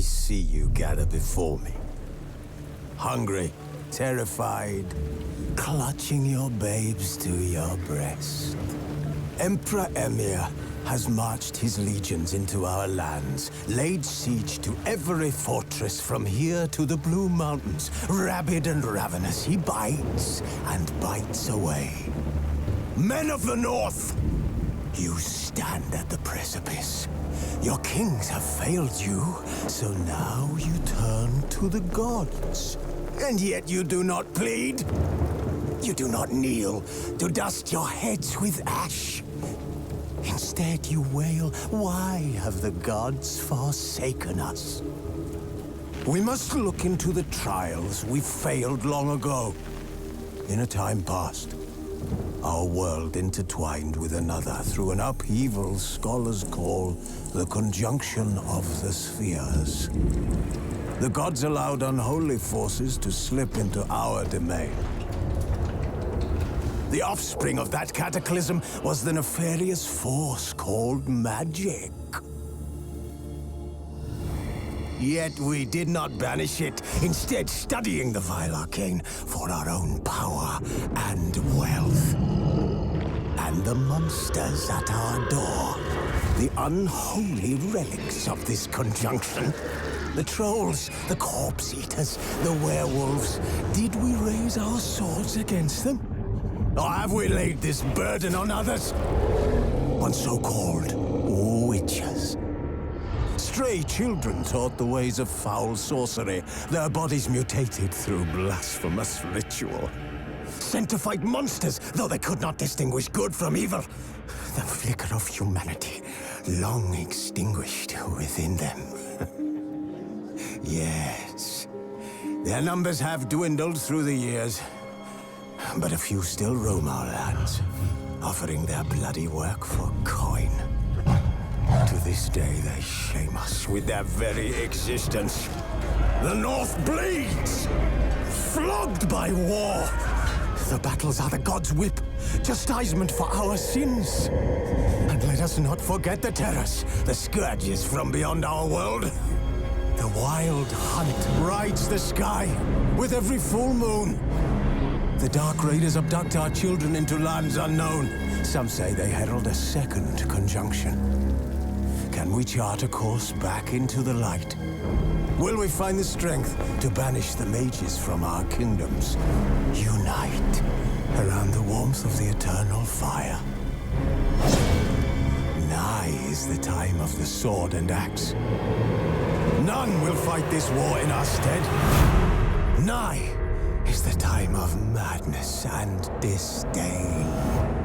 see you gather before me. Hungry, terrified, clutching your babes to your breast. Emperor Emir has marched his legions into our lands, laid siege to every fortress from here to the Blue Mountains. Rabid and ravenous, he bites and bites away. Men of the North, you stand at the precipice. Your kings have failed you, so now you turn to the gods. And yet you do not plead. You do not kneel to dust your heads with ash. Instead you wail, why have the gods forsaken us? We must look into the trials we failed long ago. In a time past, our world intertwined with another through an upheaval scholars call the conjunction of the spheres. The gods allowed unholy forces to slip into our domain. The offspring of that cataclysm was the nefarious force called magic. Yet we did not banish it, instead studying the vile arcane for our own power and wealth. And the monsters at our door, the unholy relics of this conjunction. The trolls, the corpse eaters, the werewolves. Did we raise our swords against them? Or have we laid this burden on others? On so-called witches. Stray children taught the ways of foul sorcery, their bodies mutated through blasphemous ritual. Sent to fight monsters, though they could not distinguish good from evil. The flicker of humanity, long extinguished within them. Yes, their numbers have dwindled through the years. But a few still roam our lands, offering their bloody work for coin. To this day, they shame us with their very existence. The North bleeds, flogged by war. The battles are the gods' whip, chastisement for our sins. And let us not forget the terrors, the scourges from beyond our world. The wild hunt rides the sky with every full moon. The Dark Raiders abduct our children into lands unknown. Some say they herald a second conjunction. Can we chart a course back into the light? Will we find the strength to banish the mages from our kingdoms? Unite around the warmth of the eternal fire. Nigh is the time of the sword and axe. None will fight this war in our stead. Nigh is the time of madness and disdain.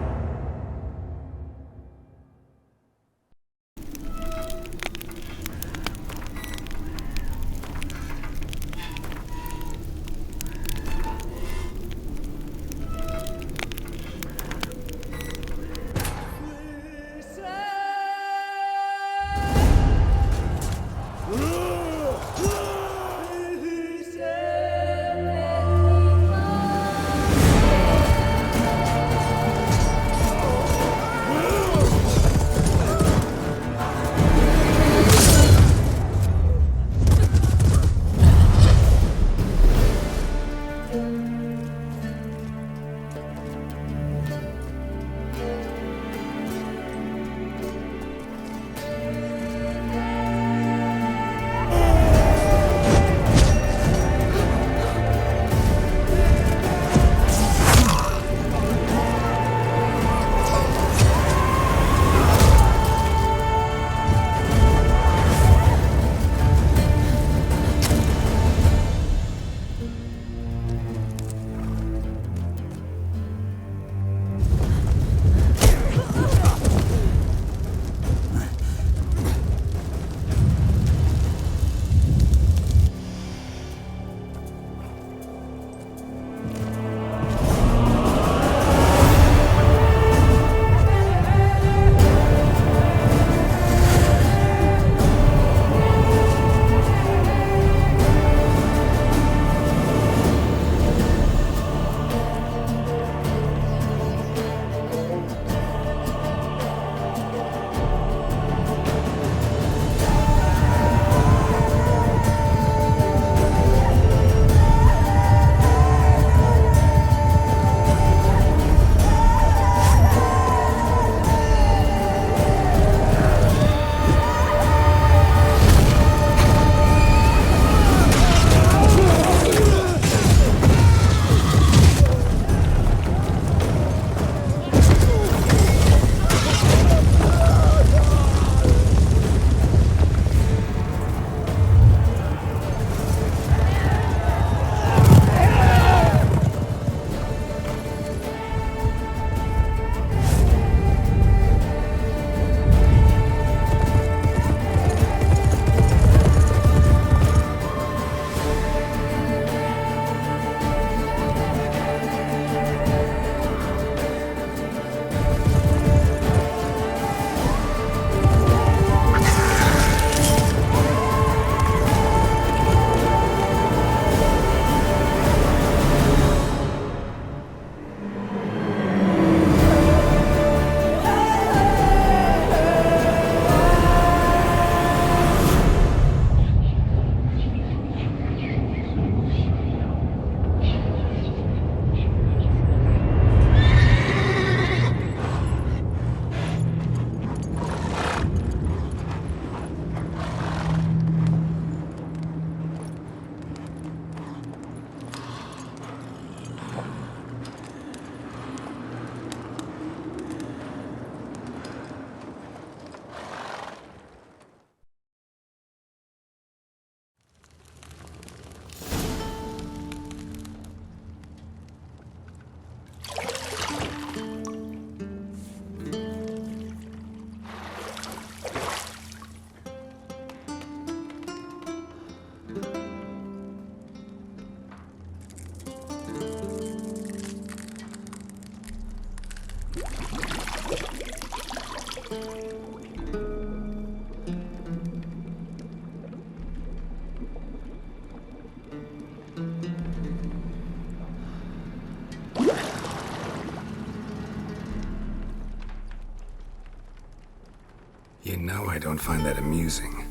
No, I don't find that amusing.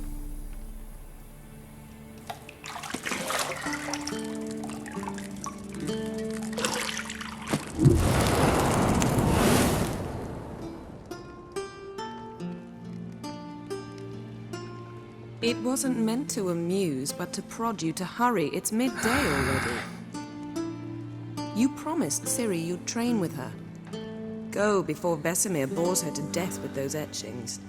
It wasn't meant to amuse, but to prod you to hurry. It's midday already. You promised Ciri you'd train with her. Go before Vesemir bores her to death with those etchings.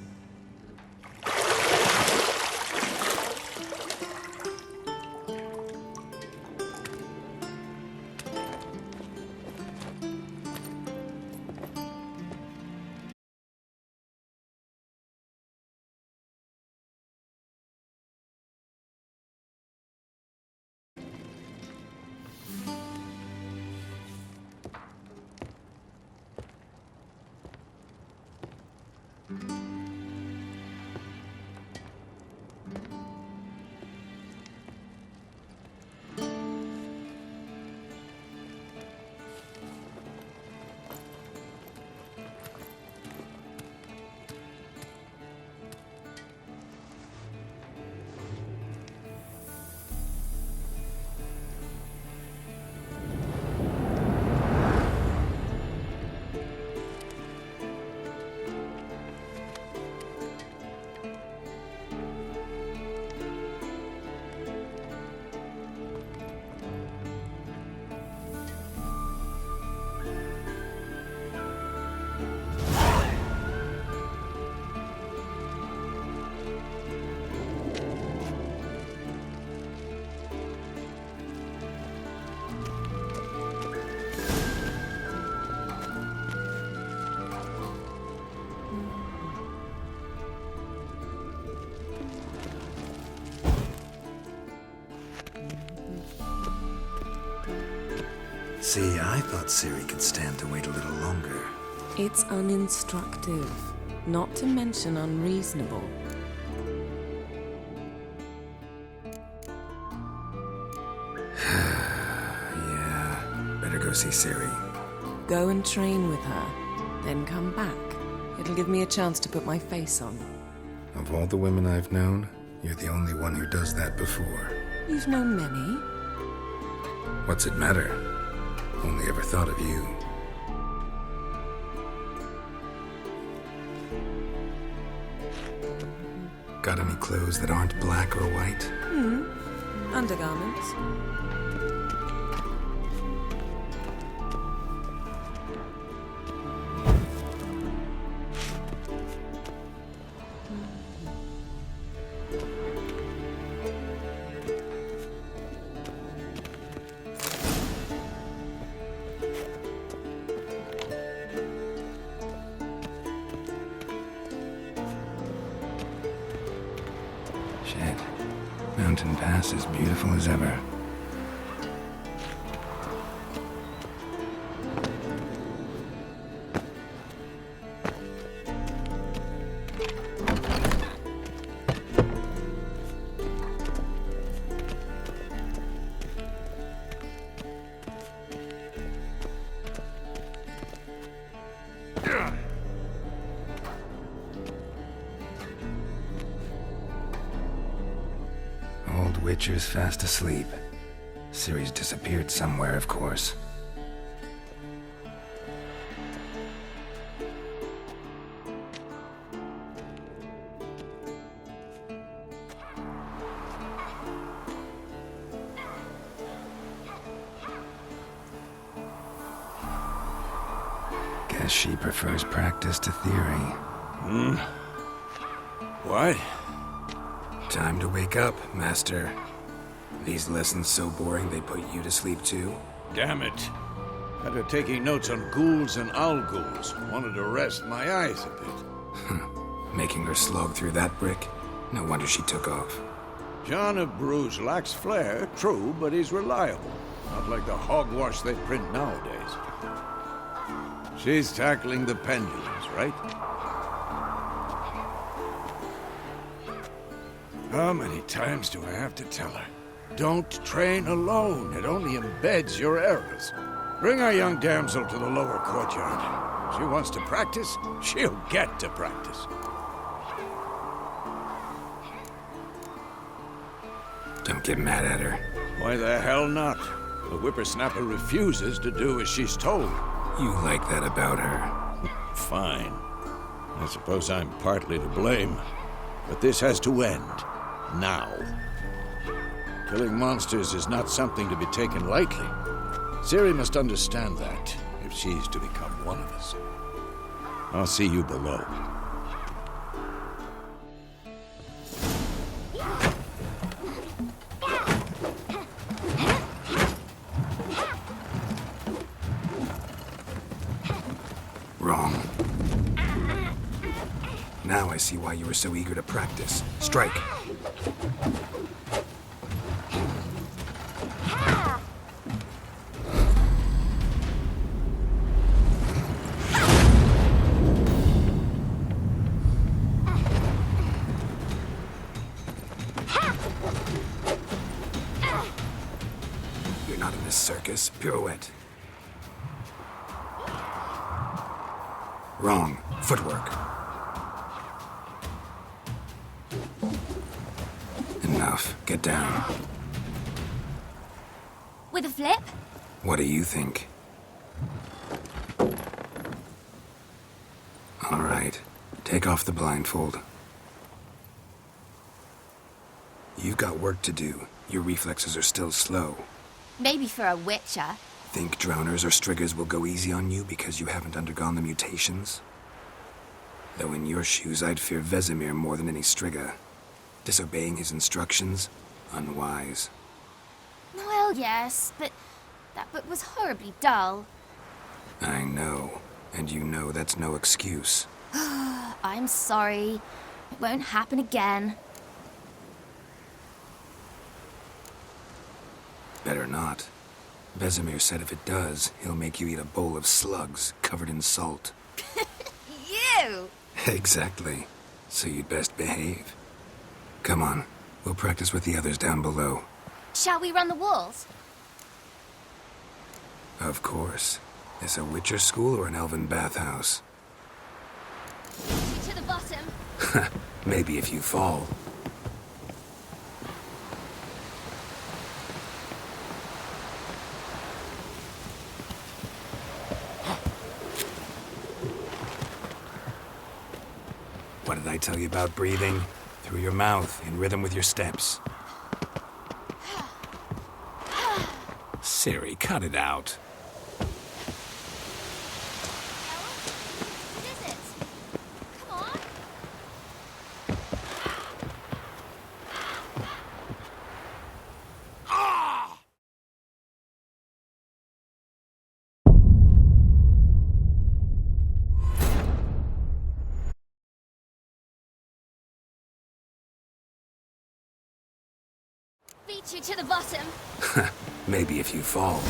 See, I thought Ciri could stand to wait a little longer. It's uninstructive, not to mention unreasonable. Yeah, better go see Ciri. Go and train with her, then come back. It'll give me a chance to put my face on. Of all the women I've known, you're the only one who does that before. You've known many. What's it matter? Only ever thought of you. Got any clothes that aren't black or white? Undergarments. Shit. Mountain Pass is beautiful as ever. Old Witcher's fast asleep. Ciri's disappeared somewhere, of course. Guess she prefers practice to theory. What? Time to wake up, Master. These lessons so boring they put you to sleep too? Damn it. Had her taking notes on ghouls and owl ghouls. Wanted to rest my eyes a bit. Making her slog through that brick? No wonder she took off. John of Bruges lacks flair, true, but he's reliable. Not like the hogwash they print nowadays. She's tackling the pendulums, right? How many times do I have to tell her? Don't train alone. It only embeds your errors. Bring our young damsel to the lower courtyard. She wants to practice, she'll get to practice. get mad at her. Why the hell not? The whippersnapper refuses to do as she's told. You like that about her. Fine. I suppose I'm partly to blame. But this has to end. Now. Killing monsters is not something to be taken lightly. Ciri must understand that, if she's to become one of us. I'll see you below. Wrong. Now I see why you were so eager to practice. Strike. You're not in this circus. Pirouette. Wrong. Footwork. Enough. Get down. With a flip? What do you think? All right. Take off the blindfold. You've got work to do. Your reflexes are still slow. Maybe for a witcher. Think drowners or striggers will go easy on you because you haven't undergone the mutations? Though in your shoes, I'd fear Vesemir more than any strigger. Disobeying his instructions? Unwise. Well, yes, but that book was horribly dull. I know. And you know that's no excuse. I'm sorry. It won't happen again. Better not. Vesemir said if it does, he'll make you eat a bowl of slugs covered in salt. You! Exactly. So you'd best behave. Come on. We'll practice with the others down below. Shall we run the walls? Of course. Is a Witcher school or an elven bathhouse? To the bottom. Maybe if you fall. What did I tell you about breathing? Through your mouth, in rhythm with your steps. Ciri, cut it out. What is it? Come on. Beat you to the bottom. Maybe if you fall.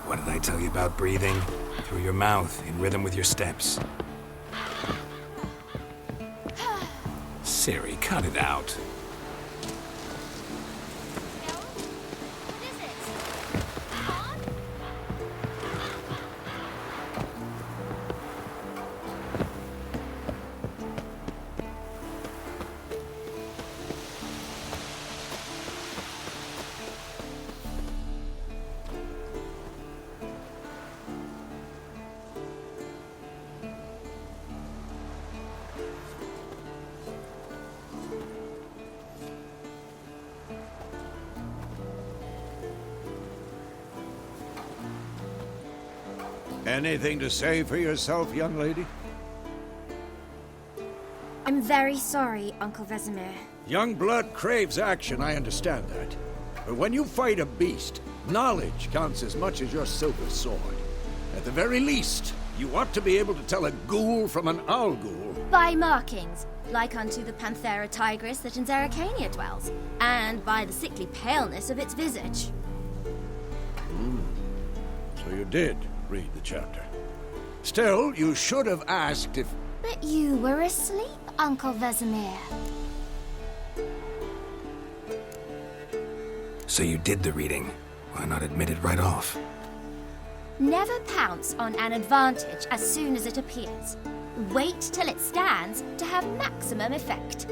What did I tell you about breathing? Through your mouth, in rhythm with your steps. Ciri, cut it out. What is it? Come on. Anything to say for yourself, young lady? I'm very sorry, Uncle Vesemir. Young blood craves action, I understand that. But when you fight a beast, knowledge counts as much as your silver sword. At the very least, you ought to be able to tell a ghoul from an owl ghoul. By markings, like unto the Panthera tigris that in Zerrikania dwells, and by the sickly paleness of its visage. So you did read the chapter. Still, you should have asked if... But you were asleep, Uncle Vesemir. So you did the reading. Why not admit it right off? Never pounce on an advantage as soon as it appears. Wait till it stands to have maximum effect.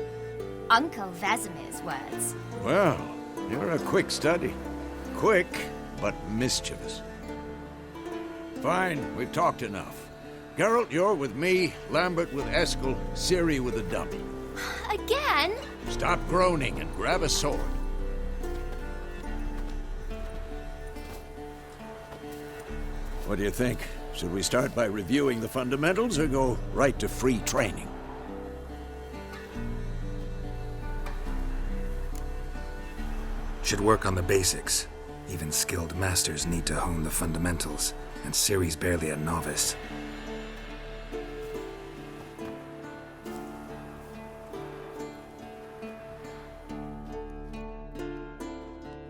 Uncle Vesemir's words. Well, you're a quick study. Quick, but mischievous. Fine, we've talked enough. Geralt, you're with me, Lambert with Eskel, Ciri with a dummy. Again? Stop groaning and grab a sword. What do you think? Should we start by reviewing the fundamentals or go right to free training? Should work on the basics. Even skilled masters need to hone the fundamentals, and Ciri's barely a novice.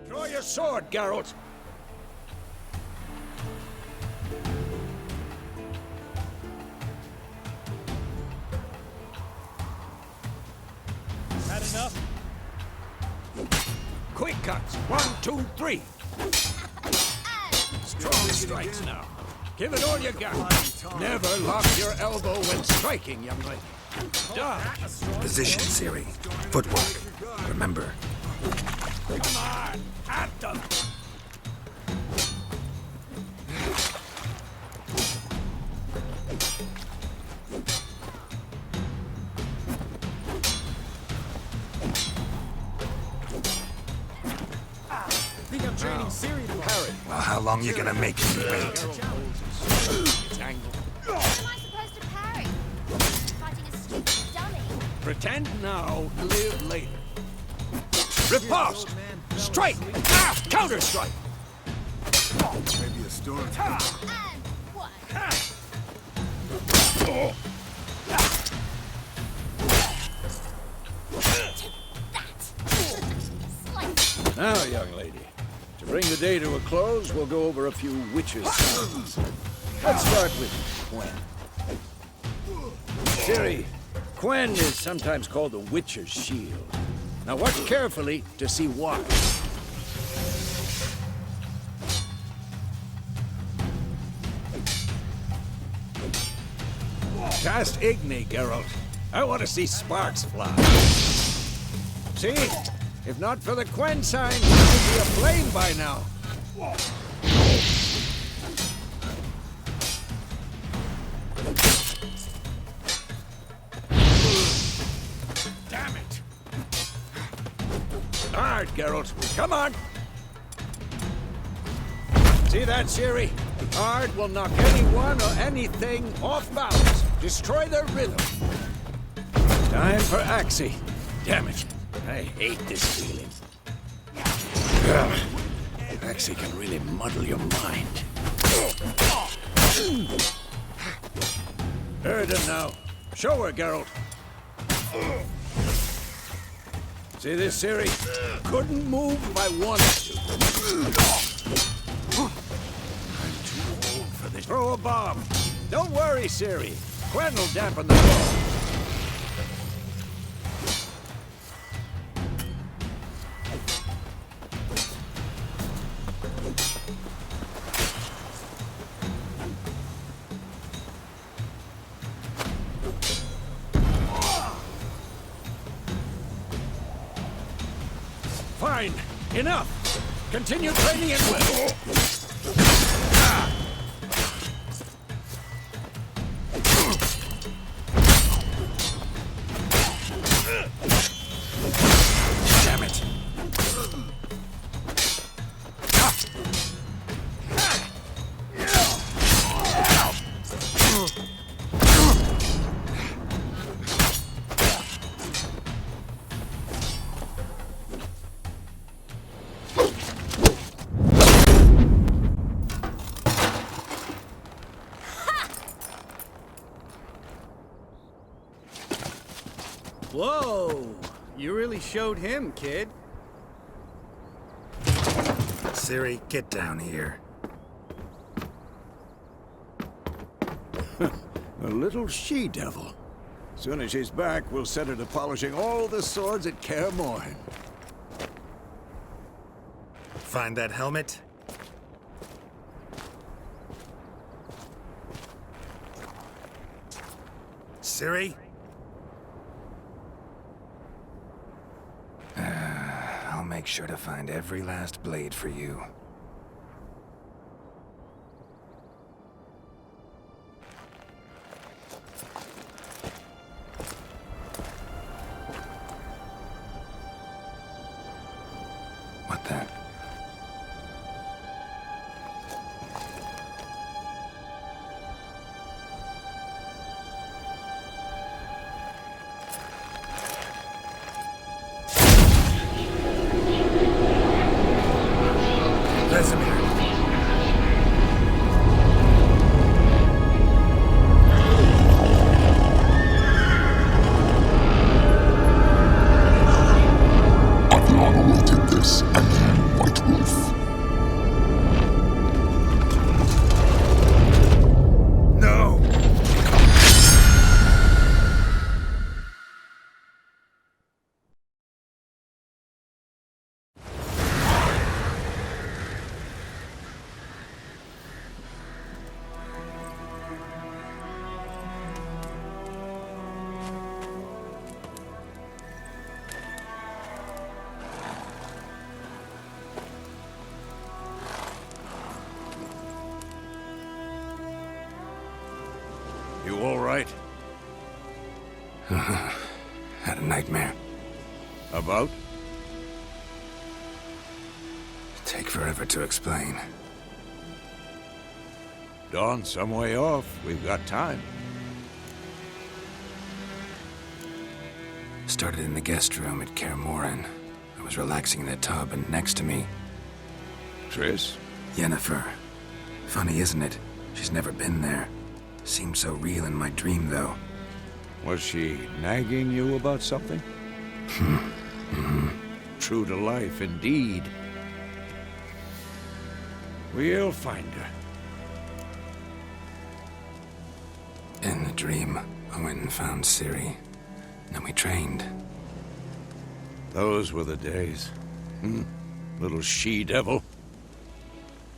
Draw your sword, Geralt! Had enough? Quick cuts! 1, 2, 3! Strong strikes now. Give it all you got. Never lock your elbow when striking, young lady. Dodge! Position, Ciri. Footwork. Remember. Come on! At them! Think I'm training Ciri tomorrow. Parry. Well, how long you gonna make me wait? It's angled. How am I supposed to parry? Fighting a stupid dummy. Pretend now, live later. Riposte! Strike! Ah! Counter-strike! Maybe a storm. And one. Slice. Now, young lady, to bring the day to a close, we'll go over a few witches' signs. Let's start with Quen. Ciri, Quen is sometimes called the Witcher's Shield. Now watch carefully to see why. Cast Igni, Geralt. I want to see sparks fly. See? If not for the Quen sign, you'd be aflame by now. Damn it! Hard, Geralt. Come on! See that, Ciri? Hard will knock anyone or anything off balance. Destroy their rhythm. Time for Axie. Damn it. I hate this feeling. Ugh. Axie can really muddle your mind. Erden now. Show her, Geralt. See this, Ciri? Couldn't move if I wanted to. I'm too old for this. Throw a bomb. Don't worry, Ciri. Quen will dampen the blow. Fine. Enough. Continue training at will. Damn it. Whoa! You really showed him, kid. Ciri, get down here. A little she-devil. Soon as she's back, we'll set her to polishing all the swords at Kaer Morhen. Find that helmet? Ciri? I'll make sure to find every last blade for you. What the? Vesemir. Aviana wanted this, and you, White Wolf. No! You all right? Had a nightmare. About? Take forever to explain. Dawn's some way off. We've got time. Started in the guest room at Kaer Morhen. I was relaxing in the tub, and next to me, Triss? Yennefer. Funny, isn't it? She's never been there. Seemed so real in my dream, though. Was she nagging you about something? True to life, indeed. We'll find her. In the dream, I went and found Ciri. Then we trained. Those were the days. Little she-devil.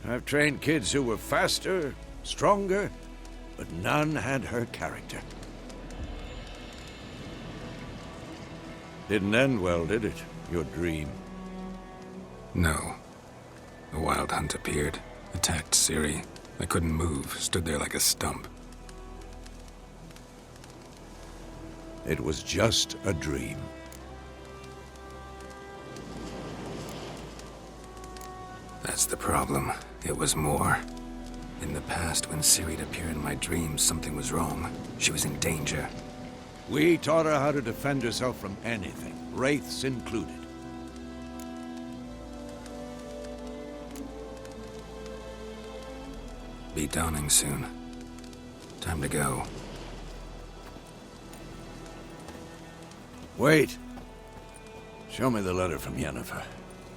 I've trained kids who were faster, stronger, but none had her character. Didn't end well, did it? Your dream? No. A wild hunt appeared, attacked Ciri. I couldn't move, stood there like a stump. It was just a dream. That's the problem. It was more. In the past, when Ciri'd appear in my dreams, something was wrong. She was in danger. We taught her how to defend herself from anything, wraiths included. Be dawning soon. Time to go. Wait. Show me the letter from Yennefer.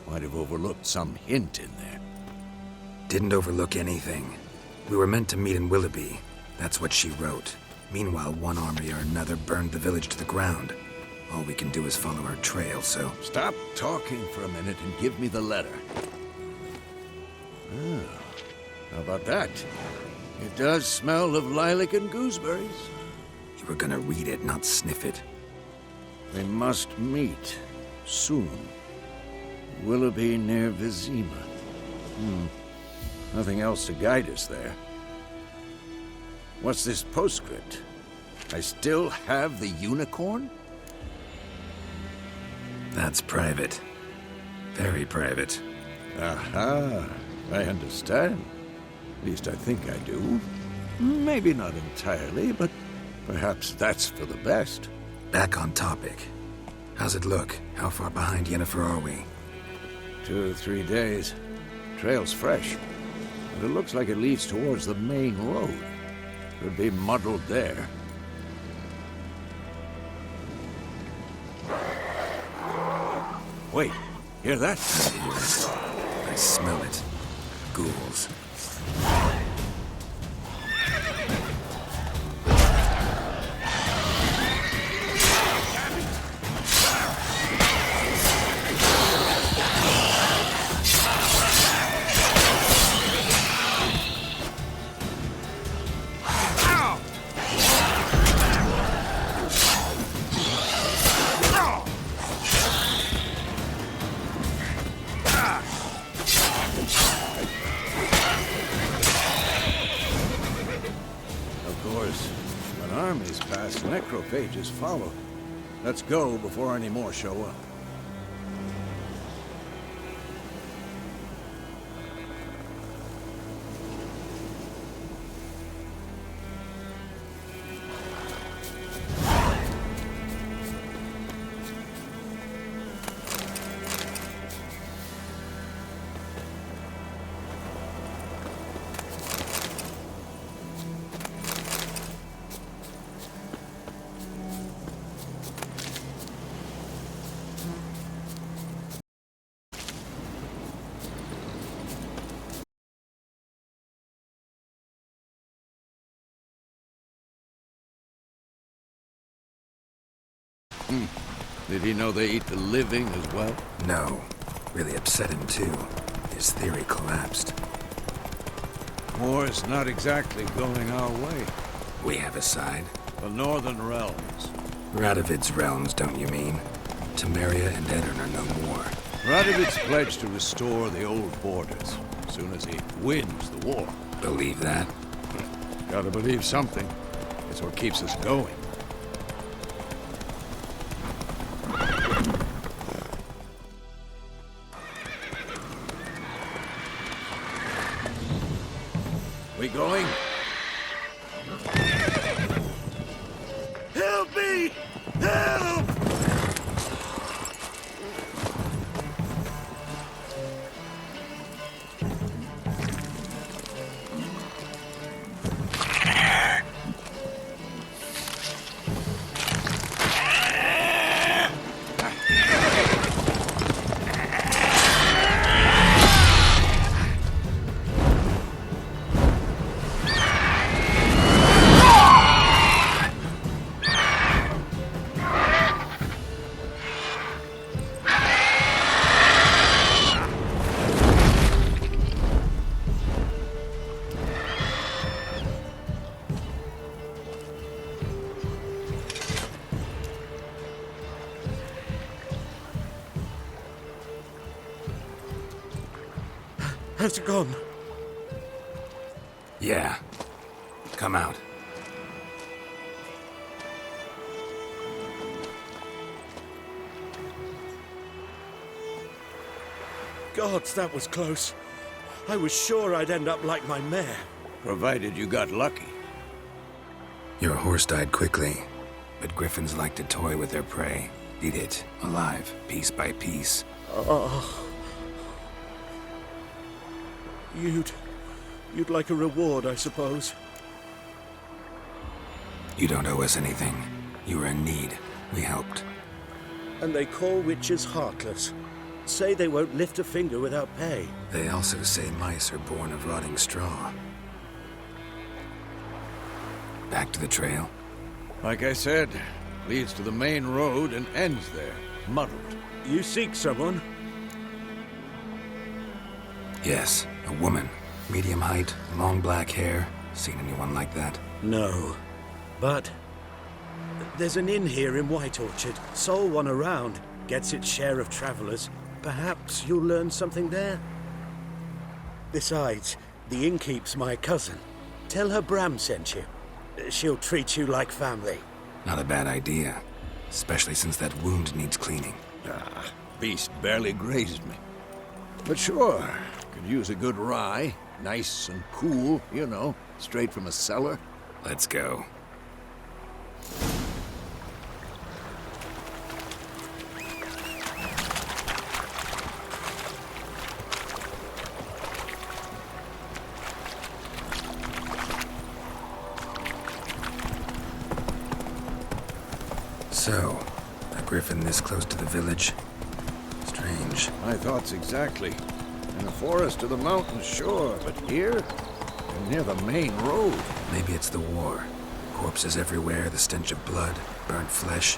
Might have overlooked some hint in there. Didn't overlook anything. We were meant to meet in Willoughby. That's what she wrote. Meanwhile, one army or another burned the village to the ground. All we can do is follow her trail, so... Stop talking for a minute and give me the letter. How about that? It does smell of lilac and gooseberries. You were gonna read it, not sniff it. We must meet soon. Willoughby near Vizima. Nothing else to guide us there. What's this postscript? I still have the unicorn? That's private. Very private. Aha, I understand. At least I think I do. Maybe not entirely, but perhaps that's for the best. Back on topic. How's it look? How far behind Yennefer are we? 2 or 3 days. Trail's fresh, but it looks like it leads towards the main road. Could be muddled there. Wait, hear that? I hear it. I smell it. Ghouls. Armies pass, necrophages follow. Let's go before any more show up. Did he know they eat the living as well? No. Really upset him, too. His theory collapsed. War's not exactly going our way. We have a side. The Northern Realms. Radovid's realms, don't you mean? Temeria and Edirn are no more. Radovid's pledged to restore the old borders as soon as he wins the war. Believe that? Gotta believe something. It's what keeps us going. We going? Help me! Help! Has it gone? Yeah. Come out. Gods, that was close. I was sure I'd end up like my mare. Provided you got lucky. Your horse died quickly, but griffins like to toy with their prey. Eat it, alive, piece by piece. You'd like a reward, I suppose. You don't owe us anything. You were in need. We helped. And they call witches heartless. Say they won't lift a finger without pay. They also say mice are born of rotting straw. Back to the trail. Like I said, leads to the main road and ends there, muddled. You seek someone? Yes, a woman. Medium height, long black hair. Seen anyone like that? No. But there's an inn here in White Orchard. Sole one around. Gets its share of travelers. Perhaps you'll learn something there. Besides, the innkeep's my cousin. Tell her Bram sent you. She'll treat you like family. Not a bad idea. Especially since that wound needs cleaning. Beast barely grazed me. But sure, could use a good rye. Nice and cool, you know, straight from a cellar. Let's go. So, a griffin this close to the village? Strange. My thoughts exactly. In the forest or the mountains, sure, but here? You're near the main road. Maybe it's the war. Corpses everywhere, the stench of blood, burnt flesh.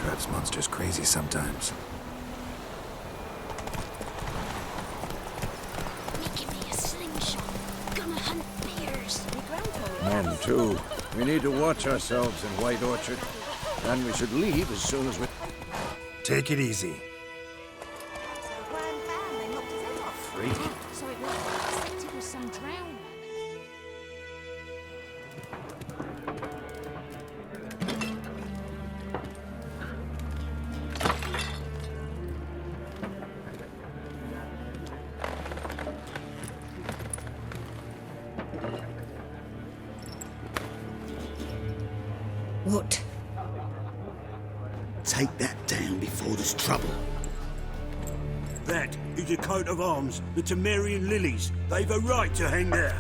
Drives monsters crazy sometimes. Give me a slingshot. Gonna hunt bears. Men, too. We need to watch ourselves in White Orchard. And we should leave as soon as we... Take it easy. Freak. So it was. I suspect it was some drowned. What? Take that down before there's trouble. That is a coat of arms, the Temerian lilies. They've a right to hang there.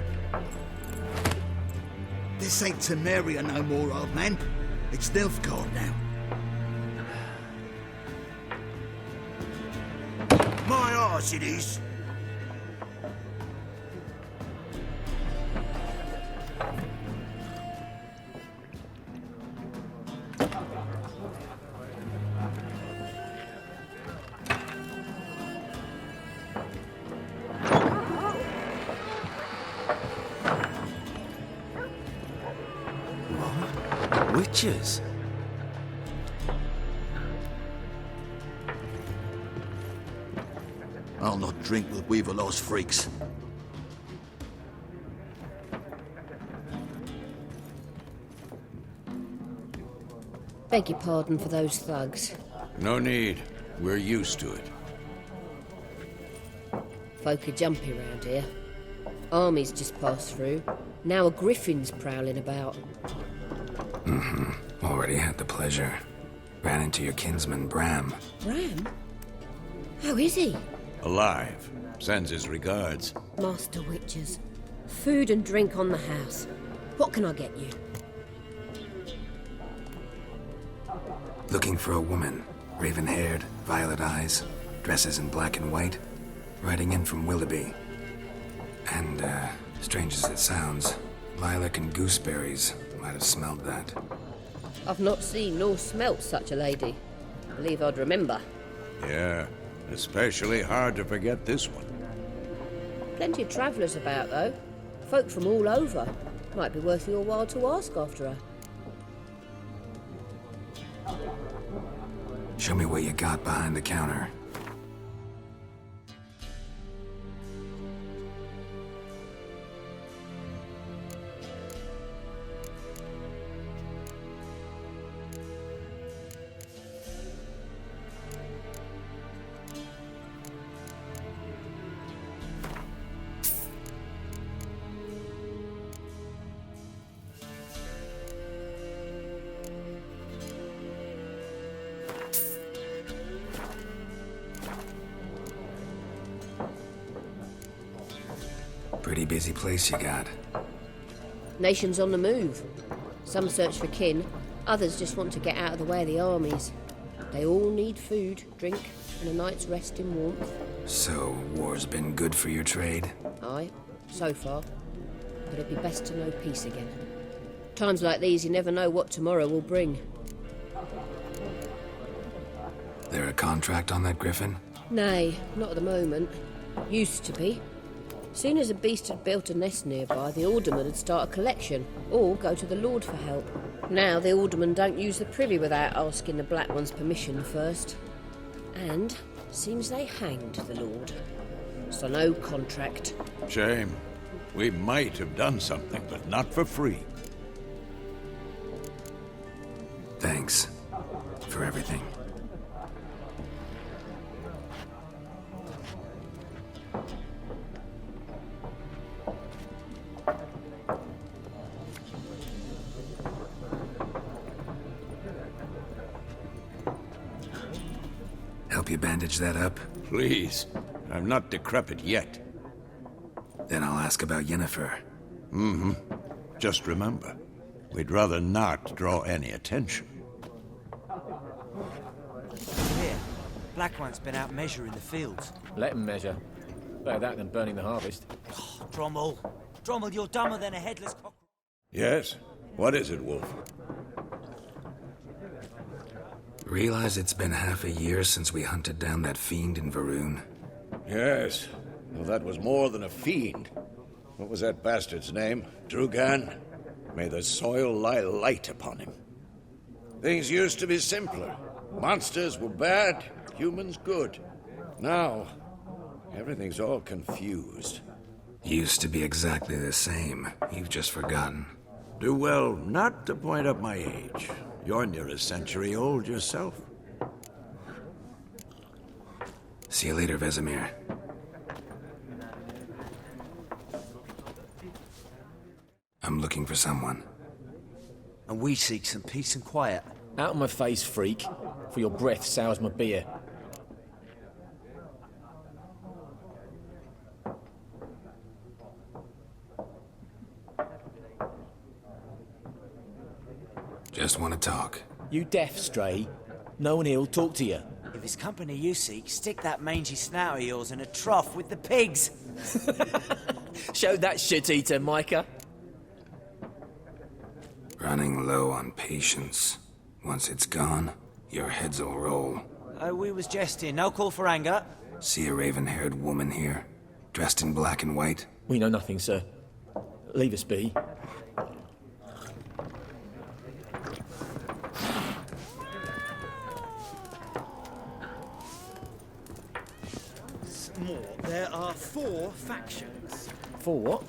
This ain't Temeria no more, old man. It's Nilfgaard now. My arse it is. Witches? I'll not drink with Weaverlaw's freaks. Beg your pardon for those thugs. No need. We're used to it. Folk are jumpy round here. Armies just passed through. Now a griffin's prowling about. Already had the pleasure. Ran into your kinsman, Bram. Bram? How is he? Alive. Sends his regards. Master Witches. Food and drink on the house. What can I get you? Looking for a woman. Raven-haired, violet eyes, dresses in black and white. Riding in from Willoughby. And, strange as it sounds, lilac and gooseberries might have smelled that. I've not seen nor smelt such a lady. Believe I'd remember. Yeah, especially hard to forget this one. Plenty of travellers about, though. Folk from all over. Might be worth your while to ask after her. Show me what you got behind the counter. Pretty busy place you got. Nations on the move. Some search for kin, others just want to get out of the way of the armies. They all need food, drink, and a night's rest in warmth. So, war's been good for your trade? Aye, so far. But it'd be best to know peace again. Times like these, you never know what tomorrow will bring. There a contract on that griffin? Nay, not at the moment. Used to be. Soon as a beast had built a nest nearby, the alderman would start a collection, or go to the Lord for help. Now the aldermen don't use the privy without asking the Black One's permission first. And seems they hanged the Lord. So no contract. Shame. We might have done something, but not for free. Thanks for everything. Help you bandage that up? Please. I'm not decrepit yet. Then I'll ask about Yennefer. Just remember, we'd rather not draw any attention. Here, Black One's been out measuring the fields. Let him measure. Better that than burning the harvest. Oh, Drommel. Drommel, you're dumber than a headless cockroach. Yes? What is it, Wolf? Realize it's been half a year since we hunted down that fiend in Varun? Yes. Well, that was more than a fiend. What was that bastard's name? Drugan? May the soil lie light upon him. Things used to be simpler. Monsters were bad, humans good. Now, everything's all confused. Used to be exactly the same. You've just forgotten. Do well not to point up my age. You're near a century old yourself. See you later, Vesemir. I'm looking for someone. and we seek some peace and quiet. Out of my face, freak, for your breath sours my beer. Just want to talk. You deaf, Stray? No one here'll talk to you. If it's company you seek, stick that mangy snout of yours in a trough with the pigs. Show that shit-eater, Micah. Running low on patience. Once it's gone, your heads'll roll. Oh, we was jesting. No call for anger. See a raven-haired woman here, dressed in black and white? We know nothing, sir. Leave us be. More. There are 4 factions. For what?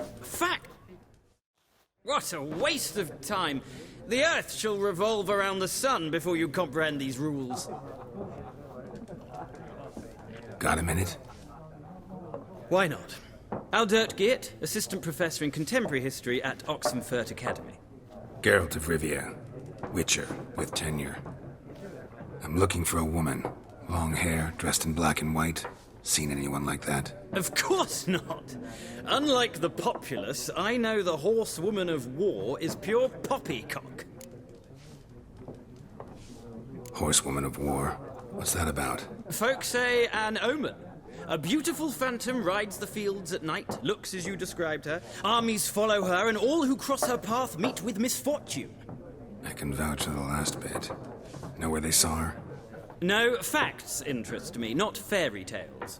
What a waste of time! The Earth shall revolve around the sun before you comprehend these rules. Got a minute? Why not? Aldert Geert, Assistant Professor in Contemporary History at Oxenfurt Academy. Geralt of Rivia, Witcher with tenure. I'm looking for a woman. Long hair, dressed in black and white. Seen anyone like that? Of course not! Unlike the populace, I know the horsewoman of war is pure poppycock. Horsewoman of war? What's that about? Folk say an omen. A beautiful phantom rides the fields at night, looks as you described her. Armies follow her, and all who cross her path meet with misfortune. I can vouch for the last bit. Know where they saw her? No, facts interest me, not fairy tales.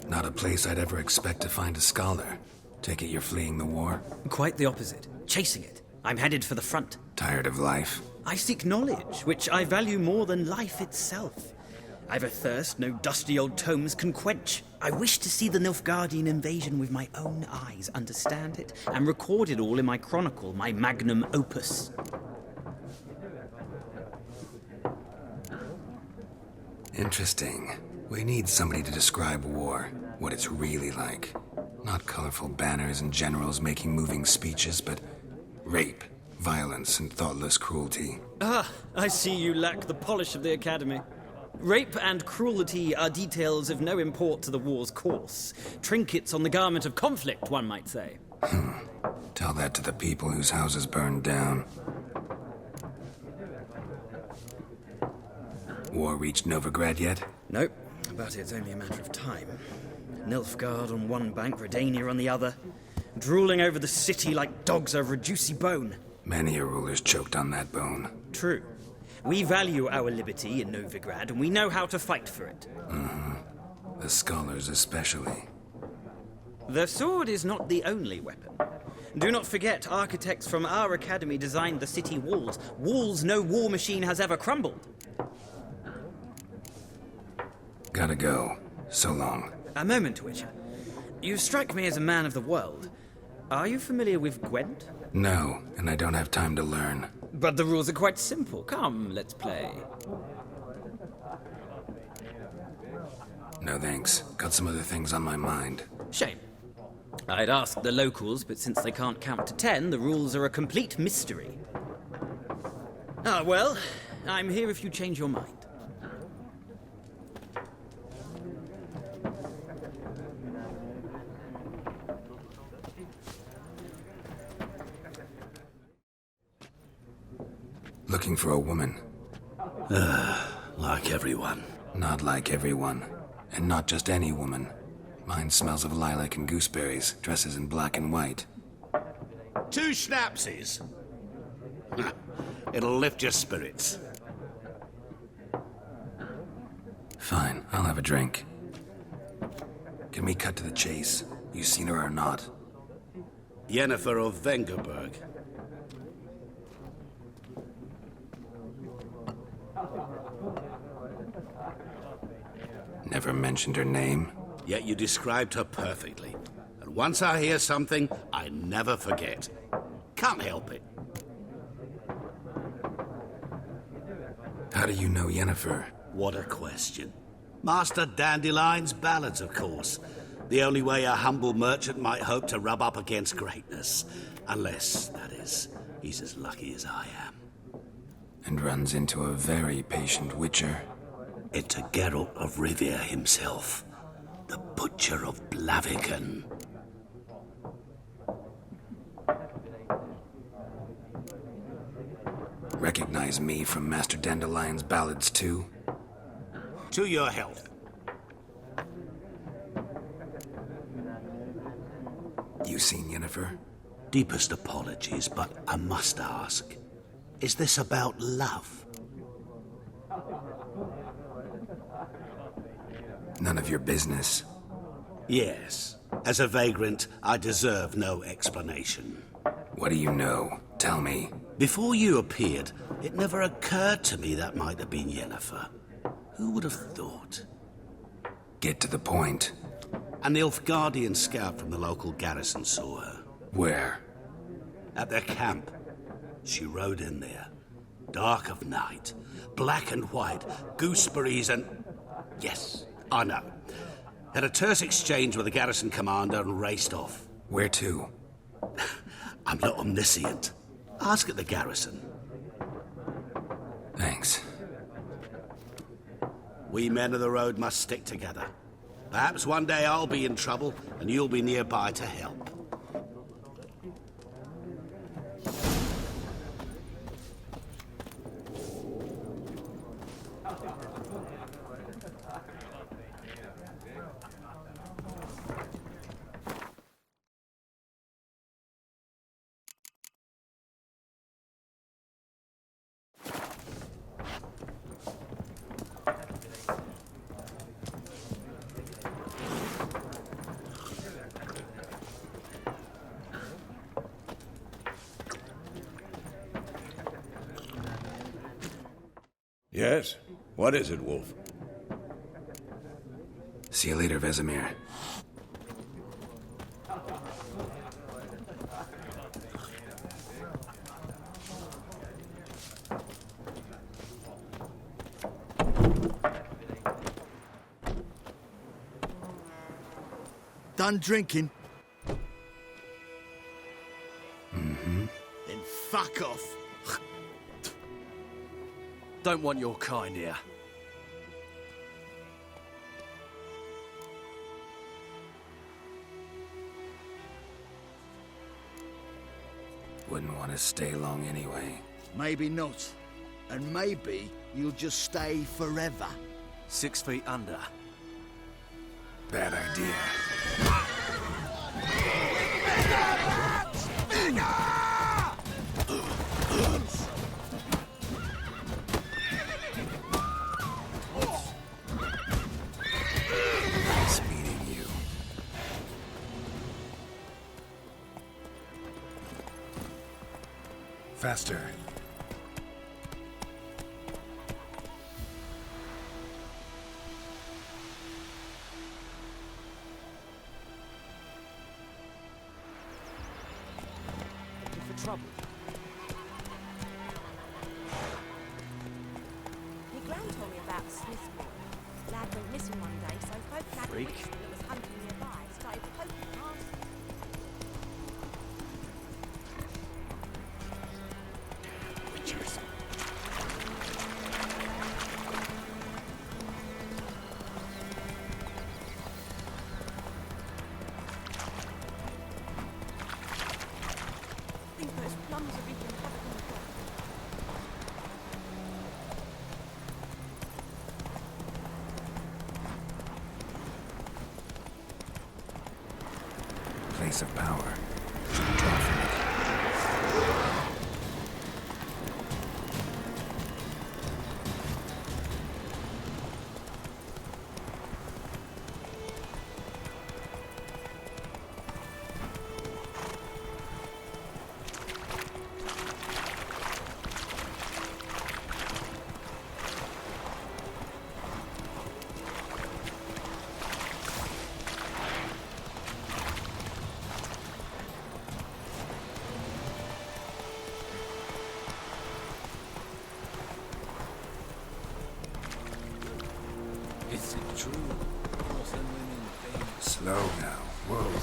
Not a place I'd ever expect to find a scholar. Take it you're fleeing the war? Quite the opposite. Chasing it. I'm headed for the front. Tired of life? I seek knowledge, which I value more than life itself. I've a thirst no dusty old tomes can quench. I wish to see the Nilfgaardian invasion with my own eyes, understand it, and record it all in my chronicle, my magnum opus. Interesting. We need somebody to describe war, what it's really like. Not colorful banners and generals making moving speeches, but rape, violence, and thoughtless cruelty. Ah, I see you lack the polish of the Academy. Rape and cruelty are details of no import to the war's course. Trinkets on the garment of conflict, one might say. Tell that to the people whose houses burned down. War reached Novigrad yet? Nope, but it's only a matter of time. Nilfgaard on one bank, Redania on the other, drooling over the city like dogs over a juicy bone. Many a ruler's choked on that bone. True. We value our liberty in Novigrad, and we know how to fight for it. The scholars especially. The sword is not the only weapon. Do not forget, architects from our academy designed the city walls. Walls no war machine has ever crumbled. Gotta go. So long. A moment, Witcher. You strike me as a man of the world. Are you familiar with Gwent? No, and I don't have time to learn. But the rules are quite simple. Come, let's play. No thanks. Got some other things on my mind. Shame. I'd ask the locals, but since they can't count to 10, the rules are a complete mystery. Ah, well, I'm here if you change your mind. Looking for a woman. Like everyone. Not like everyone. And not just any woman. Mine smells of lilac and gooseberries, dresses in black and white. 2 schnapsies. It'll lift your spirits. Fine, I'll have a drink. Can we cut to the chase? You seen her or not? Yennefer of Vengerberg. Never mentioned her name. Yet you described her perfectly. And once I hear something, I never forget. Can't help it. How do you know Yennefer? What a question. Master Dandelion's ballads, of course. The only way a humble merchant might hope to rub up against greatness. Unless, that is, he's as lucky as I am. And runs into a very patient witcher. Into Geralt of Rivia himself. The Butcher of Blaviken. Recognize me from Master Dandelion's ballads too? To your health. You seen Yennefer? Deepest apologies, but I must ask. Is this about love? None of your business. Yes. As a vagrant, I deserve no explanation. What do you know? Tell me. Before you appeared, it never occurred to me that might have been Yennefer. Who would have thought? Get to the point. An Nilfgaardian scout from the local garrison saw her. Where? At their camp. She rode in there. Dark of night. Black and white. Gooseberries and... Yes, I know. Had a terse exchange with the garrison commander and raced off. Where to? I'm not omniscient. Ask at the garrison. Thanks. We men of the road must stick together. Perhaps one day I'll be in trouble and you'll be nearby to help. Yes? What is it, Wolf? See you later, Vesemir. Done drinking? Mm-hmm. Then fuck off. Don't want your kind here. Wouldn't want to stay long anyway. Maybe not. And maybe you'll just stay forever. 6 feet under. Bad idea. Nice meeting you. Faster. Trouble. My gran told me about a Smith boy. Lad went missing one day, so folk had a Freak. witch that was hunting nearby started poking past him. Witchers. Think those plums are even covered in blood. Place of power. Should draw from it. Is it true? Most women famous. Slow now. Whoa.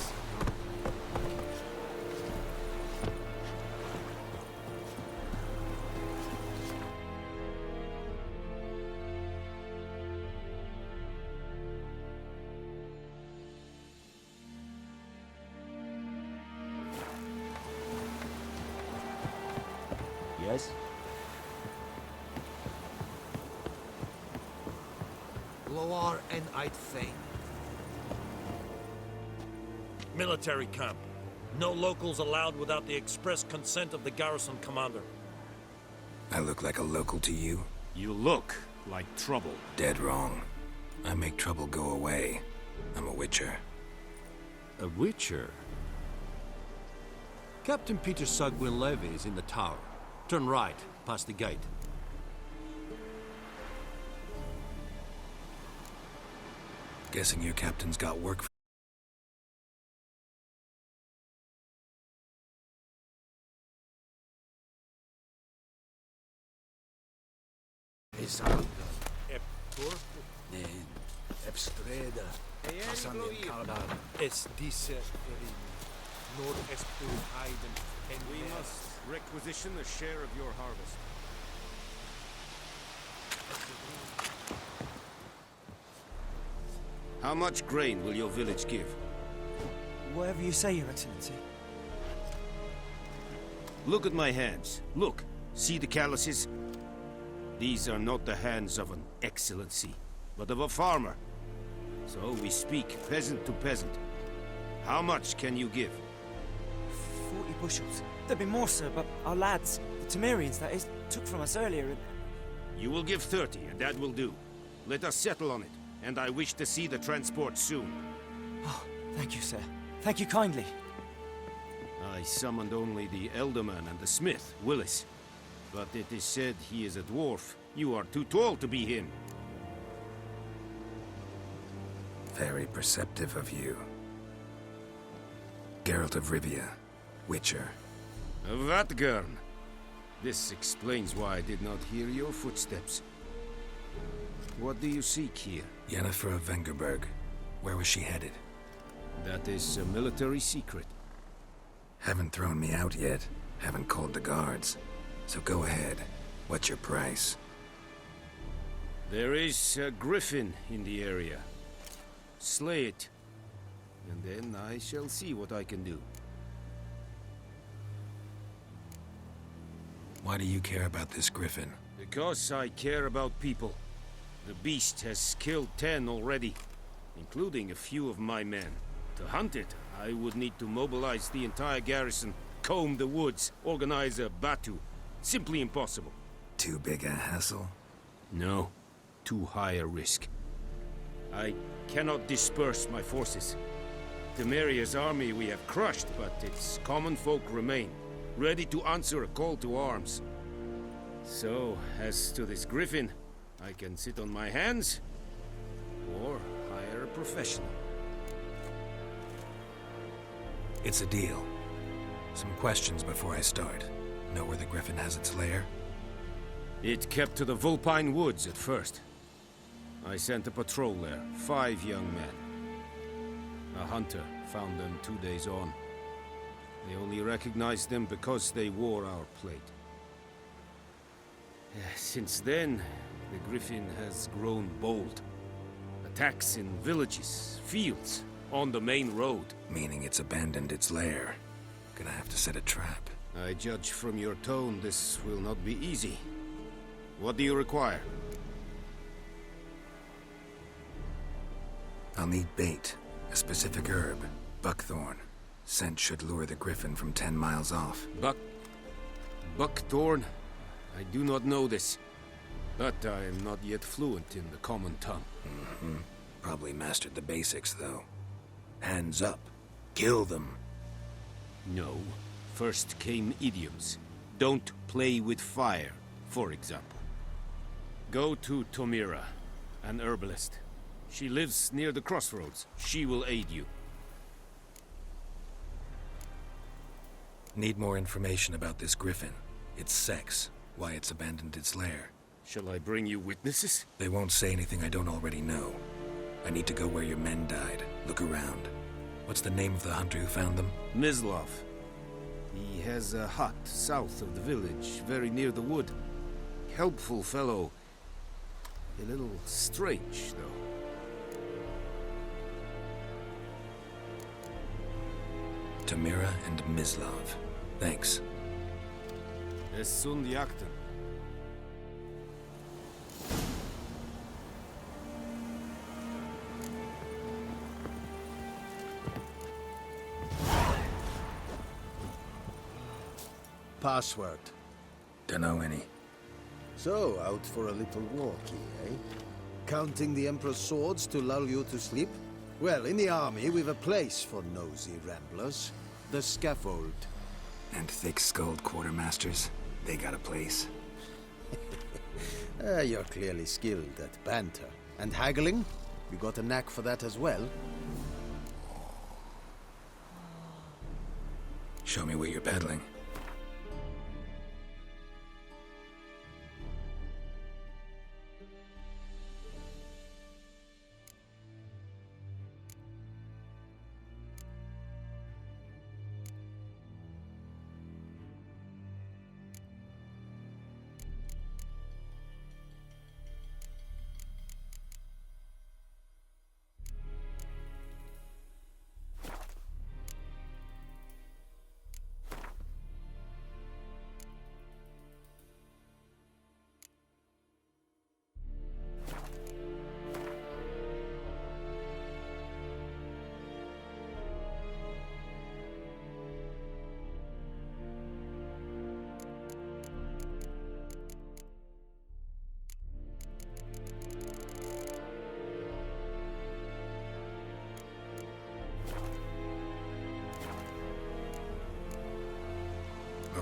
Yes? Loar and I'd fain. Military camp. No locals allowed without the express consent of the garrison commander. I look like a local to you? You look like trouble. Dead wrong. I make trouble go away. I'm a witcher. A witcher? Captain Peter Sugwin Levy is in the tower. Turn right, past the gate. Guessing your captain's got work for Es dice We must requisition a share of your harvest. How much grain will your village give? Whatever you say, Your Excellency. Look at my hands. Look. See the calluses? These are not the hands of an excellency, but of a farmer. So we speak peasant to peasant. How much can you give? 40 bushels. There'd be more, sir, but our lads, the Temerians, that is, took from us earlier and... You will give 30, and that will do. Let us settle on it, and I wish to see the transport soon. Oh, thank you, sir. Thank you kindly. I summoned only the Elderman and the smith, Willis. But it is said he is a dwarf. You are too tall to be him. Very perceptive of you. Geralt of Rivia, Witcher. Vatgern. This explains why I did not hear your footsteps. What do you seek here? Yennefer of Vengerberg. Where was she headed? That is a military secret. Haven't thrown me out yet. Haven't called the guards. So go ahead. What's your price? There is a griffin in the area. Slay it. And then I shall see what I can do. Why do you care about this griffin? Because I care about people. The beast has killed 10 already, including a few of my men. To hunt it, I would need to mobilize the entire garrison, comb the woods, organize a batu. Simply impossible. Too big a hassle? No. Too high a risk. I cannot disperse my forces. Temeria's army we have crushed, but its common folk remain, ready to answer a call to arms. So, as to this griffin, I can sit on my hands, or hire a professional. It's a deal. Some questions before I start. Know where the griffin has its lair? It kept to the Vulpine Woods at first. I sent a patrol there, 5 young men. A hunter found them 2 days on. They only recognized them because they wore our plate. Since then, the griffin has grown bold. Attacks in villages, fields, on the main road. Meaning it's abandoned its lair. Gonna have to set a trap. I judge from your tone this will not be easy. What do you require? I'll need bait. A specific herb. Buckthorn. Scent should lure the griffin from 10 miles off. Buckthorn? I do not know this. But I am not yet fluent in the common tongue. Mm-hmm. Probably mastered the basics, though. Hands up. Kill them. No. First came idioms. Don't play with fire, for example. Go to Tomira, an herbalist. She lives near the crossroads. She will aid you. Need more information about this griffin. Its sex, why it's abandoned its lair. Shall I bring you witnesses? They won't say anything I don't already know. I need to go where your men died. Look around. What's the name of the hunter who found them? Mislov. He has a hut south of the village, very near the wood. Helpful fellow. A little strange, though. Tamira and Mislov. Thanks. Es sun jakten. Password. Dunno any. So, out for a little walkie, eh? Counting the Emperor's swords to lull you to sleep? Well, in the army, we've a place for nosy ramblers. The scaffold. And thick-skulled quartermasters. They got a place. You're clearly skilled at banter. And haggling? You got a knack for that as well? Show me where you're peddling.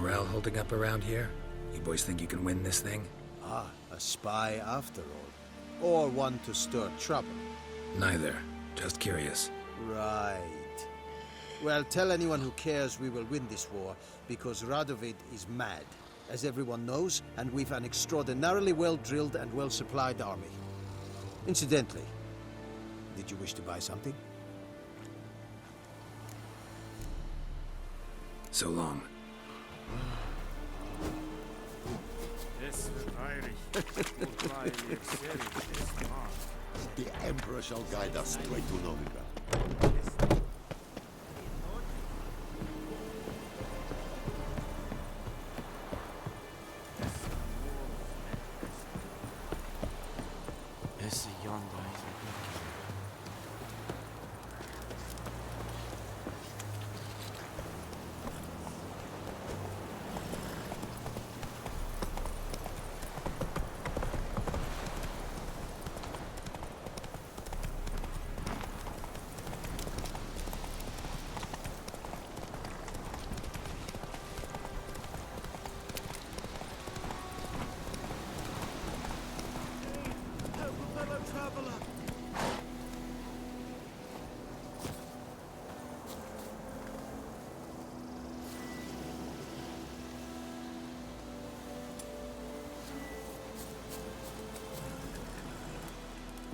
Morale holding up around here? You boys think you can win this thing? Ah, a spy after all. Or one to stir trouble. Neither. Just curious. Right. Well, tell anyone who cares we will win this war, because Radovid is mad, as everyone knows, and we've an extraordinarily well-drilled and well-supplied army. Incidentally, did you wish to buy something? So long. The Emperor shall guide us straight to Novigrad. Esse yonder is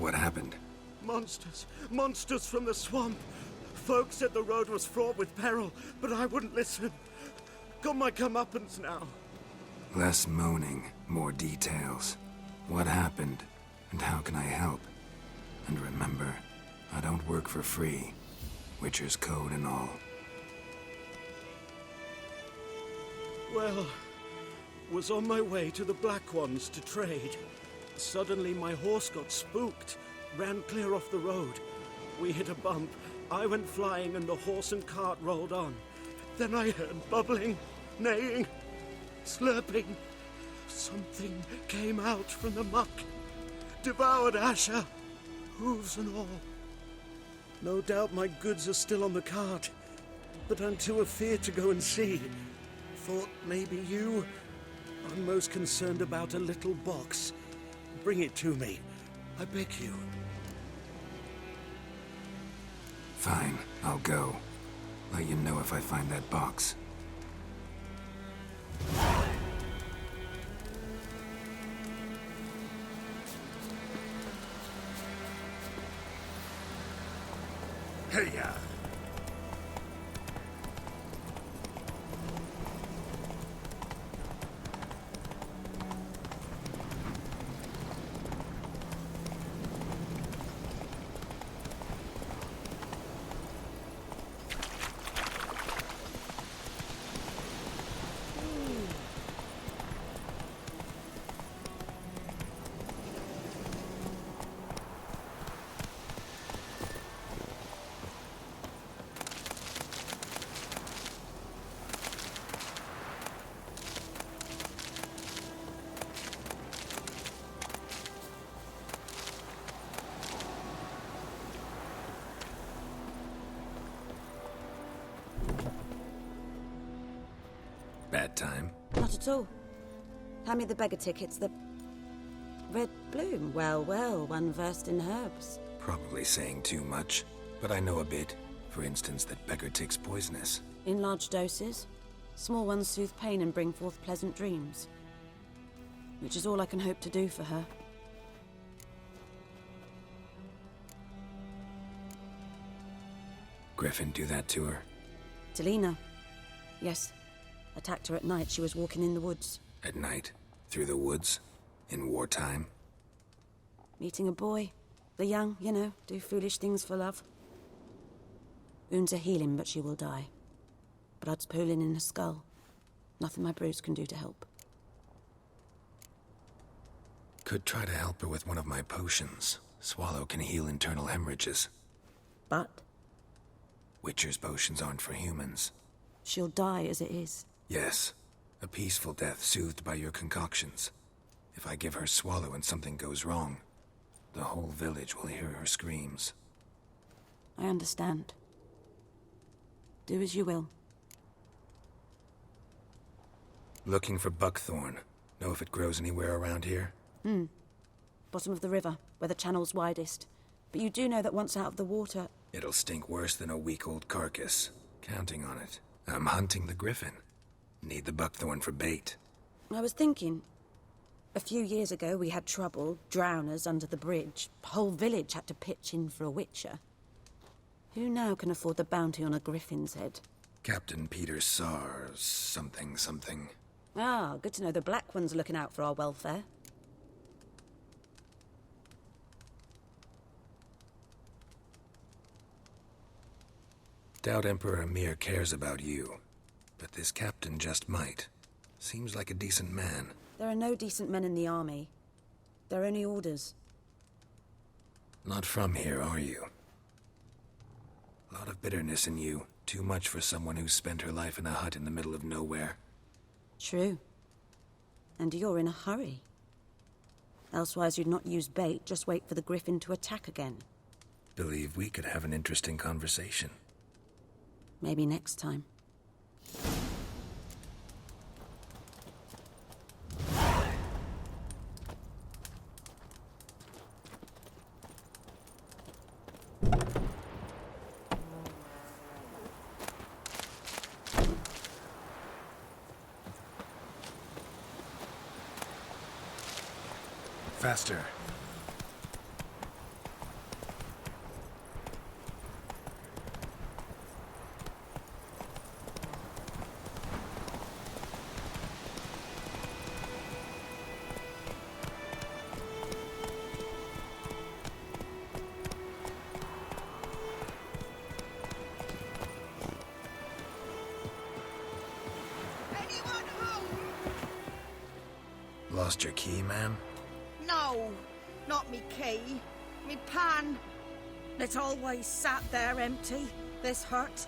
What happened? Monsters! Monsters from the swamp! Folk said the road was fraught with peril, but I wouldn't listen. Got my comeuppance now. Less moaning, more details. What happened, and how can I help? And remember, I don't work for free. Witcher's code and all. Well, was on my way to the Black Ones to trade. Suddenly my horse got spooked, ran clear off the road. We hit a bump, I went flying and the horse and cart rolled on. Then I heard bubbling, neighing, slurping. Something came out from the muck, devoured Asher, hooves and all. No doubt my goods are still on the cart, but I'm too afeard to go and see. Thought maybe you. I'm most concerned about a little box. Bring it to me. I beg you. Fine, I'll go. Let you know if I find that box. to ya! Bad time? Not at all. Hand me the beggar tickets, the red bloom. Well, well, one versed in herbs. Probably saying too much, but I know a bit. For instance, that beggar tick's poisonous. In large doses. Small ones soothe pain and bring forth pleasant dreams. Which is all I can hope to do for her. Griffin do that to her? Delina. Yes. Attacked her at night. She was walking in the woods. At night? Through the woods? In wartime? Meeting a boy. The young, you know, do foolish things for love. Wounds are healing, but she will die. Blood's pooling in her skull. Nothing my brews can do to help. Could try to help her with one of my potions. Swallow can heal internal hemorrhages. But? Witcher's potions aren't for humans. She'll die as it is. Yes. A peaceful death soothed by your concoctions. If I give her Swallow and something goes wrong, the whole village will hear her screams. I understand. Do as you will. Looking for buckthorn. Know if it grows anywhere around here? Bottom of the river, where the channel's widest. But you do know that once out of the water... It'll stink worse than a week-old carcass. Counting on it. I'm hunting the griffin. Need the buckthorn for bait. I was thinking... A few years ago we had trouble, drowners under the bridge. Whole village had to pitch in for a witcher. Who now can afford the bounty on a griffin's head? Captain Peter Sar... something. Ah, good to know the Black One's looking out for our welfare. Doubt Emperor Emir cares about you. But this captain just might. Seems like a decent man. There are no decent men in the army. They're only orders. Not from here, are you? A lot of bitterness in you. Too much for someone who's spent her life in a hut in the middle of nowhere. True. And you're in a hurry. Elsewise you'd not use bait, just wait for the griffin to attack again. Believe we could have an interesting conversation. Maybe next time. Faster. Lost your key, ma'am? No, not me key. Me pan. It's always sat there empty, this hut.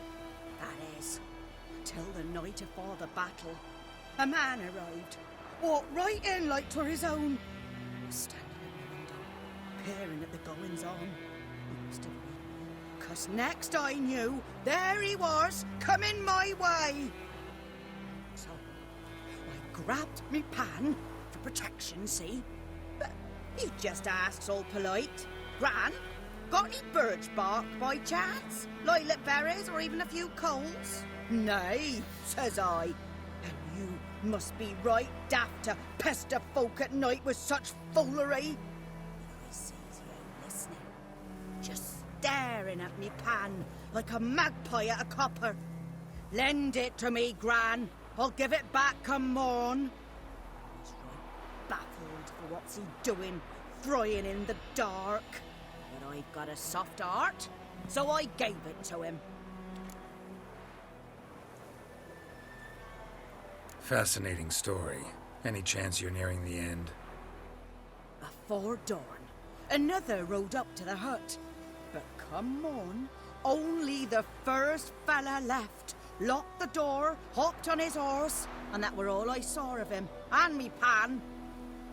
That is, till the night afore the battle. A man arrived, walked right in like 'twere his own. Standing in the window, peering at the goings-on. He must have been, 'cause next I knew, there he was, coming my way. So, I grabbed me pan, for protection, see? But he just asks all polite, Gran, got any birch bark by chance? Lilac berries or even a few coals? Nay, says I. And you must be right daft to pester folk at night with such foolery. He sees you listening, just staring at me pan, like a magpie at a copper. Lend it to me, Gran. I'll give it back come morn. He's right baffled for what's he doing, frying in the dark. But I've got a soft heart, so I gave it to him. Fascinating story. Any chance you're nearing the end? Before dawn, another rode up to the hut. But come on, only the first fella left. Locked the door, hopped on his horse, and that were all I saw of him. And me pan.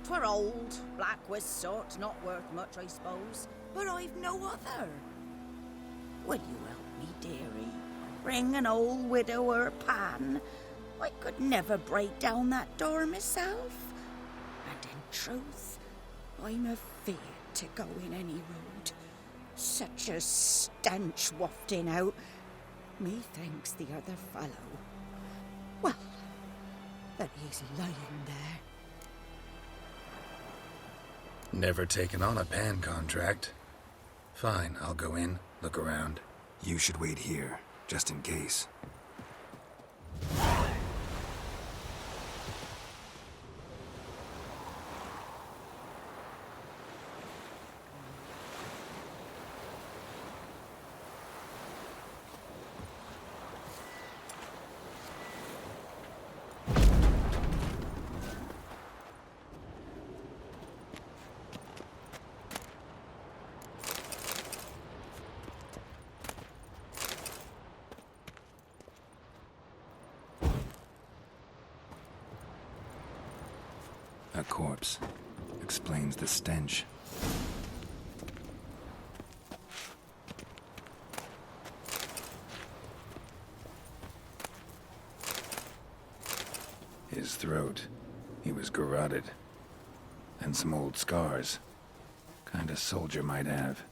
'Twere old, black with soot, not worth much, I suppose. But I've no other. Will you help me, dearie? Bring an old widower pan. I could never break down that door myself. And in truth, I'm afeard to go in any road. Such a stench wafting out. Methinks the other fellow, well, that he's lying there. Never taken on a pan contract. Fine, I'll go in, look around. You should wait here, just in case. A corpse. Explains the stench. His throat. He was garroted. And some old scars. Kind of soldier might have.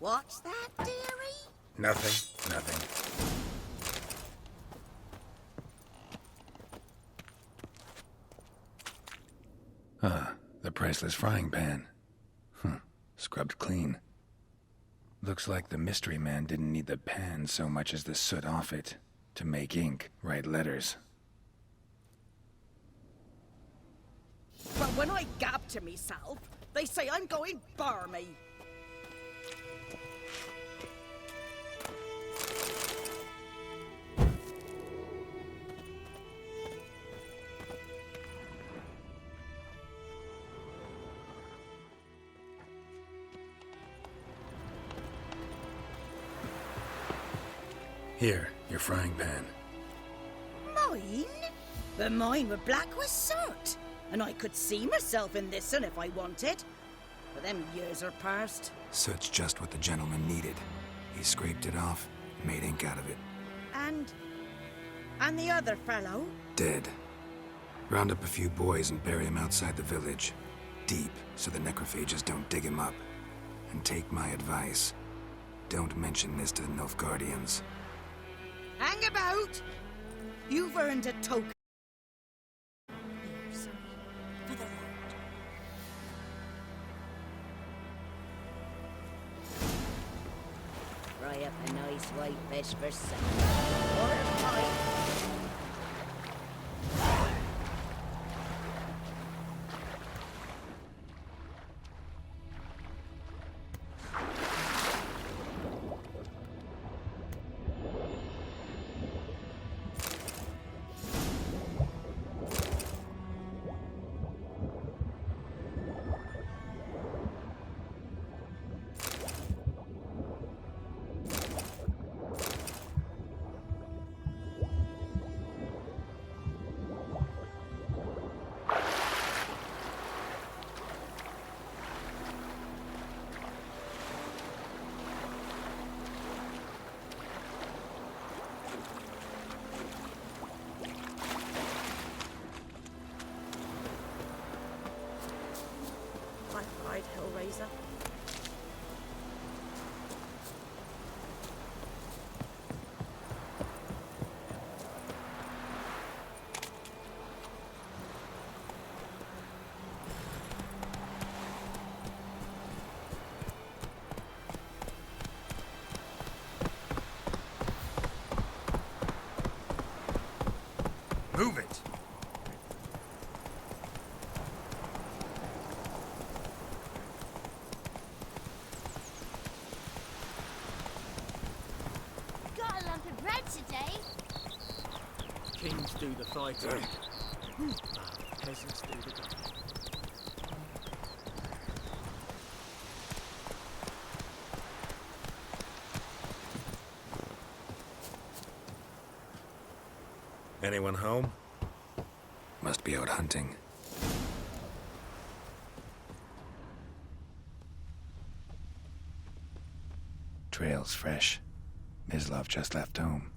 What's that, dearie? Nothing. Nothing. The priceless frying pan. Scrubbed clean. Looks like the mystery man didn't need the pan so much as the soot off it to make ink, write letters. But when I gab to myself, they say I'm going barmy. Here, your frying pan. Mine? But mine were black with soot. And I could see myself in this one if I wanted. But them years are past. Soot's just what the gentleman needed. He scraped it off, made ink out of it. And the other fellow? Dead. Round up a few boys and bury him outside the village. Deep, so the necrophages don't dig him up. And take my advice. Don't mention this to the Nilfgaardians. Hang about! You've earned a token. Here, sonny, for the road. Fry up a nice white fish for supper. Or a pie. do the fighting. Peasants do the gunning. Anyone home? Must be out hunting. Trail's fresh. Mislav just left home.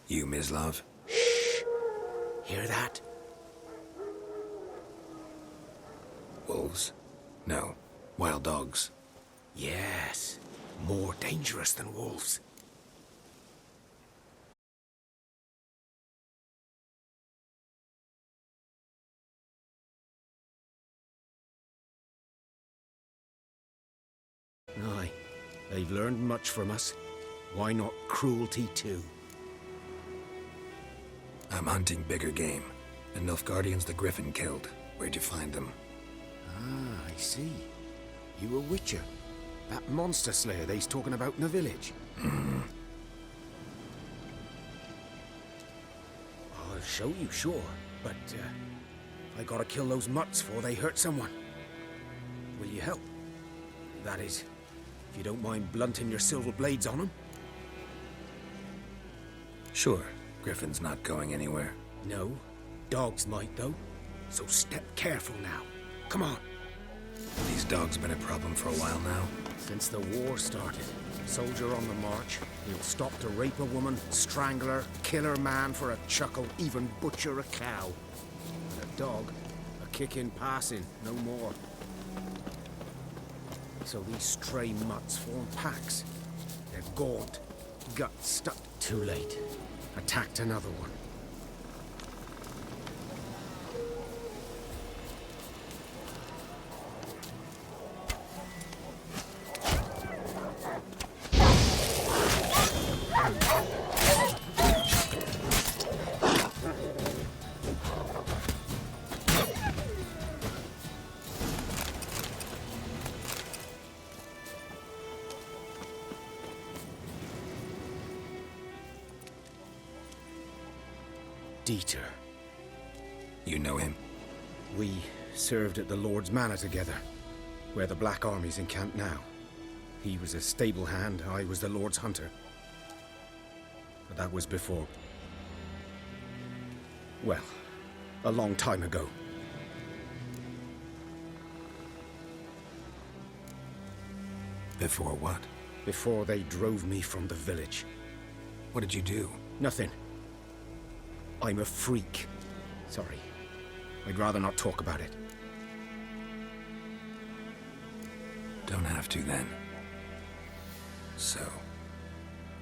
You, Mislav? Shh! Hear that? Wolves? No. Wild dogs. Yes. More dangerous than wolves. Aye. They've learned much from us. Why not cruelty too? I'm hunting bigger game. The Nilfgaardians the Griffin killed. Where'd you find them? Ah, I see. You a witcher. That monster slayer they's talking about in the village. I'll show you, sure. But, I gotta kill those mutts before they hurt someone. Will you help? That is, if you don't mind blunting your silver blades on them. Sure. Griffin's not going anywhere. No. Dogs might, though. So step careful now. Come on. These dogs been a problem for a while now. Since the war started. Soldier on the march. He'll stop to rape a woman, strangle her, kill her man for a chuckle, even butcher a cow. And a dog, a kick in passing, no more. So these stray mutts form packs. They're gaunt, guts stuck. Too late. Attacked another one. Dieter. You know him? We served at the Lord's Manor together, where the Black Army's encamped now. He was a stable hand, I was the Lord's hunter. But that was before... well, a long time ago. Before what? Before they drove me from the village. What did you do? Nothing. I'm a freak. Sorry. I'd rather not talk about it. Don't have to, then. So,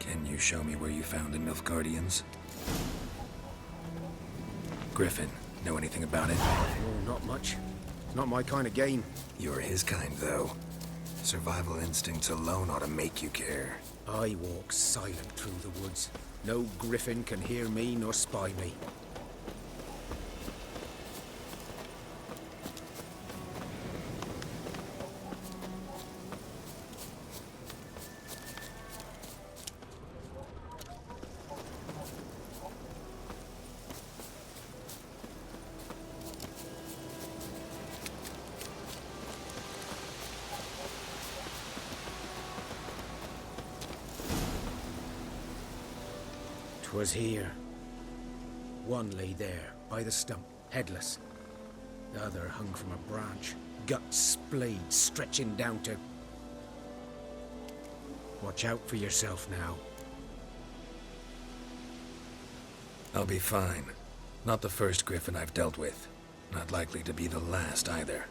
can you show me where you found the Nilfgaardians? Griffin, know anything about it? Oh, not much. It's not my kind of game. You're his kind, though. Survival instincts alone ought to make you care. I walk silent through the woods. No griffin can hear me nor spy me. Was here. One lay there, by the stump, headless. The other hung from a branch, guts splayed, stretching down to... Watch out for yourself now. I'll be fine. Not the first griffin I've dealt with. Not likely to be the last, either.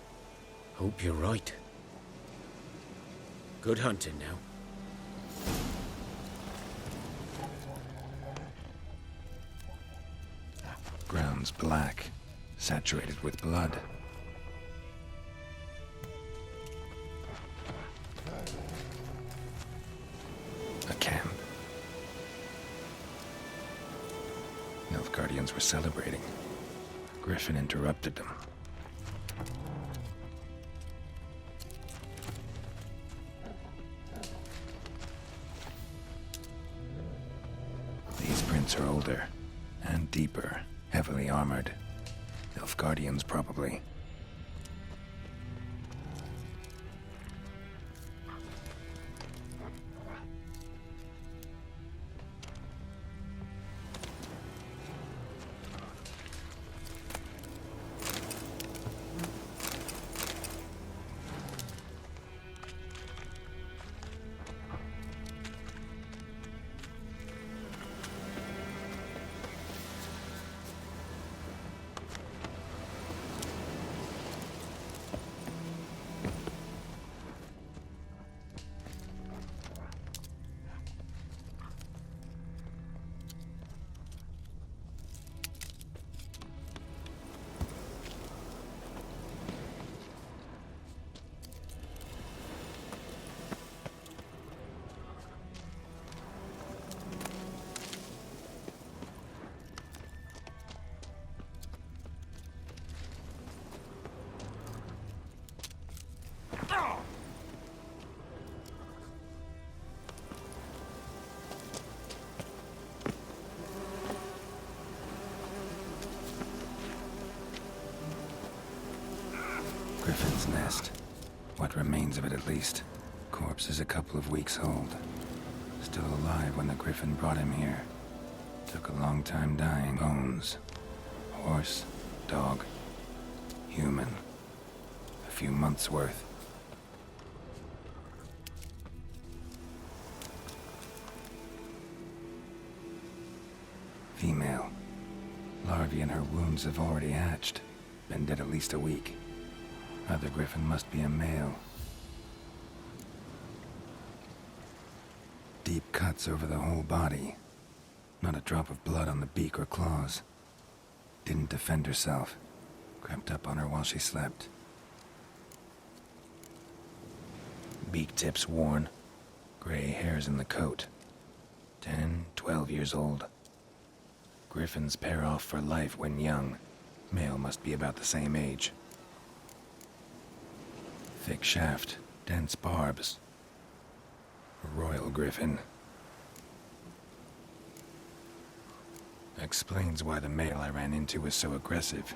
Hope you're right. Good hunting now. Ground's black, saturated with blood. Nilfgaardians were celebrating. Griffin interrupted them. These prints are older and deeper, heavily armored. Nilfgaardians, probably. Griffin's nest. What remains of it, at least. Corpse is a couple of weeks old. Still alive when the Griffin brought him here. Took a long time dying. Bones. Horse, dog, human. A few months' worth. Female. Larvae in her wounds have already hatched. Been dead at least a week. Other Griffin must be a male. Deep cuts over the whole body. Not a drop of blood on the beak or claws. Didn't defend herself. Crept up on her while she slept. Beak tips worn. Gray hairs in the coat. 10, 12 years old. Griffins pair off for life when young. Male must be about the same age. Thick shaft, dense barbs. A royal griffin. Explains why the male I ran into was so aggressive.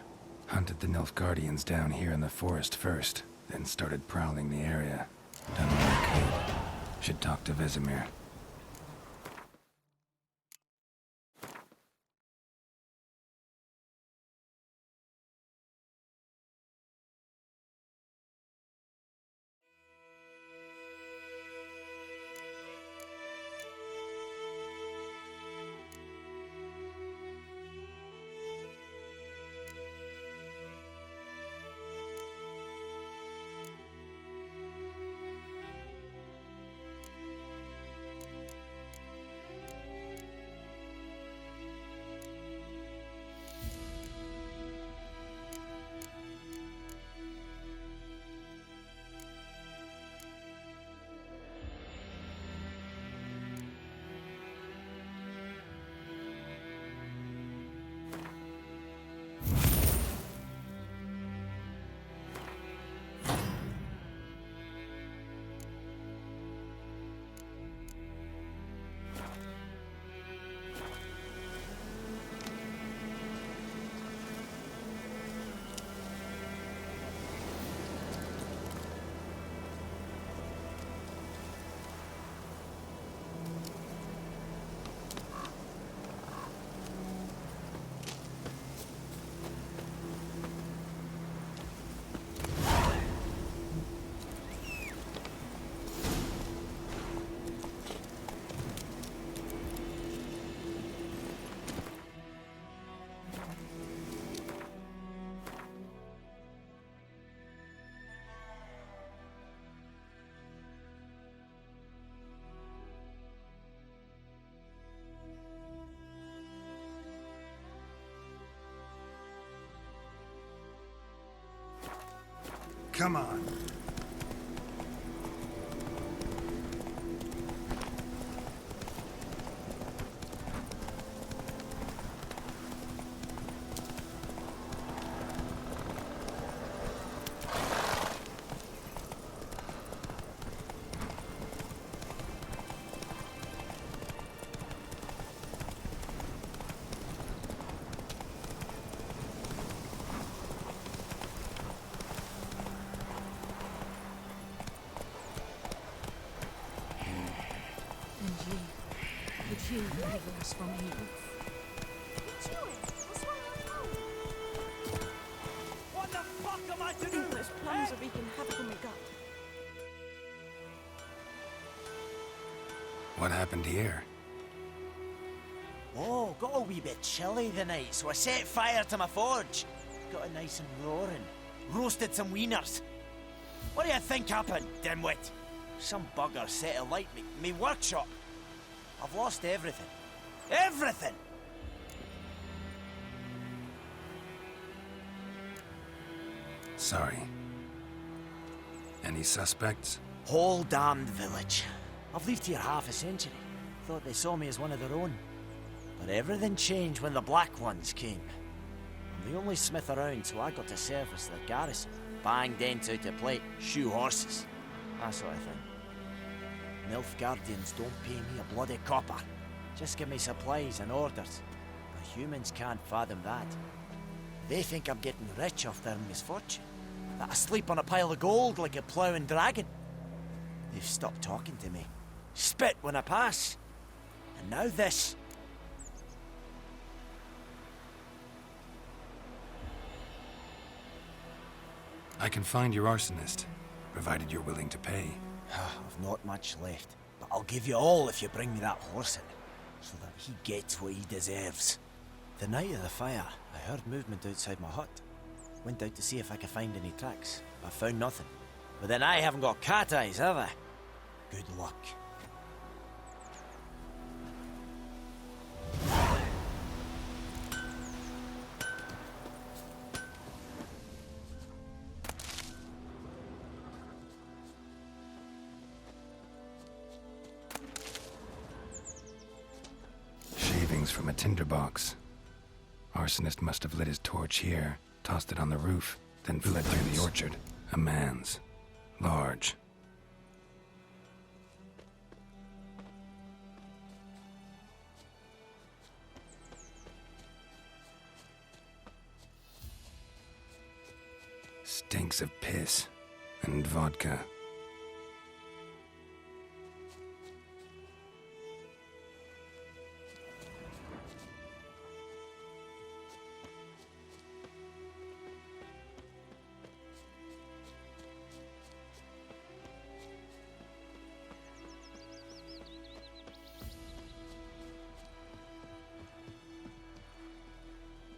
Hunted the Nilfgaardians down here in the forest first, then started prowling the area. Done what I could. Should talk to Vesemir. Come on. And you, could you deliver us from evil? What the fuck am I to I think those plums are wreaking havoc on my gut. What happened here? Oh, got a wee bit chilly the night, so I set fire to my forge. Got it nice and roaring. Roasted some wieners. What do you think happened, dimwit? Some bugger set alight me workshop. I've lost everything. Everything! Sorry. Any suspects? Whole damned village. I've lived here half a century. Thought they saw me as one of their own. But everything changed when the Black Ones came. I'm the only smith around, so I got to service their garrison. Bang dents out of plate, shoe horses. That sort of thing. Nilfgaardians don't pay me a bloody copper. Just give me supplies and orders. But humans can't fathom that. They think I'm getting rich off their misfortune. That I sleep on a pile of gold like a ploughing dragon. They've stopped talking to me. Spit when I pass. And now this. I can find your arsonist, provided you're willing to pay. I've not much left, but I'll give you all if you bring me that horse in, so that he gets what he deserves. The night of the fire, I heard movement outside my hut. Went out to see if I could find any tracks, but I found nothing. But then I haven't got cat eyes, have I? Good luck. Shavings from a tinderbox. Arsonist must have lit his torch here, tossed it on the roof, then fled through the orchard. A man's. Large. Stinks of piss and vodka.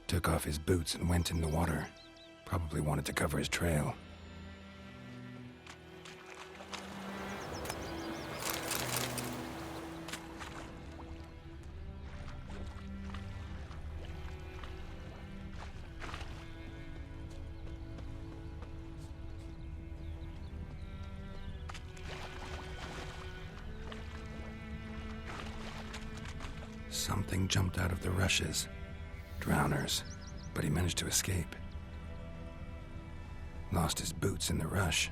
Took off his boots and went in the water. Probably wanted to cover his trail. Something jumped out of the rushes. Drowners, but he managed to escape. Lost his boots in the rush.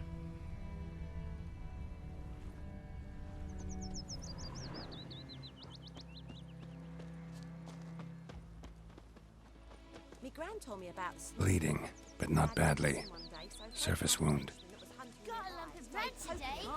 Me gran told me about the Bleeding, but not badly. Surface wound. Got a lump of bread today.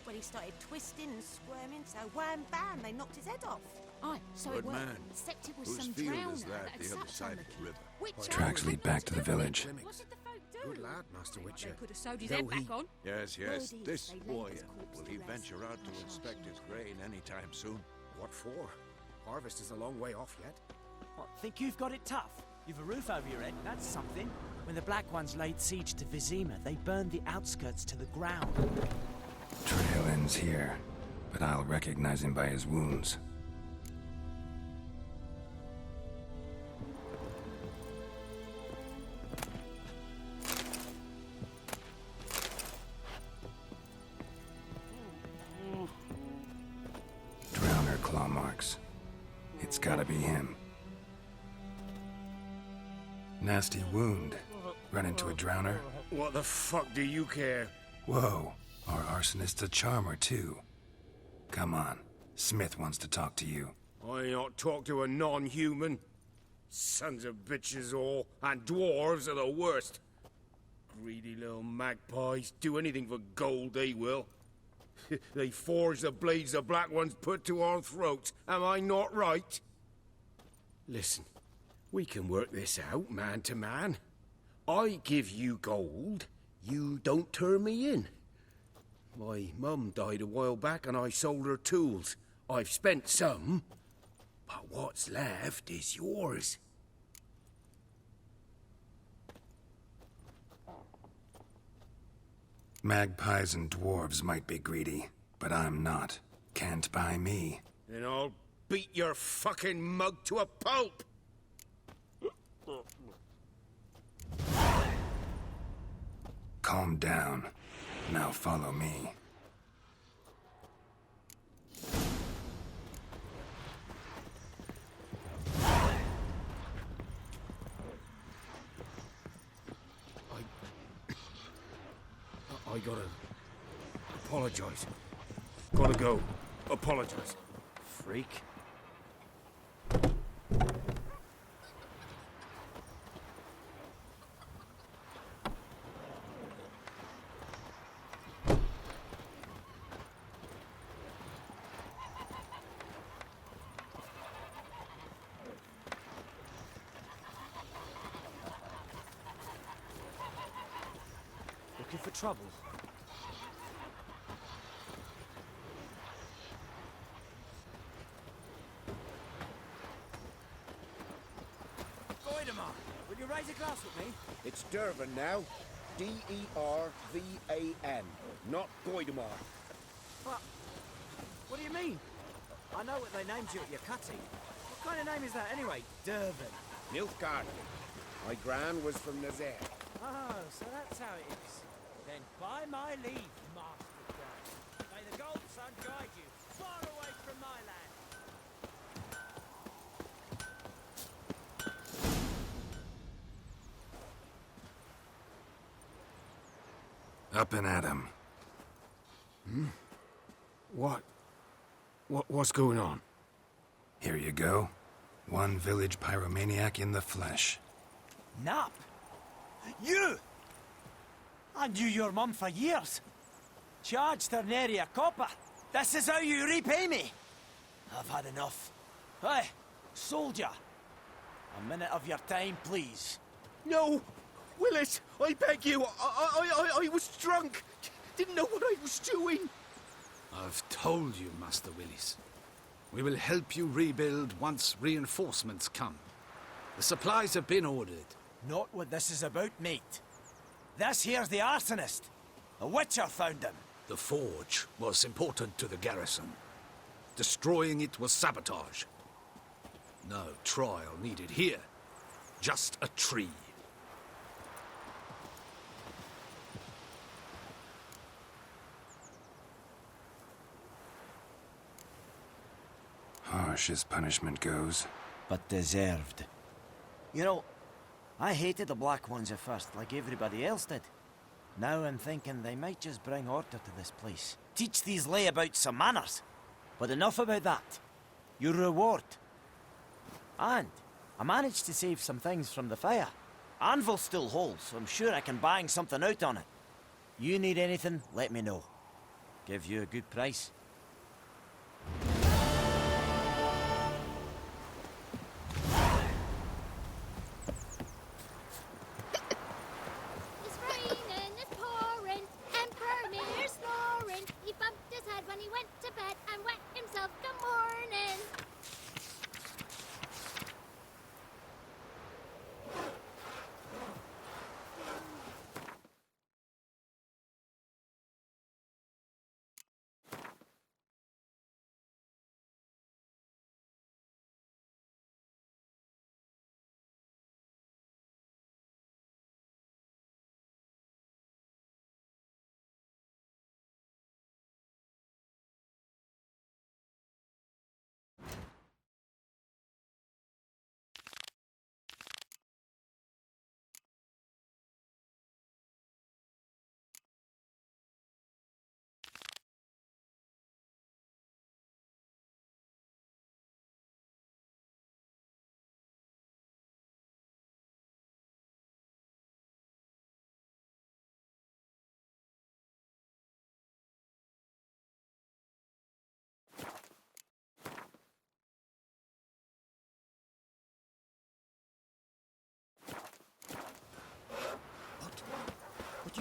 When he started twisting and squirming, so wham bam, they knocked his head off. Aye, so Good it was. man. Except it was Whose some field drowner is that had the other sat side on of the the river? Which Tracks lead back to the village. What did the folk do? Good lad, Master Witcher. They could have sewed his Though head he- back on. Yes, yes. Word is This they laid boy, his corpse will to he rest venture out to and inspect his grain anytime soon? What for? Harvest is a long way off yet. What, think you've got it tough? You've a roof over your head, that's something. When the Black Ones laid siege to Vizima, they burned the outskirts to the ground. Trail ends here, but I'll recognize him by his wounds. Drowner claw marks. It's gotta be him. Nasty wound. Run into a drowner. What the fuck do you care? Whoa, our arsonist's a charmer too. Come on, Smith wants to talk to you. I not talk to a non-human. Sons of bitches all, and dwarves are the worst. Greedy little magpies, do anything for gold they will. They forge the blades the Black Ones put to our throats. Am I not right? Listen, we can work this out, man to man. I give you gold, you don't turn me in. My mum died a while back and I sold her tools. I've spent some, but what's left is yours. Magpies and dwarves might be greedy, but I'm not. Can't buy me. Then I'll beat your fucking mug to a pulp! Calm down. Now follow me. I gotta apologize. Gotta go. Apologize. Freak. Looking for trouble? Voidemar, will you raise a glass with me? It's Dervan now. D-E-R-V-A-N. Not Goidemar. What? What do you mean? I know what they named you at your cutting. What kind of name is that anyway? Dervan. Nilfgaard. My gran was from Nazaire. Oh, so that's how it is. Then by my leave, Master Dervan. May the Gold Sun guide you far away from my land. Up and at 'em. What's going on? Here you go. One village pyromaniac in the flesh. Nap? You! I knew your mum for years. Charged her nary a copper. This is how you repay me. I've had enough. Hey, soldier. A minute of your time, please. No! Willis, I beg you. I was drunk. Didn't know what I was doing. I've told you, Master Willis. We will help you rebuild once reinforcements come. The supplies have been ordered. Not what this is about, mate. This here's the arsonist. A witcher found him. The forge was important to the garrison. Destroying it was sabotage. No trial needed here. Just a tree. Harsh as punishment goes. But deserved. You know, I hated the Black Ones at first, like everybody else did. Now I'm thinking they might just bring order to this place. Teach these layabouts some manners. But enough about that. Your reward. And I managed to save some things from the fire. Anvil still holds, so I'm sure I can bang something out on it. You need anything, let me know. Give you a good price. It's raining, it's pouring, Emperor Mirror snoring. He bumped his head when he went to bed and wet himself good morning.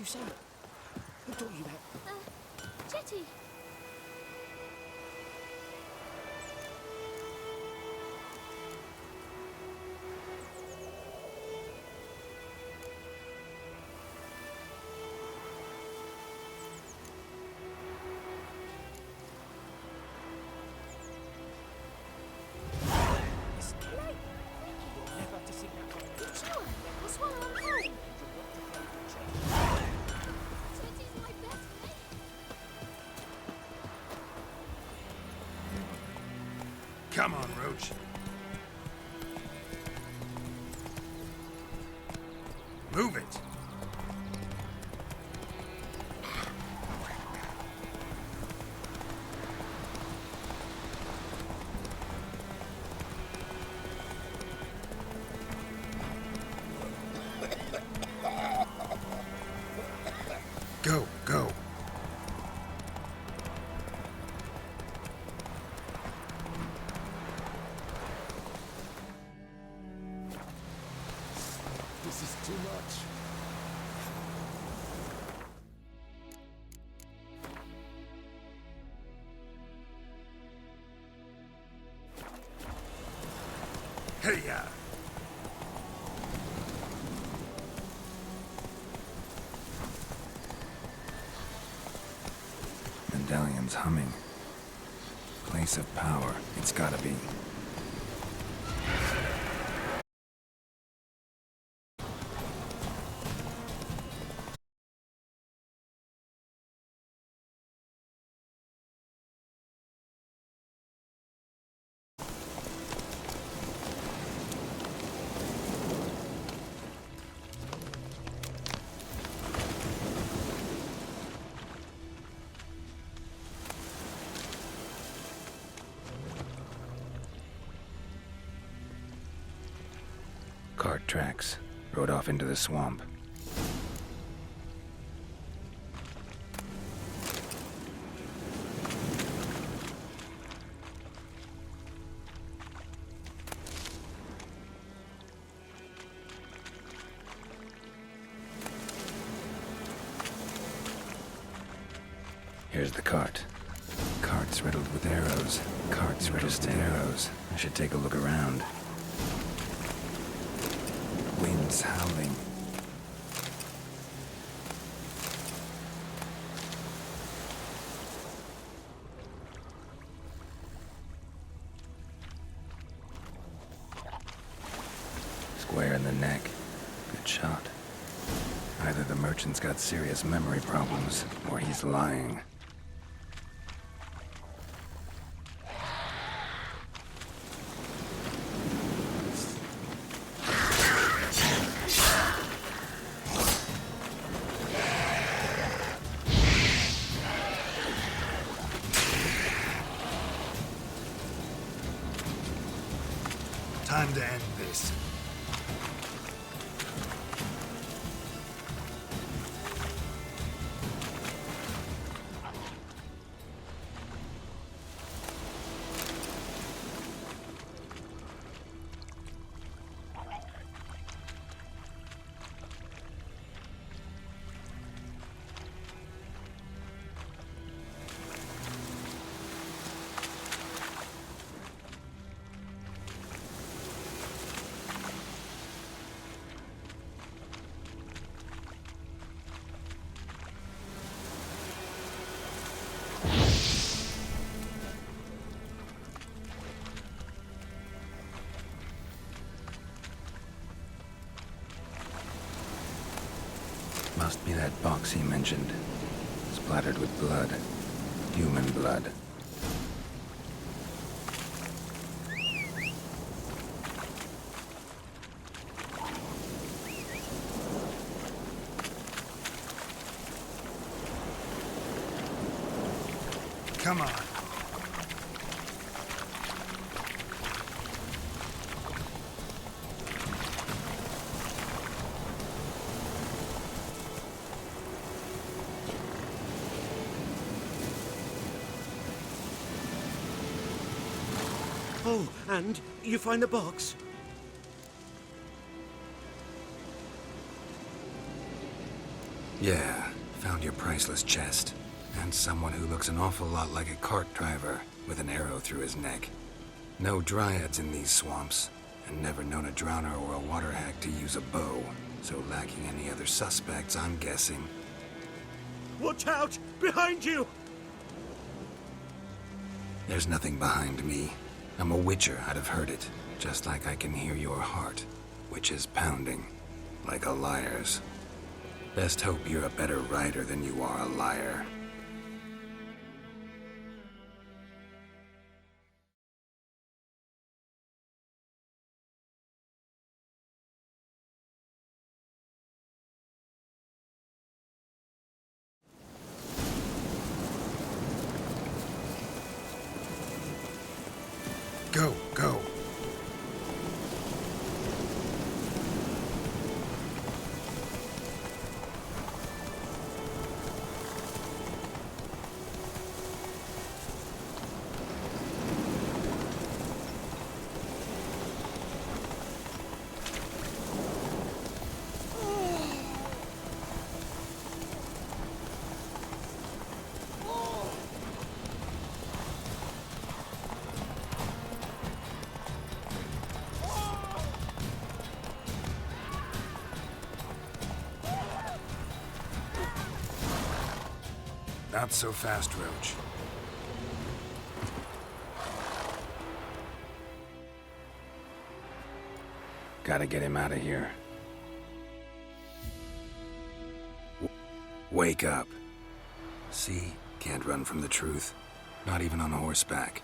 you say? Who taught you that? Jetty. Come on, Roach. Move it. Go, go. This is too much. Hey-ya! Medallion's humming. Place of power. It's gotta be. Cart tracks. Rode off into the swamp. Here's the cart. Cart's riddled with arrows. Cart's riddled with arrows. I should take a look around. Wind's howling. Square in the neck. Good shot. Either the merchant's got serious memory problems, or he's lying. Time to end this. Must be that box he mentioned. Splattered with blood. Human blood. Come on. Oh, and you find the box? Yeah, found your priceless chest. And someone who looks an awful lot like a cart driver with an arrow through his neck. No dryads in these swamps, and never known a drowner or a water hack to use a bow. So lacking any other suspects, I'm guessing. Watch out! Behind you! There's nothing behind me. I'm a witcher, I'd have heard it. Just like I can hear your heart, which is pounding, like a liar's. Best hope you're a better rider than you are a liar. Go, go. Not so fast, Roach. Gotta get him out of here. Wake up. See? Can't run from the truth. Not even on horseback.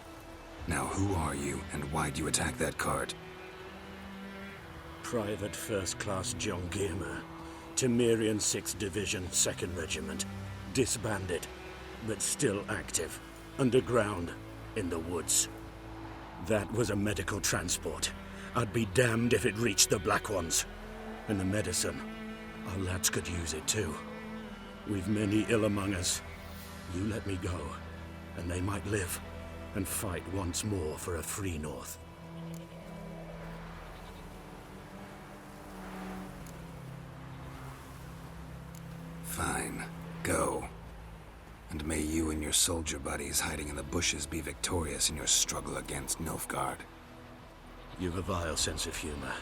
Now who are you, and why'd you attack that cart? Private First Class John Giermer, Temerian 6th Division, 2nd Regiment. Disbanded, but still active. Underground, in the woods. That was a medical transport. I'd be damned if it reached the Black Ones. And the medicine, our lads could use it too. We've many ill among us. You let me go, and they might live, and fight once more for a free North. Fine. Go. And may you and your soldier buddies hiding in the bushes be victorious in your struggle against Nilfgaard. You've a vile sense of humor.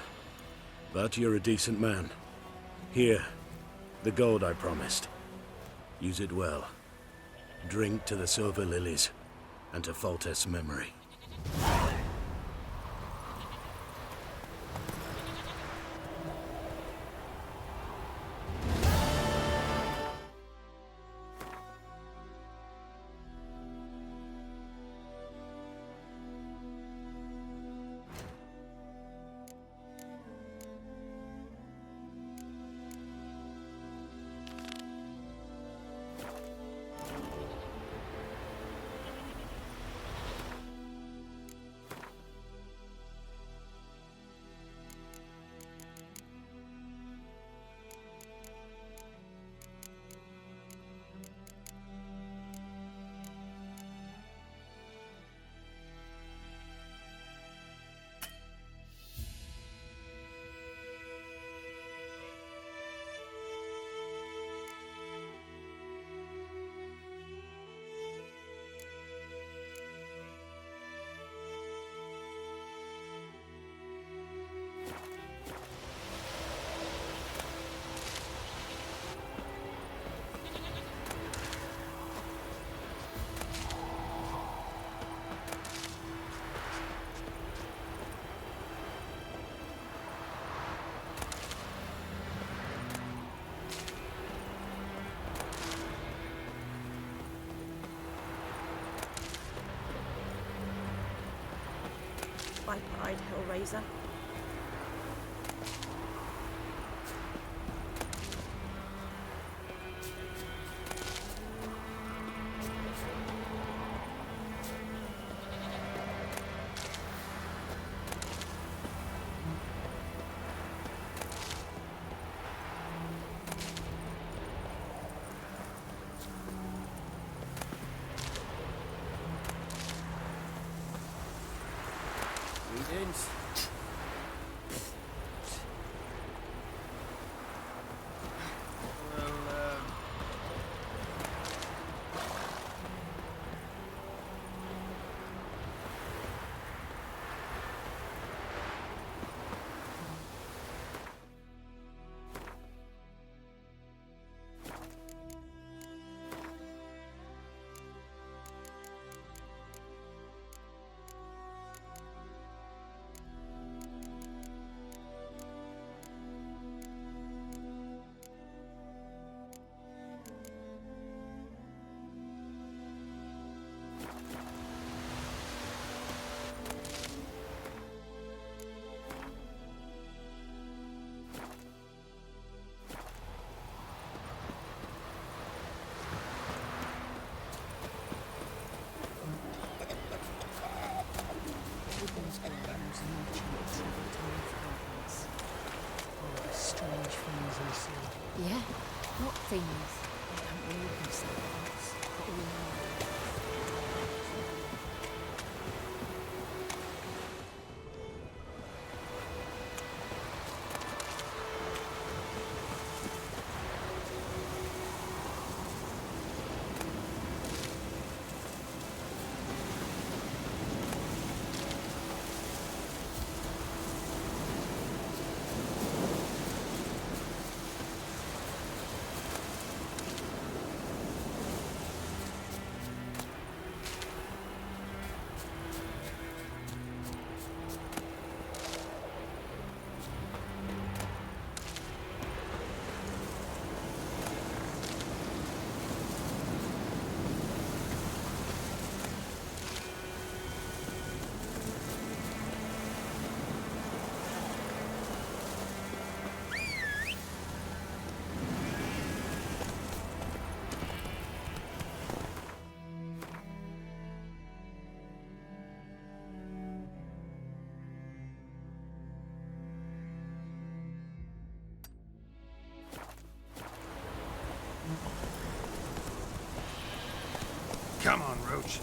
But you're a decent man. Here, the gold I promised. Use it well. Drink to the silver lilies, and to Foltest's memory. Pipe-eyed Hellraiser. Greetings. Well, march.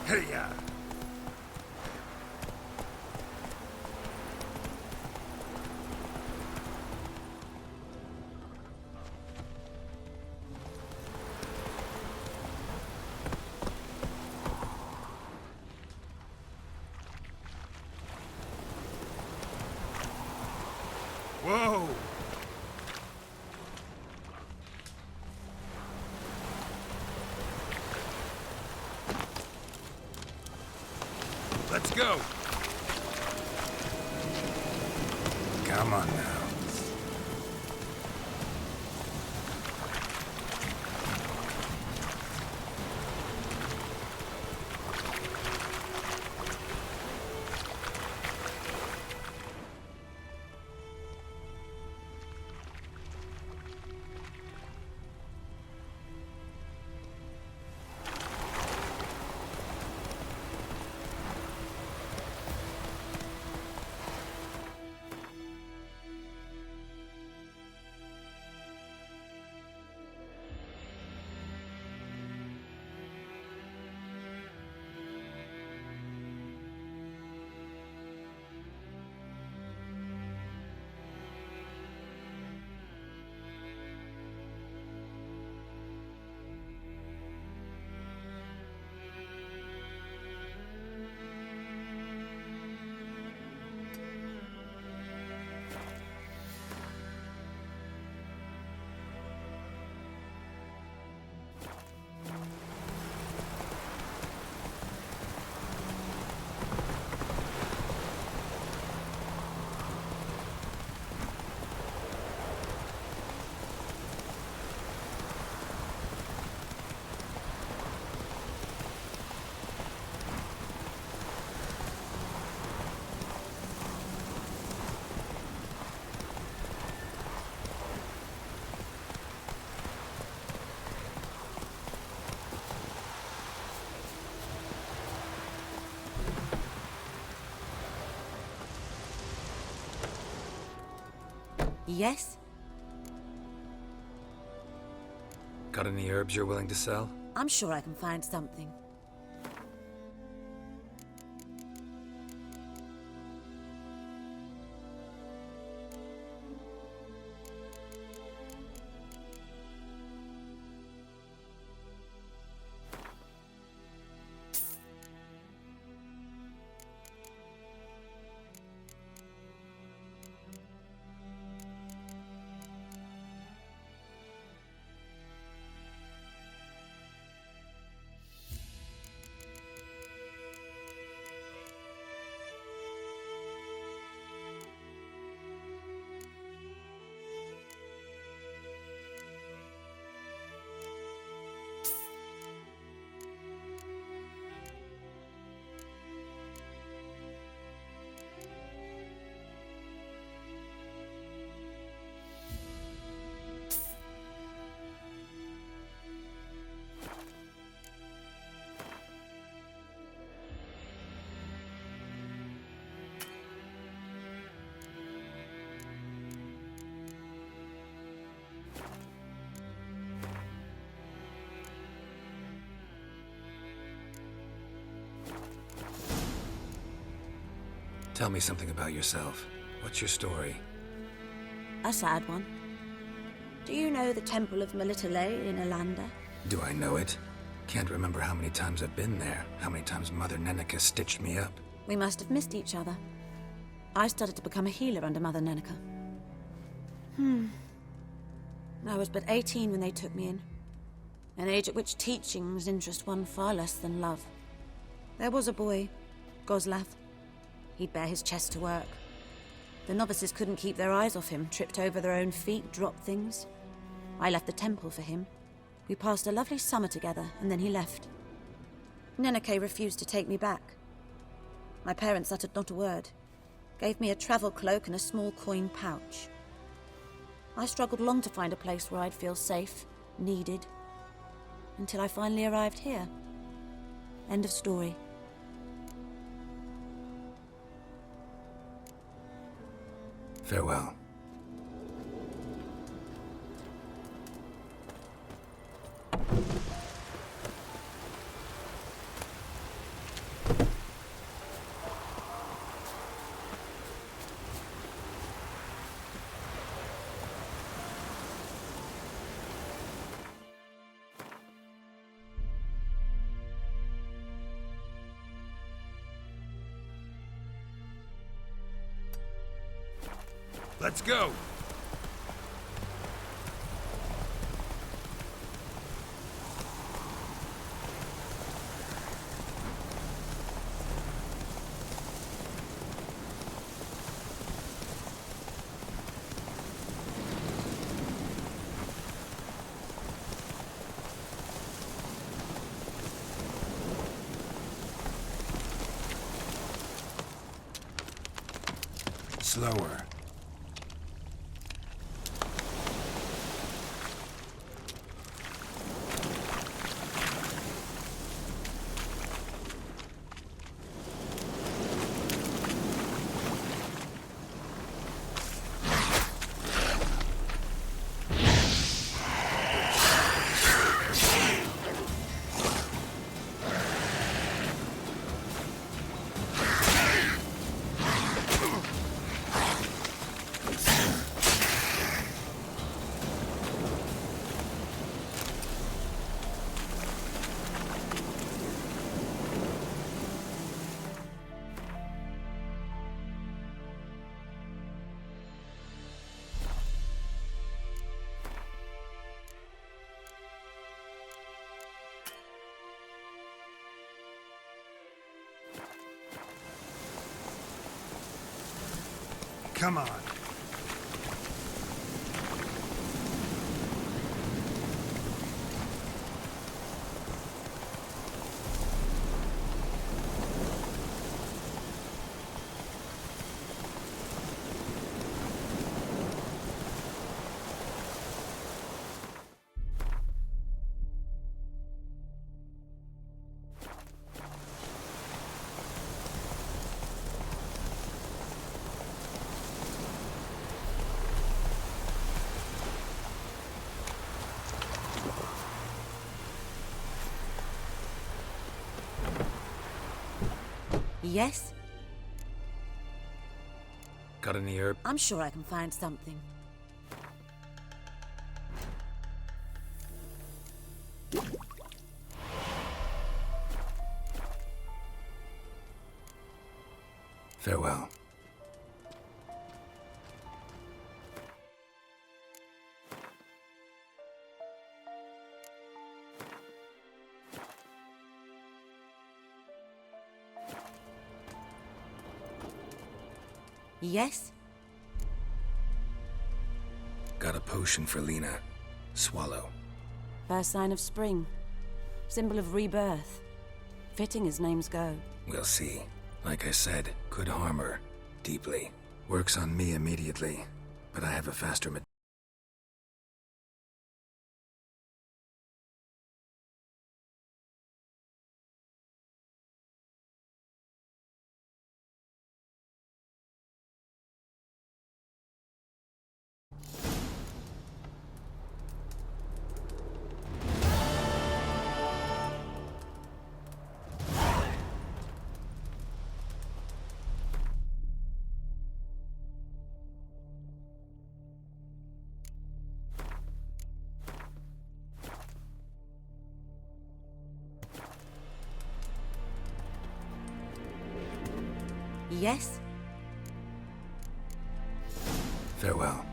Hey-ya! Whoa! Let's go! Come on now. Yes? Got any herbs you're willing to sell? I'm sure I can find something. Tell me something about yourself. What's your story? A sad one. Do you know the Temple of Melitele in Alanda? Do I know it? Can't remember how many times I've been there, how many times Mother Nenica stitched me up. We must have missed each other. I started to become a healer under Mother Nenica. I was but 18 when they took me in. An age at which teachings interest one far less than love. There was a boy, Goslav. He'd bare his chest to work. The novices couldn't keep their eyes off him, tripped over their own feet, dropped things. I left the temple for him. We passed a lovely summer together, and then he left. Nenike refused to take me back. My parents uttered not a word. Gave me a travel cloak and a small coin pouch. I struggled long to find a place where I'd feel safe, needed, until I finally arrived here. End of story. Farewell. Let's go! Slower. Come on. Yes? Got any herb? I'm sure I can find something. Farewell. Yes? Got a potion for Lena. Swallow. First sign of spring. Symbol of rebirth. Fitting as names go. We'll see. Like I said, could harm her. Deeply. Works on me immediately. But I have a faster Yes? Farewell.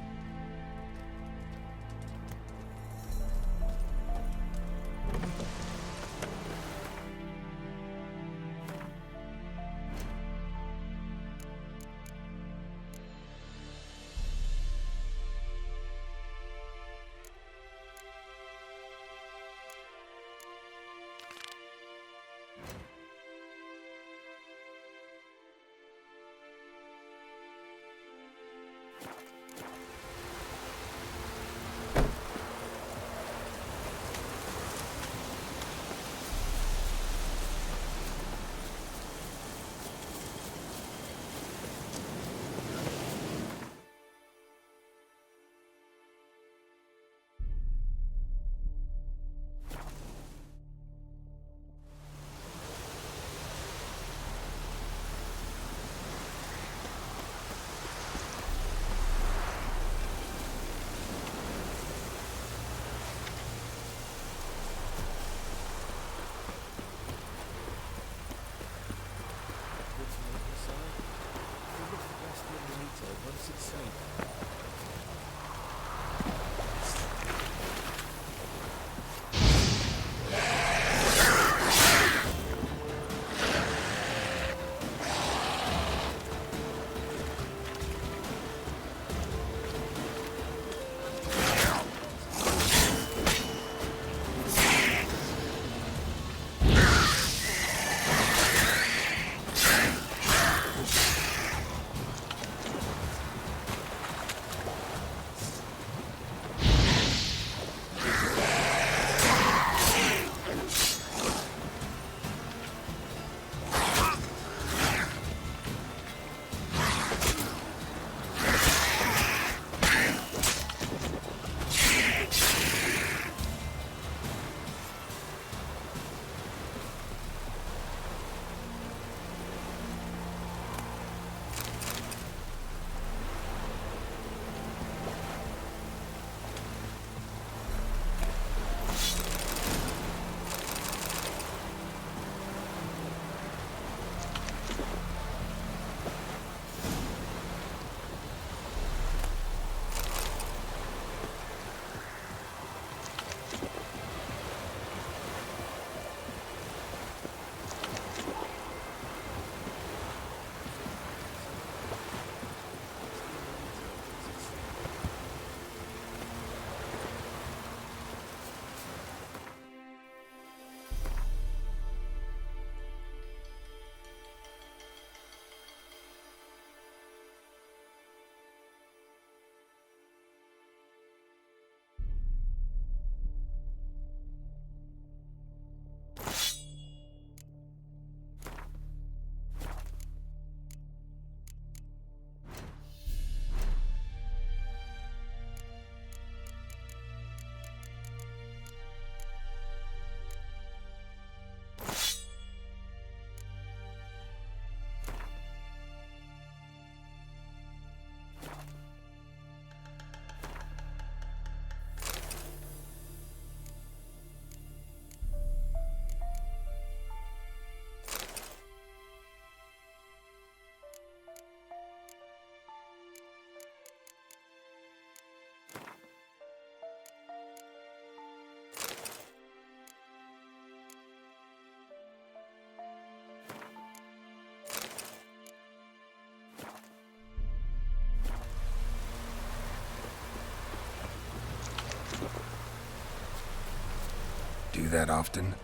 Do that often?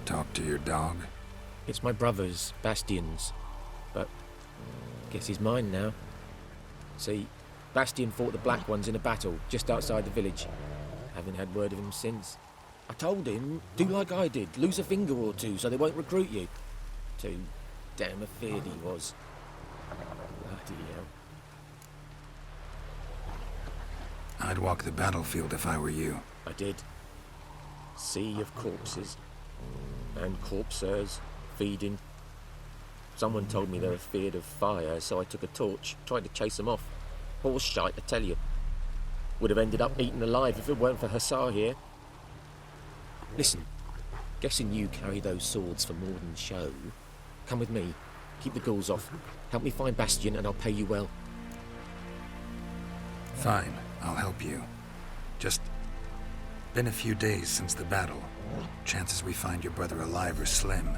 Talk to your dog? It's my brother's, Bastian's. But guess he's mine now. See, Bastian fought the Black Ones in a battle just outside the village. Haven't had word of him since. I told him, do like I did, lose a finger or two so they won't recruit you. Too damn afeard he was. Bloody hell. I'd walk the battlefield if I were you. I did. Sea of corpses. And corpsers, feeding. Someone told me they were feared of fire, so I took a torch, tried to chase them off. Horse shite, I tell you. Would have ended up eaten alive if it weren't for Hussar here. Listen, guessing you carry those swords for more than show. Come with me. Keep the ghouls off. Help me find Bastion and I'll pay you well. Fine, I'll help you. Just been a few days since the battle. Chances we find your brother alive are slim.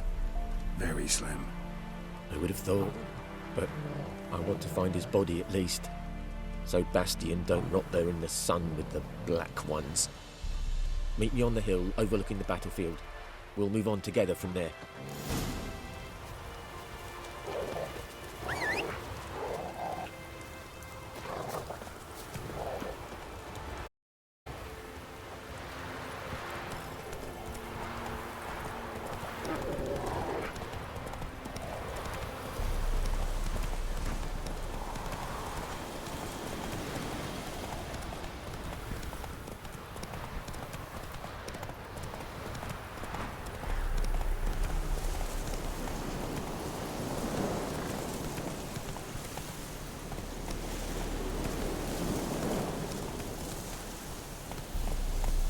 Very slim. I would have thought, but I want to find his body at least. So Bastion don't rot there in the sun with the Black Ones. Meet me on the hill overlooking the battlefield. We'll move on together from there.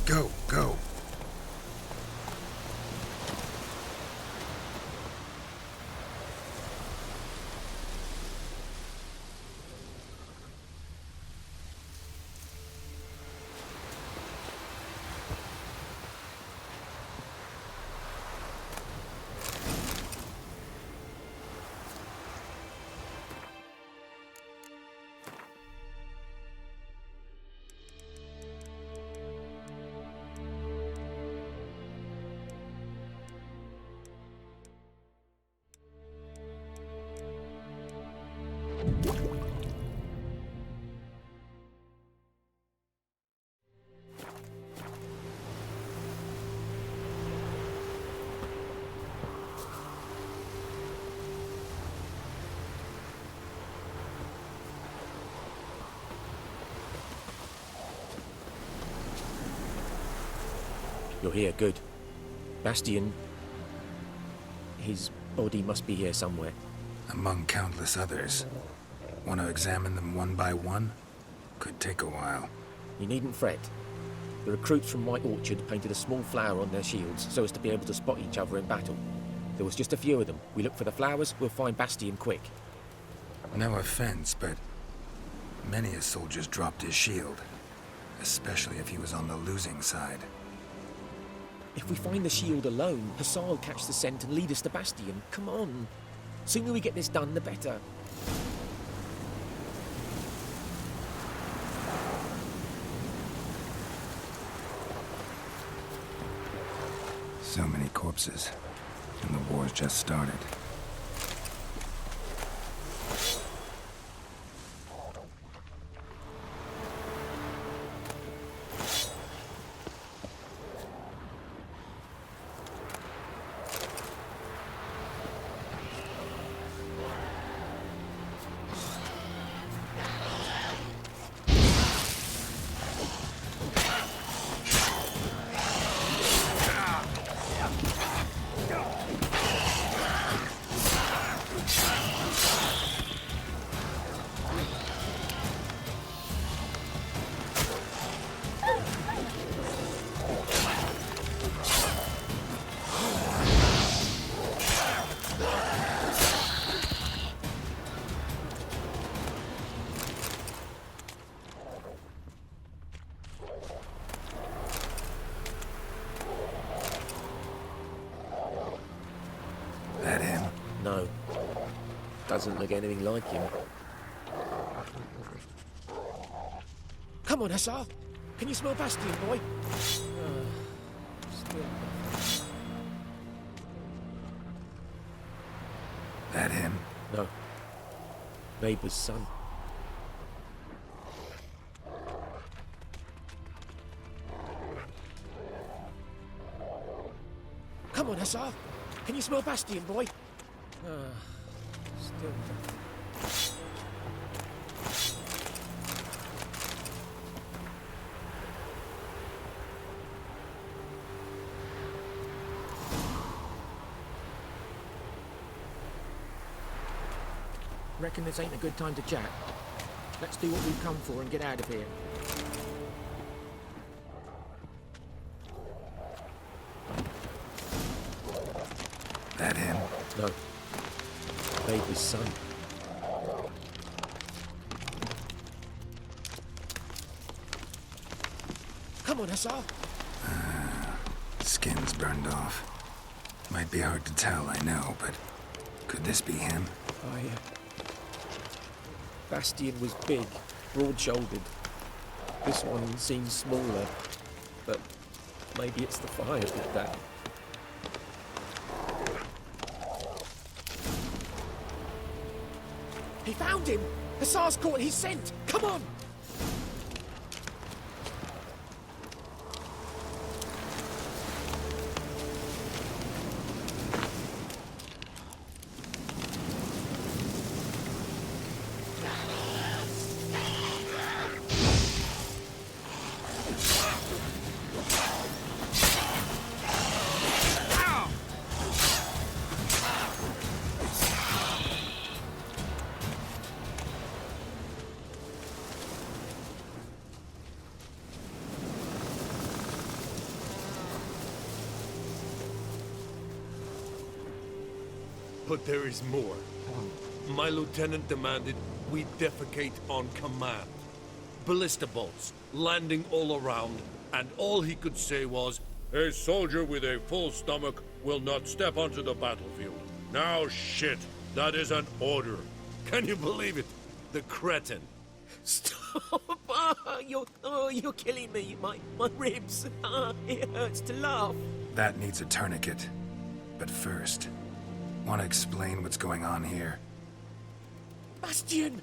Go, go. You're here, good. Bastion... his body must be here somewhere. Among countless others. Want to examine them one by one? Could take a while. You needn't fret. The recruits from White Orchard painted a small flower on their shields so as to be able to spot each other in battle. There was just a few of them. We look for the flowers, we'll find Bastion quick. No offense, but many a soldier's dropped his shield. Especially if he was on the losing side. If we find the shield alone, Hussar will catch the scent and lead us to Bastion. Come on. Sooner we get this done, the better. So many corpses, and the war's just started. That him? No. Doesn't look anything like him. Come on, Hussar. Can you smell Bastion, boy? Still. That him? No. Neighbour's son. Come on, Hussar. Can you smell Bastion, boy? Still. Reckon this ain't a good time to chat. Let's do what we've come for and get out of here. That him? No. baby's son. Come on, Hussar. Skin's burned off. Might be hard to tell, I know, but could this be him? Bastian was big, broad-shouldered. This one seems smaller, but maybe it's the fire did that. He found him! Hussar's caught his scent! Come on! But there is more. My lieutenant demanded we defecate on command. Ballista bolts, landing all around, and all he could say was, "A soldier with a full stomach will not step onto the battlefield." Now shit, that is an order. Can you believe it? The cretin. Stop! You're killing me. My ribs. It hurts to laugh. That needs a tourniquet. But first, want to explain what's going on here? Bastian!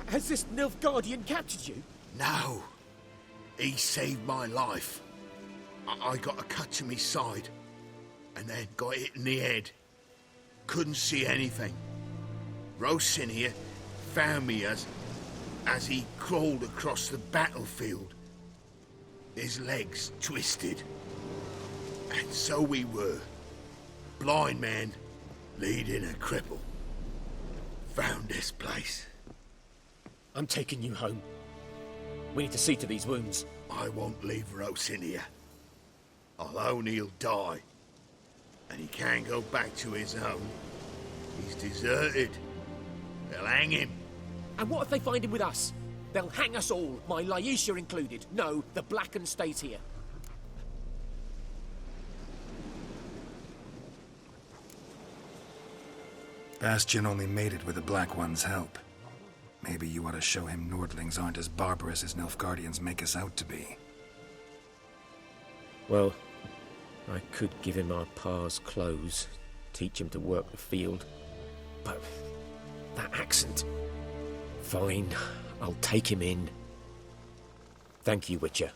Has this Nilfgaardian captured you? No. He saved my life. I got a cut to my side, and then got hit in the head. Couldn't see anything. Rosinia found me as he crawled across the battlefield. His legs twisted. And so we were. Blind man leading a cripple. Found this place. I'm taking you home. We need to see to these wounds. I won't leave Rosinia. I'll own he'll die. And he can't go back to his own. He's deserted. They'll hang him. And what if they find him with us? They'll hang us all, my Laisha included. No, the Blacken stays here. Bastian only made it with the Black One's help. Maybe you ought to show him Nordlings aren't as barbarous as Nilfgaardians make us out to be. Well, I could give him our pa's clothes, teach him to work the field. But that accent... Fine, I'll take him in. Thank you, Witcher.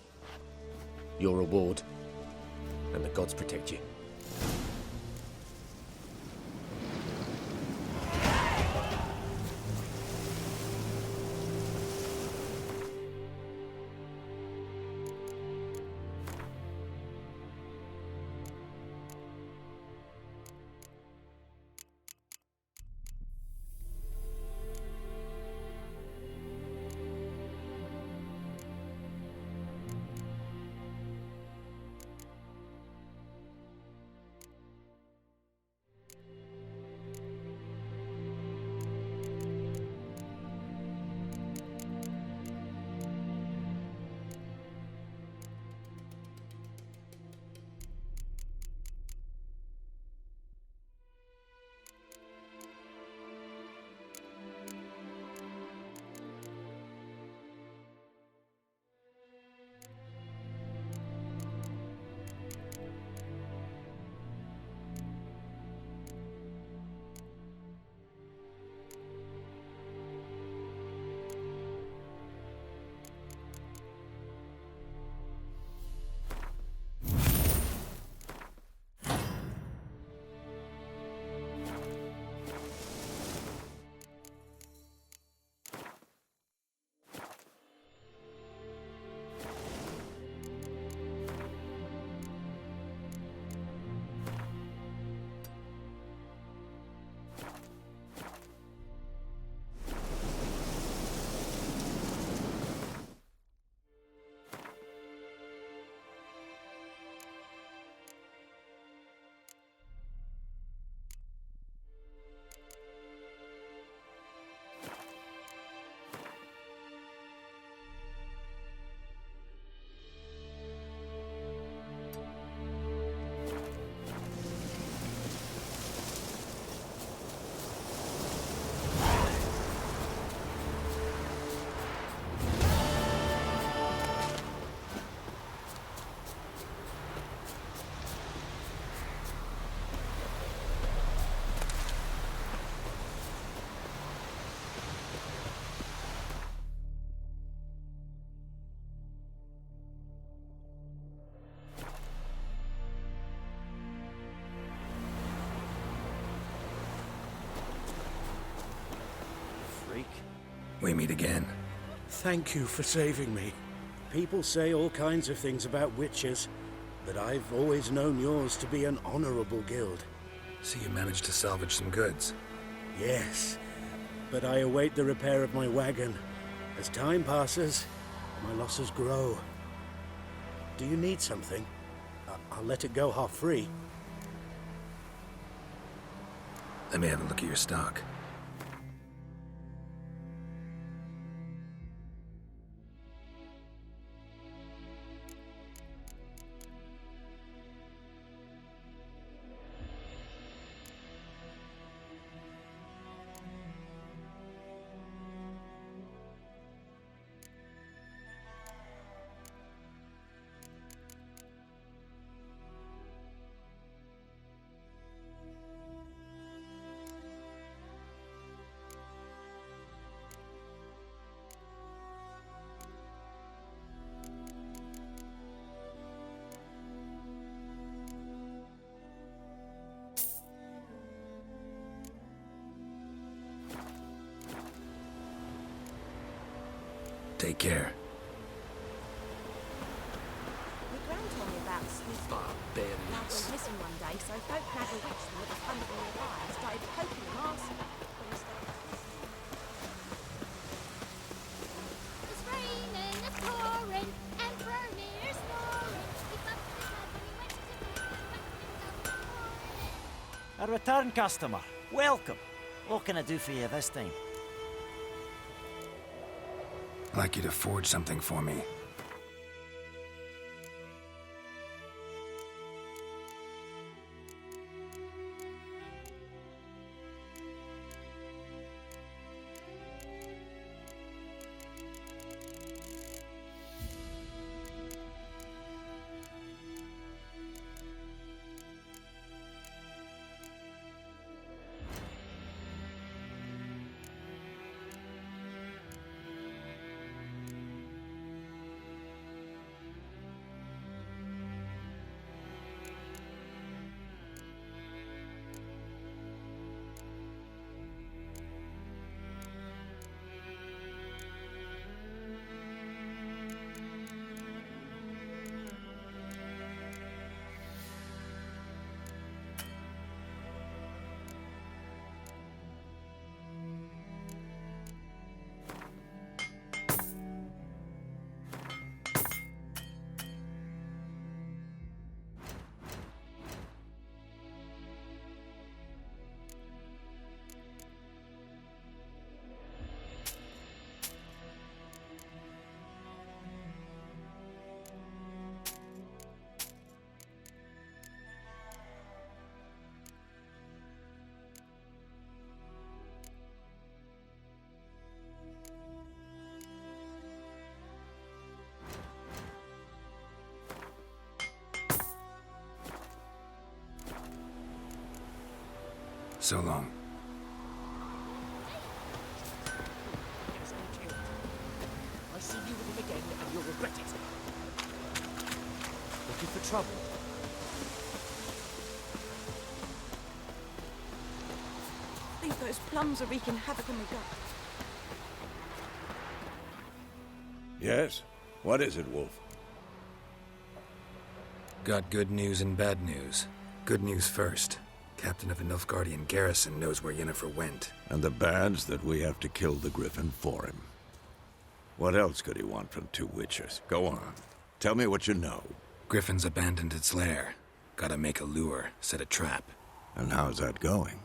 Your reward, and the gods protect you. speak. We meet again. Thank you for saving me. People say all kinds of things about witches, but I've always known yours to be an honorable guild. So you managed to salvage some goods? Yes, but I await the repair of my wagon. As time passes, my losses grow. Do you need something? I'll let it go half-free. Let me have a look at your stock. Take care. My gran told me about sneaky. Barbarians. Lad went missing one day, so folk nagged a witchman that was hunting nearby and started poking him asking. It's raining, it's pouring, Emperor Lear's snoring. He bumped his head when he went to bed, A return customer. Welcome. What can I do for you this time? I'd like you to forge something for me. So long. I see you with him again and you'll regret it. Looking for trouble? I think those plums are wreaking havoc on the gut. Yes? What is it, Wolf? Got good news and bad news. Good news first. Captain of the Nilfgaardian garrison knows where Yennefer went. And the bad's that we have to kill the Griffin for him. What else could he want from two witchers? Go on. Tell me what you know. Griffin's abandoned its lair. Gotta make a lure, set a trap. And how's that going?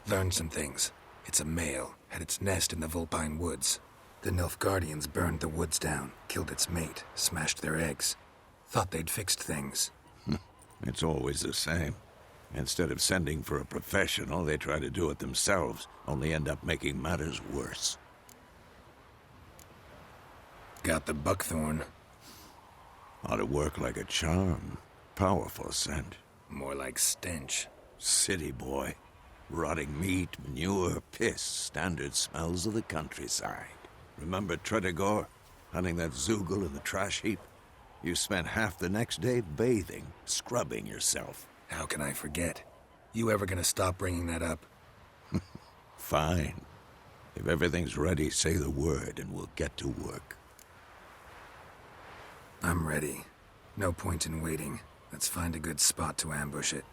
Learned some things. It's a male, had its nest in the Vulpine Woods. The Nilfgaardians burned the woods down, killed its mate, smashed their eggs. Thought they'd fixed things. It's always the same. Instead of sending for a professional, they try to do it themselves, only end up making matters worse. Got the buckthorn. Ought to work like a charm. Powerful scent. More like stench. City boy. Rotting meat, manure, piss, standard smells of the countryside. Remember Tredegor? Hunting that Zoogle in the trash heap? You spent half the next day bathing, scrubbing yourself. How can I forget? You ever gonna stop bringing that up? Fine. If everything's ready, say the word and we'll get to work. I'm ready. No point in waiting. Let's find a good spot to ambush it.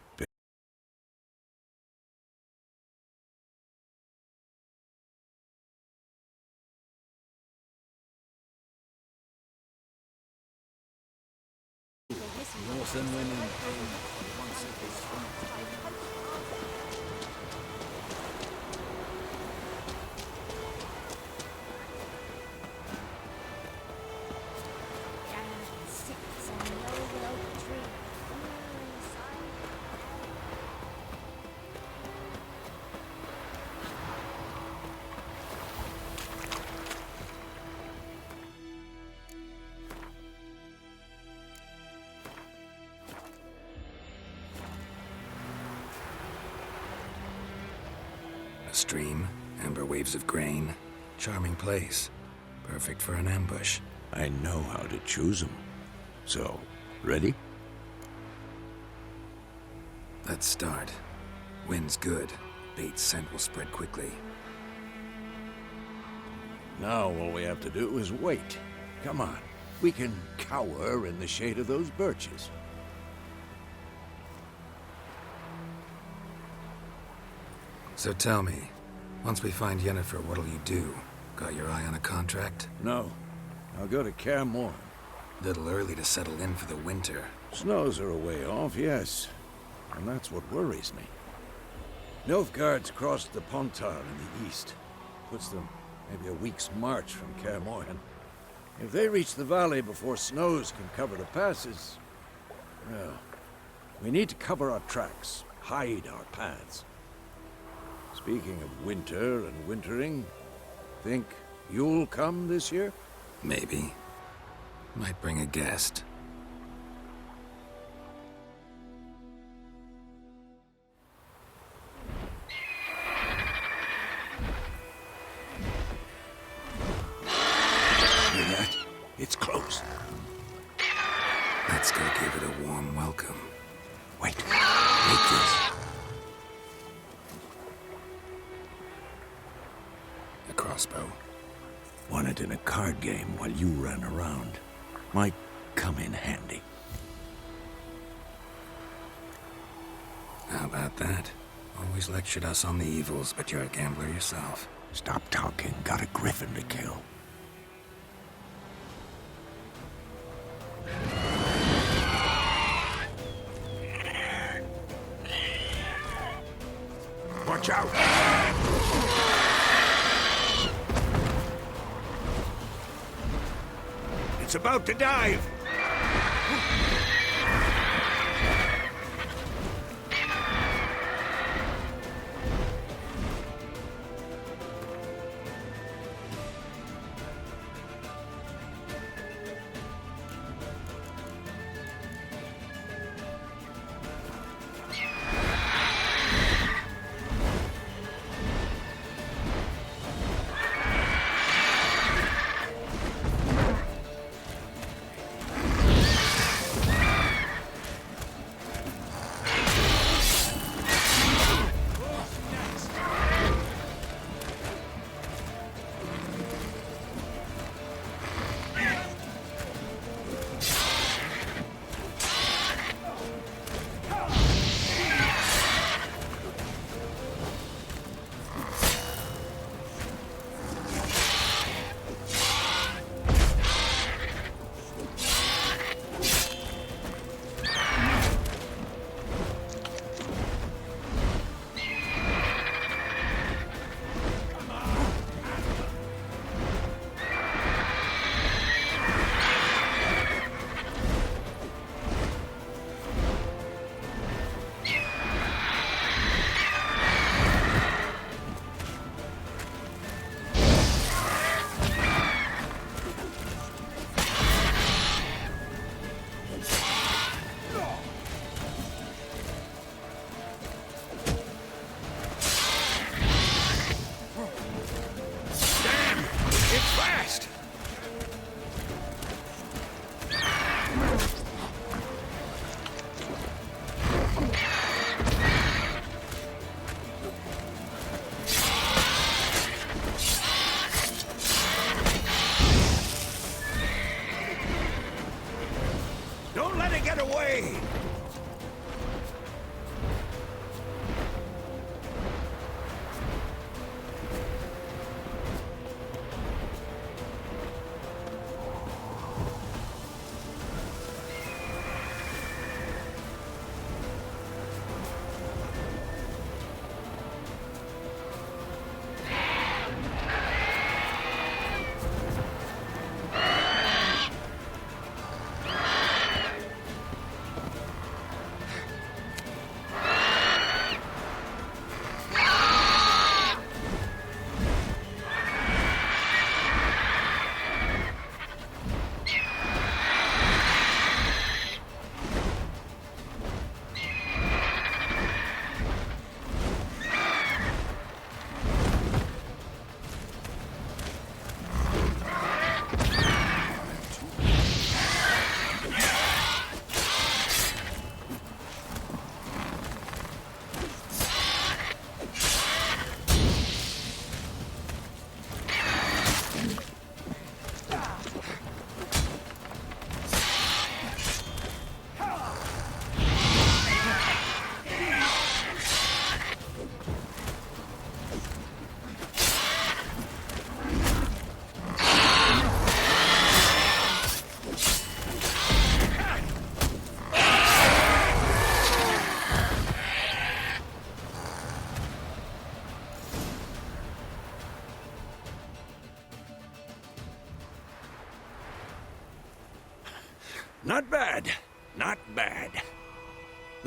A stream, amber waves of grain. Charming place. Perfect for an ambush. I know how to choose them. So, ready? Let's start. Wind's good. Bait's scent will spread quickly. Now all we have to do is wait. Come on. We can cower in the shade of those birches. So tell me, once we find Yennefer, what'll you do? Got your eye on a contract? No. I'll go to Kaer Morhen. Little early to settle in for the winter. Snows are a way off, yes. And that's what worries me. Nilfgaard's crossed the Pontar in the east. Puts them maybe a week's march from Kaer Morhen. If they reach the valley before snows can cover the passes, well, we need to cover our tracks, hide our paths. Speaking of winter and wintering, think you'll come this year? Maybe. Might bring a guest. Hear that? It's close. Let's go give it a warm welcome. Wait. Take this. A crossbow. Won it in a card game while you ran around. Might come in handy. How about that? Always lectured us on the evils, but you're a gambler yourself. Stop talking. Got a griffin to kill. Watch out! It's about to dive!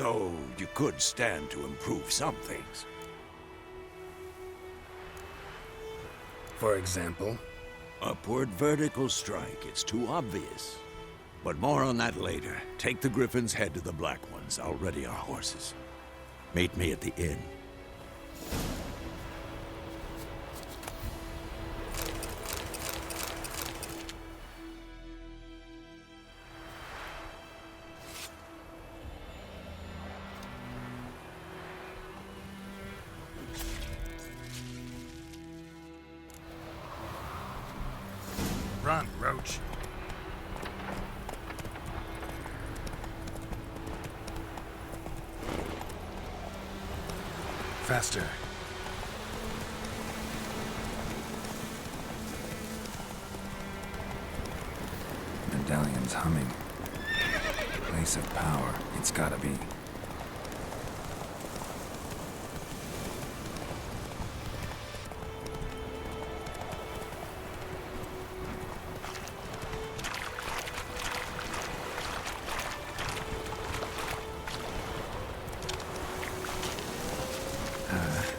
Though you could stand to improve some things. For example? Upward vertical strike. It's too obvious. But more on that later. Take the Griffin's head to the Black Ones. I'll ready our horses. Meet me at the inn. Run, Roach. Faster. Medallion's humming. Place of power. It's gotta be.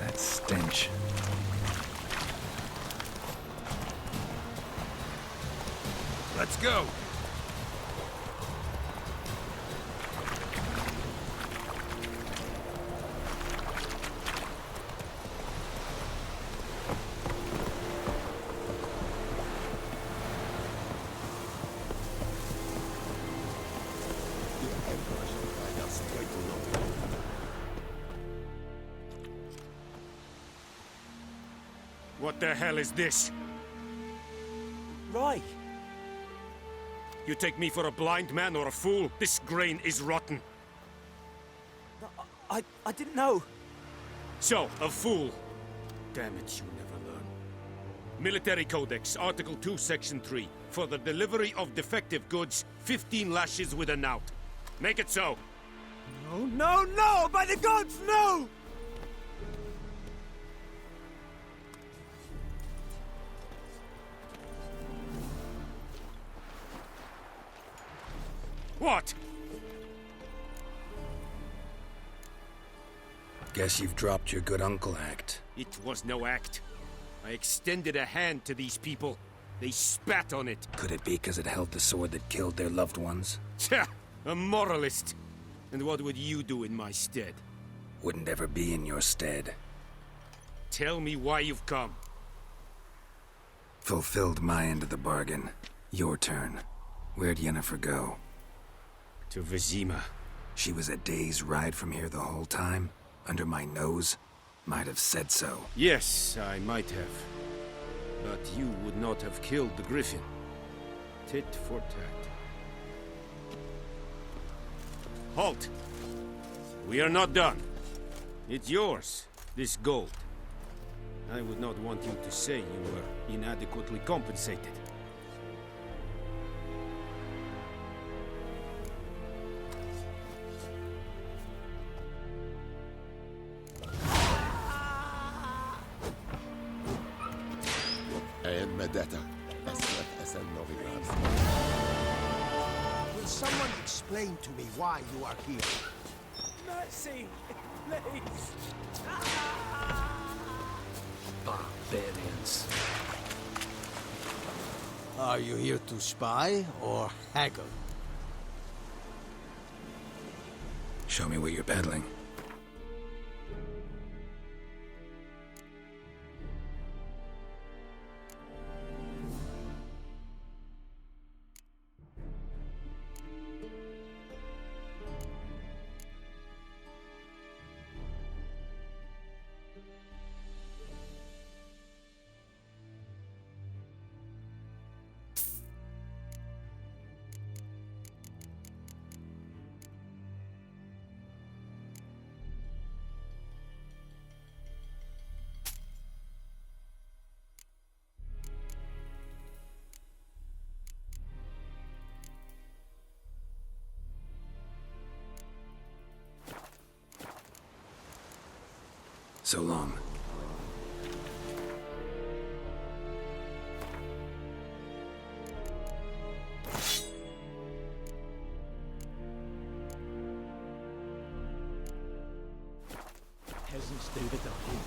That stench. Let's go! What the hell is this? Right. You take me for a blind man or a fool? This grain is rotten. I didn't know. So, a fool. Damn it, you never learn. Military Codex, Article 2, Section 3. For the delivery of defective goods, 15 lashes with a knout. Make it so. No, no, no! By the gods, no! What? Guess you've dropped your good uncle act. It was no act. I extended a hand to these people. They spat on it. Could it be because it held the sword that killed their loved ones? Tja, a moralist. And what would you do in my stead? Wouldn't ever be in your stead. Tell me why you've come. Fulfilled my end of the bargain. Your turn. Where'd Yennefer go? To Vizima. She was a day's ride from here the whole time? Under my nose? Might have said so. Yes, I might have. But you would not have killed the Griffin. Tit for tat. Halt! We are not done. It's yours, this gold. I would not want you to say you were inadequately compensated. Will someone explain to me why you are here? Mercy, please. Barbarians. Are you here to spy or haggle? Show me what you're peddling. So long. peasants do the dying.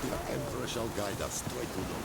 The Emperor shall guide us straight to them.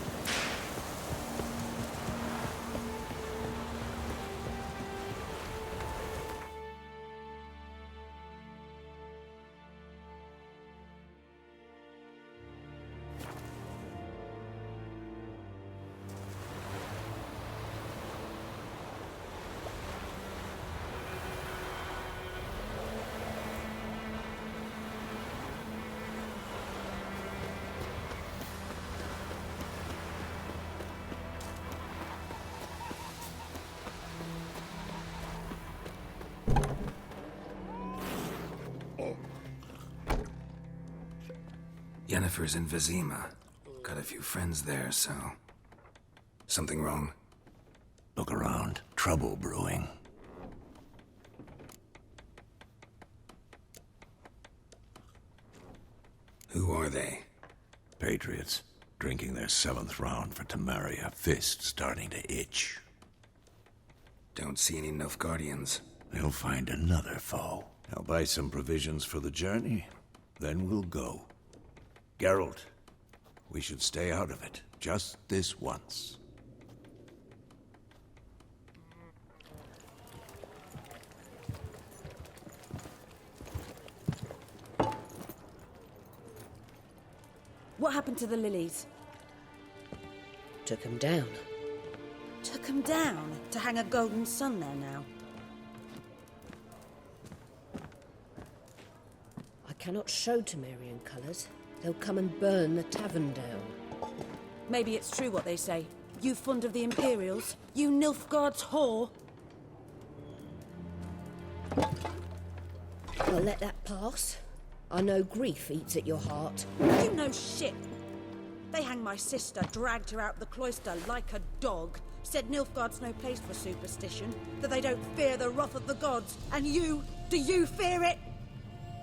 Yennefer's in Vizima. Got a few friends there, so... Something wrong? Look around. Trouble brewing. Who are they? Patriots. Drinking their 7th round for Temeria. Fist starting to itch. Don't see any Nilfgaardians. They'll find another foe. I'll buy some provisions for the journey. Then we'll go. Geralt, we should stay out of it. Just this once. What happened to the lilies? Took 'em down. Took 'em down to hang a golden sun there now. I cannot show Temerian colours. They'll come and burn the tavern down. Maybe it's true what they say. You fond of the Imperials? You Nilfgaard's whore? I'll let that pass. I know grief eats at your heart. You know shit. They hanged my sister, dragged her out the cloister like a dog. Said Nilfgaard's no place for superstition, that they don't fear the wrath of the gods. And you, do you fear it?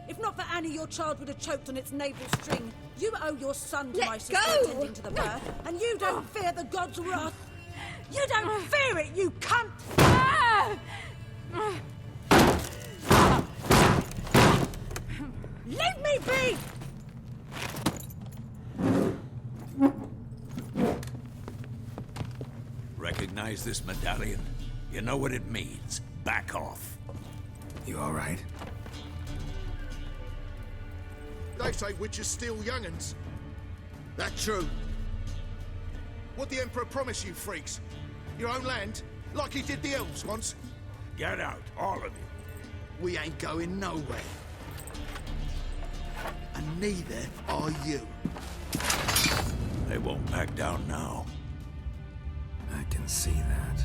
If not for Annie, your child would have choked on its navel string. You owe your son to my sister attending to the birth, and you don't fear the gods' wrath. You don't fear it, you cunt! Leave me be! Recognize this medallion? You know what it means. Back off. You all right? They say witches steal young'uns. That true? What'd the Emperor promise you, freaks? Your own land? Like he did the elves once? Get out, all of you. We ain't going nowhere. And neither are you. They won't back down now. I can see that.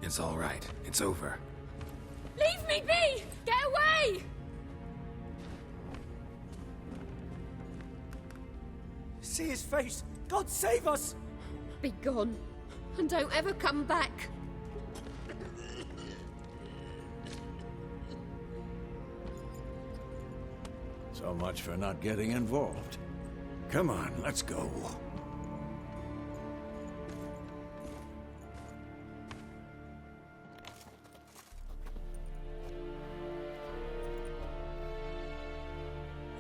It's all right. It's over. Leave me be! Get away! See his face! God save us! Be gone, and don't ever come back. So much for not getting involved. Come on, let's go.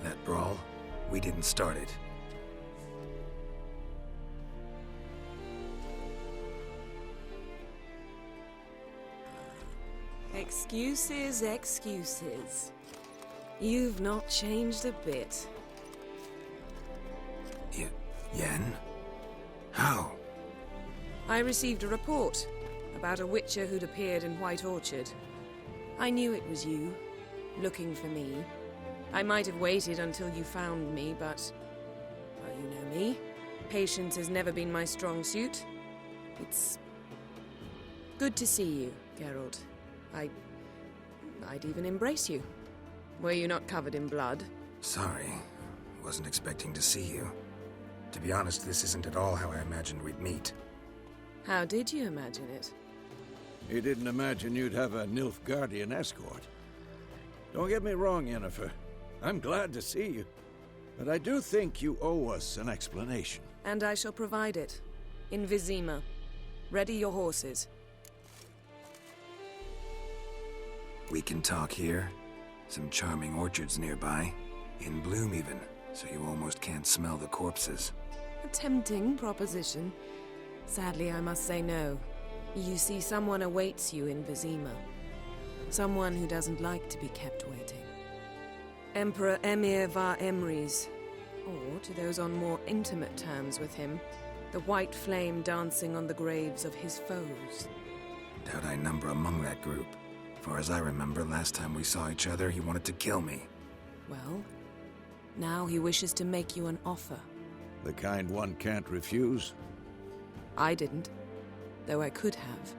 That brawl, we didn't start it. Excuses, excuses. You've not changed a bit. Yen? How? I received a report about a witcher who'd appeared in White Orchard. I knew it was you, looking for me. I might have waited until you found me, but... well, you know me. Patience has never been my strong suit. It's... good to see you, Geralt. I'd even embrace you. Were you not covered in blood? Sorry. Wasn't expecting to see you. To be honest, this isn't at all how I imagined we'd meet. How did you imagine it? He didn't imagine you'd have a Nilfgaardian escort. Don't get me wrong, Yennefer. I'm glad to see you. But I do think you owe us an explanation. And I shall provide it. In Vizima. Ready your horses. We can talk here. Some charming orchards nearby. In bloom even, so you almost can't smell the corpses. A tempting proposition. Sadly, I must say no. You see, someone awaits you in Vizima. Someone who doesn't like to be kept waiting. Emperor Emir var Emrys. Or, to those on more intimate terms with him, the white flame dancing on the graves of his foes. Doubt I number among that group. Far as I remember, last time we saw each other, he wanted to kill me. Well, now he wishes to make you an offer. The kind one can't refuse? I didn't, though I could have.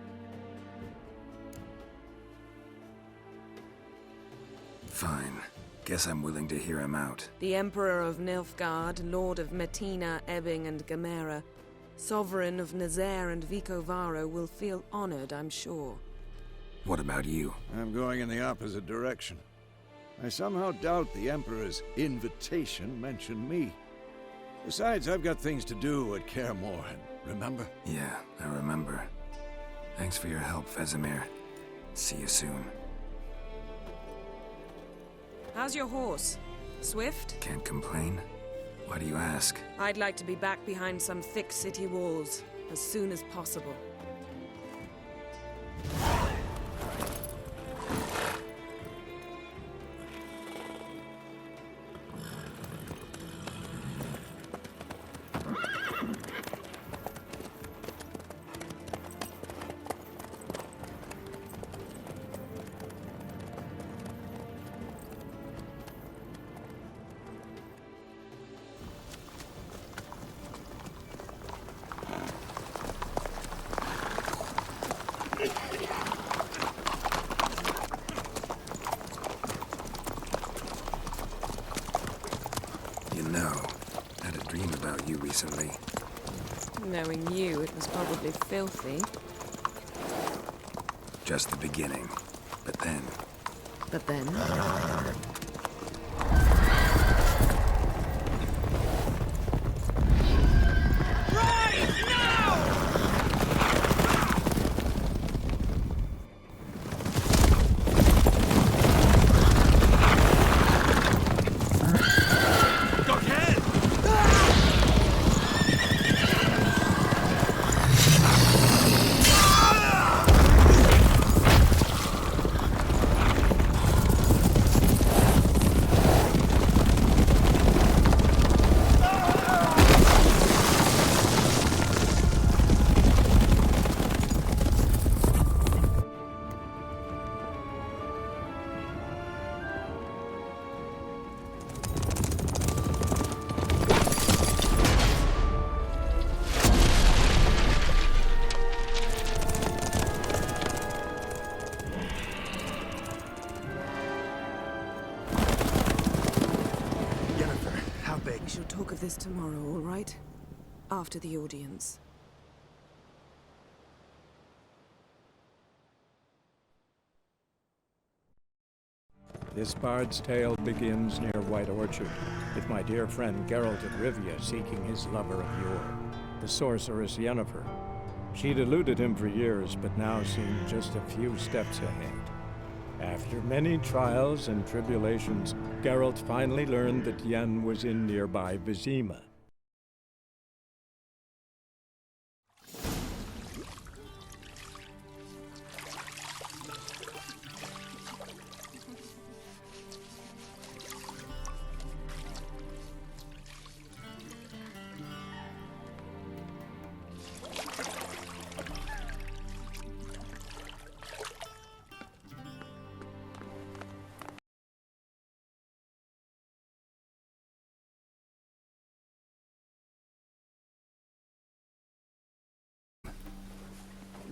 Fine. Guess I'm willing to hear him out. The Emperor of Nilfgaard, Lord of Metina, Ebbing, and Gamera, Sovereign of Nazaire and Vicovaro will feel honored, I'm sure. What about you? I'm going in the opposite direction. I somehow doubt the Emperor's invitation mentioned me. Besides, I've got things to do at Kaer Morhen, remember? Yeah, I remember. Thanks for your help, Vesemir. See you soon. How's your horse? Swift? Can't complain. Why do you ask? I'd like to be back behind some thick city walls as soon as possible. You know, I had a dream about you recently. Knowing you, it was probably filthy. Just the beginning. But then... But then? We shall talk of this tomorrow, all right? After the audience. This bard's tale begins near White Orchard, with my dear friend Geralt of Rivia seeking his lover of yore, the sorceress Yennefer. She'd eluded him for years, but now seemed just a few steps ahead. After many trials and tribulations, Geralt finally learned that Yen was in nearby Vizima.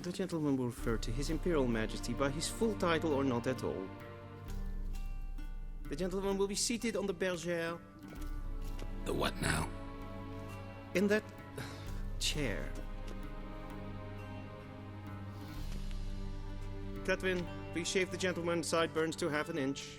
The gentleman will refer to His Imperial Majesty by his full title or not at all. The gentleman will be seated on the bergère. The what now? In that chair. Catwin, please shave the gentleman's sideburns to half an inch.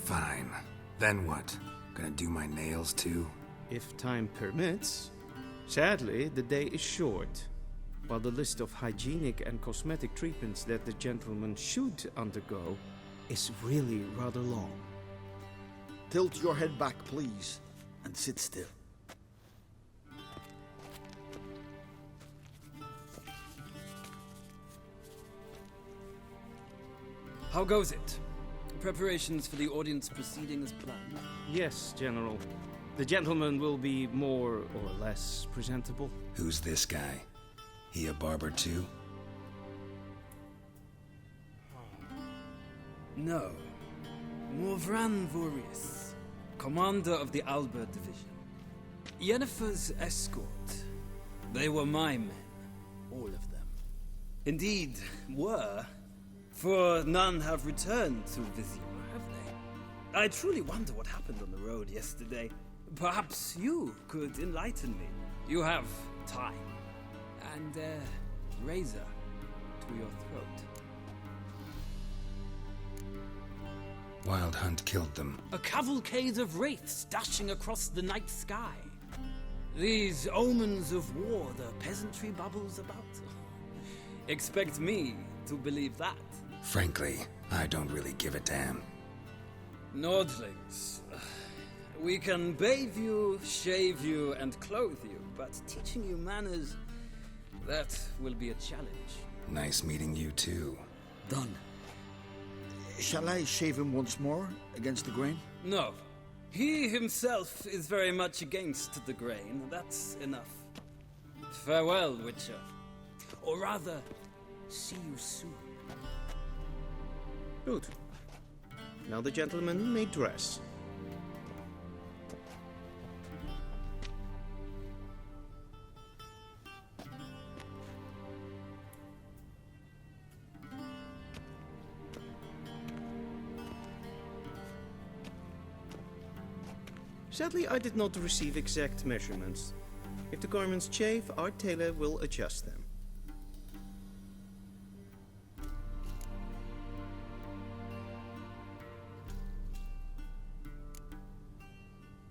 Fine. Then what? Gonna do my nails too? If time permits. Sadly, the day is short, while the list of hygienic and cosmetic treatments that the gentleman should undergo is really rather long. Tilt your head back, please, and sit still. How goes it? Preparations for the audience proceeding as planned? Yes, General. The gentleman will be more or less presentable. Who's this guy? He a barber too? No. Morvran Vorius, commander of the Albert Division. Yennefer's escort. They were my men. All of them. Indeed, were. For none have returned to Vizima, have they? I truly wonder what happened on the road yesterday. Perhaps you could enlighten me. You have time. And a razor to your throat. Wild Hunt killed them. A cavalcade of wraiths dashing across the night sky. These omens of war the peasantry bubbles about. Expect me to believe that. Frankly, I don't really give a damn. Nordlings. We can bathe you, shave you, and clothe you, but teaching you manners, that will be a challenge. Nice meeting you too. Done. Shall I shave him once more, against the grain? No. He himself is very much against the grain. That's enough. Farewell, Witcher. Or rather, see you soon. Good. Now the gentleman may dress. Sadly, I did not receive exact measurements. If the garments chafe, our tailor will adjust them.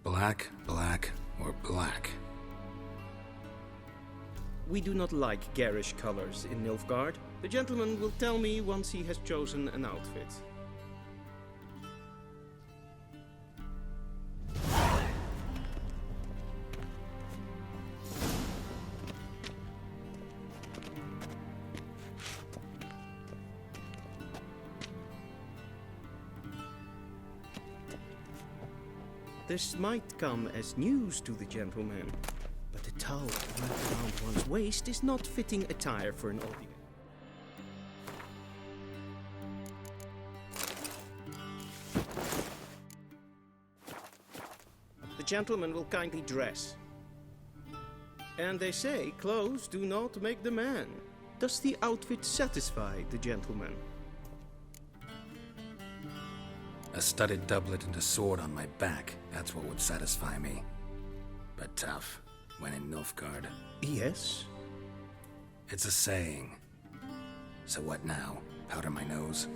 Black, black, or black? We do not like garish colors in Nilfgaard. The gentleman will tell me once he has chosen an outfit. This might come as news to the gentleman, but the towel wrapped around one's waist is not fitting attire for an audience. The gentleman will kindly dress. And they say clothes do not make the man. Does the outfit satisfy the gentleman? A studded doublet and a sword on my back, that's what would satisfy me. But tough, when in Nilfgaard. Yes? It's a saying. So what now? Powder my nose?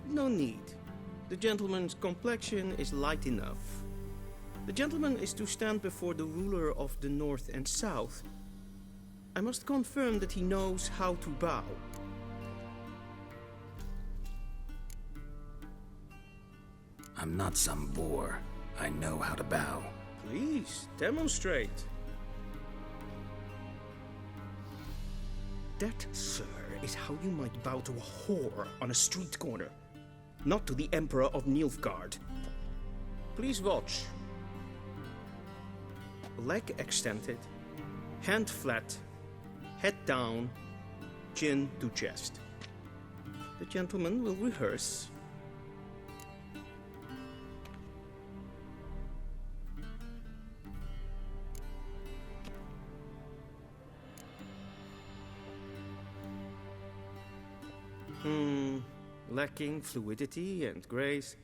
No need. The gentleman's complexion is light enough. The gentleman is to stand before the ruler of the North and South. I must confirm that he knows how to bow. I'm not some boor. I know how to bow. Please, demonstrate. That, sir, is how you might bow to a whore on a street corner, not to the Emperor of Nilfgaard. Please watch. Leg extended, hand flat, head down, chin to chest. The gentleman will rehearse. Lacking fluidity and grace.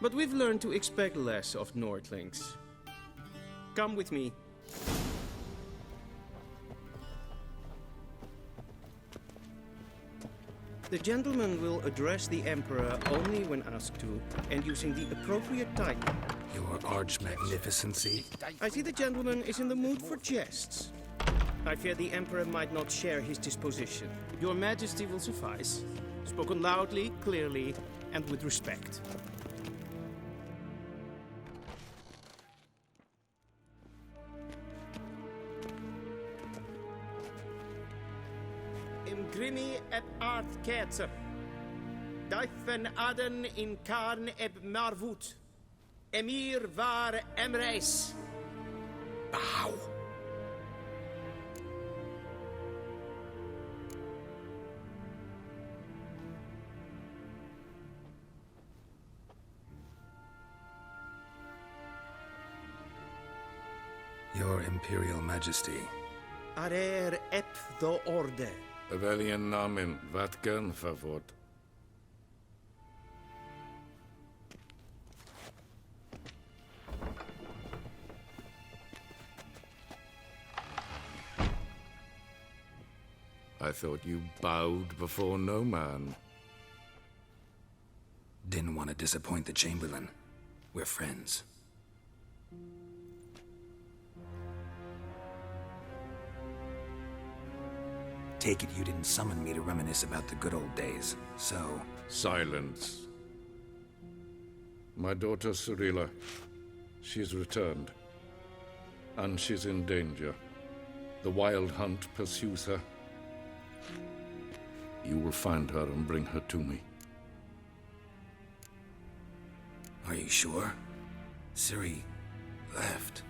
But we've learned to expect less of Nordlings. Come with me. The gentleman will address the Emperor only when asked to, and using the appropriate title. Your Arch-Magnificency? I see the gentleman is in the mood for jests. I fear the Emperor might not share his disposition. Your Majesty will suffice. Spoken loudly, clearly, and with respect. Im grimi eb art ketzer. Daifen aden in karn eb marvut. Emir var emreis. Bow. Your Imperial Majesty. Arer ep the orde. Welchen Namen? Wat gern verwort? I thought you bowed before no man. Didn't want to disappoint the Chamberlain. We're friends. Take it you didn't summon me to reminisce about the good old days, so... Silence. My daughter Cyrilla, she's returned. And she's in danger. The Wild Hunt pursues her. You will find her and bring her to me. Are you sure? Ciri left.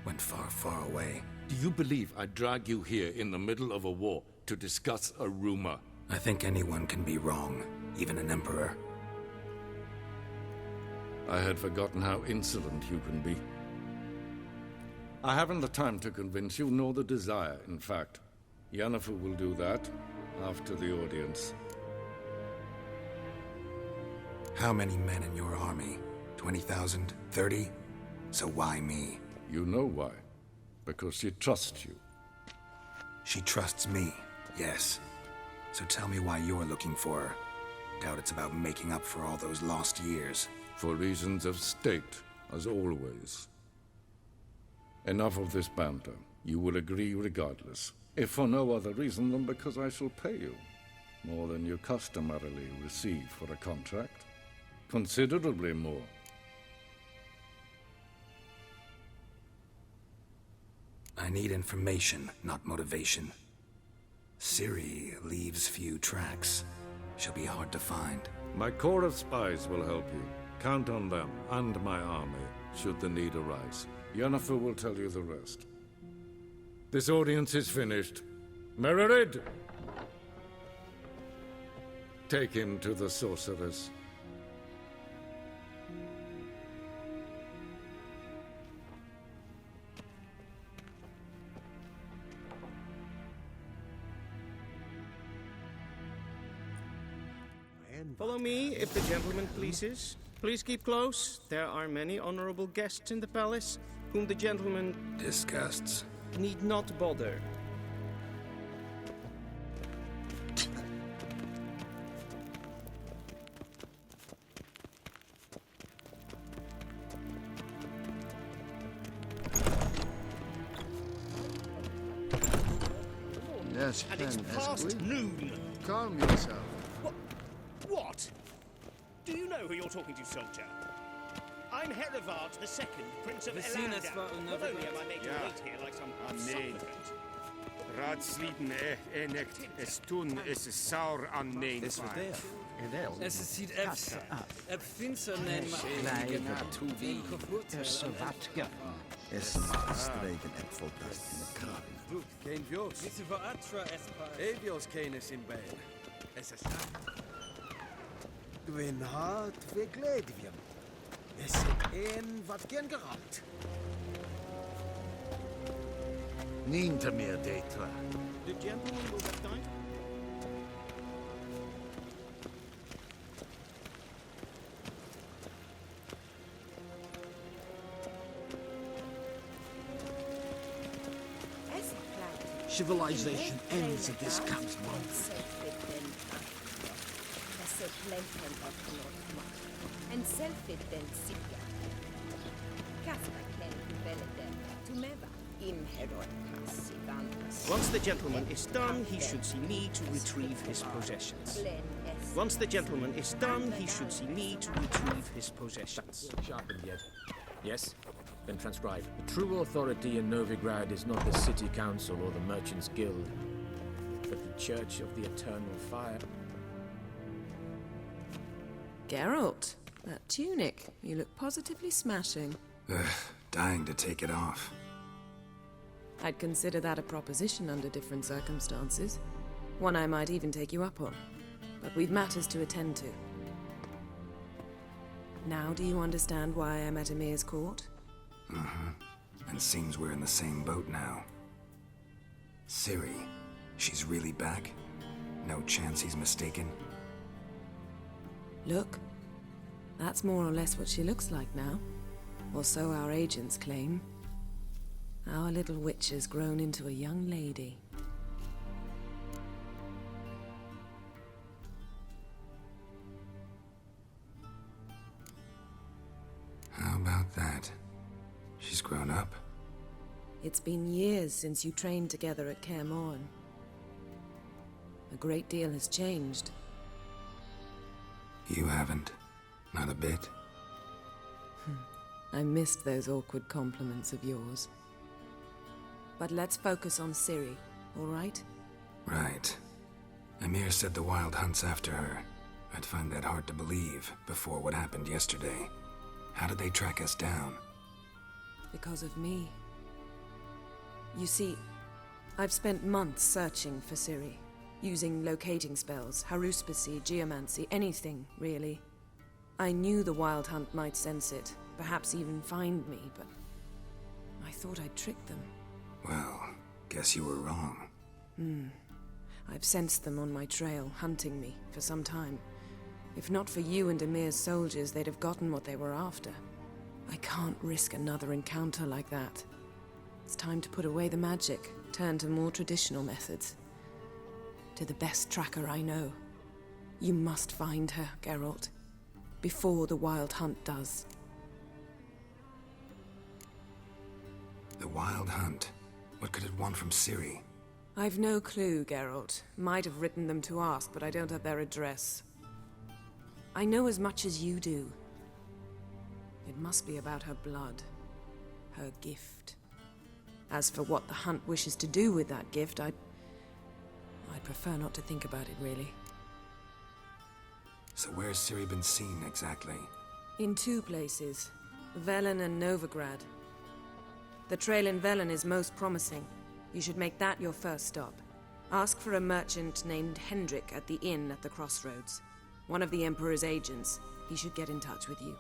Went far, far away. Do you believe I'd drag you here in the middle of a war to discuss a rumor? I think anyone can be wrong, even an emperor. I had forgotten how insolent you can be. I haven't the time to convince you, nor the desire, in fact. Yennefer will do that after the audience. How many men in your army? 20,000? 30? So why me? You know why. Because she trusts you. She trusts me, yes. So tell me why you're looking for her. Doubt it's about making up for all those lost years. For reasons of state, as always. Enough of this banter. You will agree regardless. If for no other reason than because I shall pay you. More than you customarily receive for a contract. Considerably more. I need information, not motivation. Ciri leaves few tracks. She'll be hard to find. My corps of spies will help you. Count on them, and my army, should the need arise. Yennefer will tell you the rest. This audience is finished. Mererid! Take him to the sorceress. Follow me, if the gentleman pleases. Please keep close. There are many honorable guests in the palace, whom the gentleman... disgusts. ...need not bother. Yes, and it's past noon. Calm yourself. What? Do you know who you're talking to, soldier? I'm Herivard II, Prince of Elanda. Not only am I made to wait here like some supplicant. Raadsliden echt es tun is saur aan neem. Is het der? Es ziet eb finster neem Tussen wat geven. Es streken en voltast in de kraag. Geen Jos. Evios kenis in Bale. Es is Gwyn hart we gledvium. Es een wat gen geraakt. Niente meer detra. The gentleman will have time. Civilization ends if this comes month. Once the gentleman is done, he should see me to retrieve his possessions. Once the gentleman is done, he should see me to retrieve his possessions. Sharpened yet? Yes? Then transcribe. The true authority in Novigrad is not the City Council or the Merchants' Guild, but the Church of the Eternal Fire. Geralt, that tunic. You look positively smashing. Ugh, dying to take it off. I'd consider that a proposition under different circumstances. One I might even take you up on. But we've matters to attend to. Now do you understand why I'm at Emir's court? Mm-hmm. And seems we're in the same boat now. Ciri, she's really back? No chance he's mistaken? Look, that's more or less what she looks like now. Or so our agents claim. Our little witch has grown into a young lady. How about that? She's grown up? It's been years since you trained together at Kaer Morhen. A great deal has changed. You haven't. Not a bit. I missed those awkward compliments of yours. But let's focus on Ciri, all right? Right. Emir said the Wild Hunt's after her. I'd find that hard to believe before what happened yesterday. How did they track us down? Because of me. You see, I've spent months searching for Ciri, using locating spells, haruspicy, geomancy, anything, really. I knew the Wild Hunt might sense it, perhaps even find me, but I thought I'd tricked them. Well, guess you were wrong. I've sensed them on my trail, hunting me, for some time. If not for you and Emir's soldiers, they'd have gotten what they were after. I can't risk another encounter like that. It's time to put away the magic, turn to more traditional methods. To the best tracker I know. You must find her, Geralt. Before the Wild Hunt does. The Wild Hunt? What could it want from Ciri? I've no clue, Geralt. Might have written them to ask, but I don't have their address. I know as much as you do. It must be about her blood. Her gift. As for what the Hunt wishes to do with that gift, I'd prefer not to think about it, really. So where's Ciri been seen, exactly? In two places. Velen and Novigrad. The trail in Velen is most promising. You should make that your first stop. Ask for a merchant named Hendrik at the inn at the crossroads. One of the Emperor's agents. He should get in touch with you.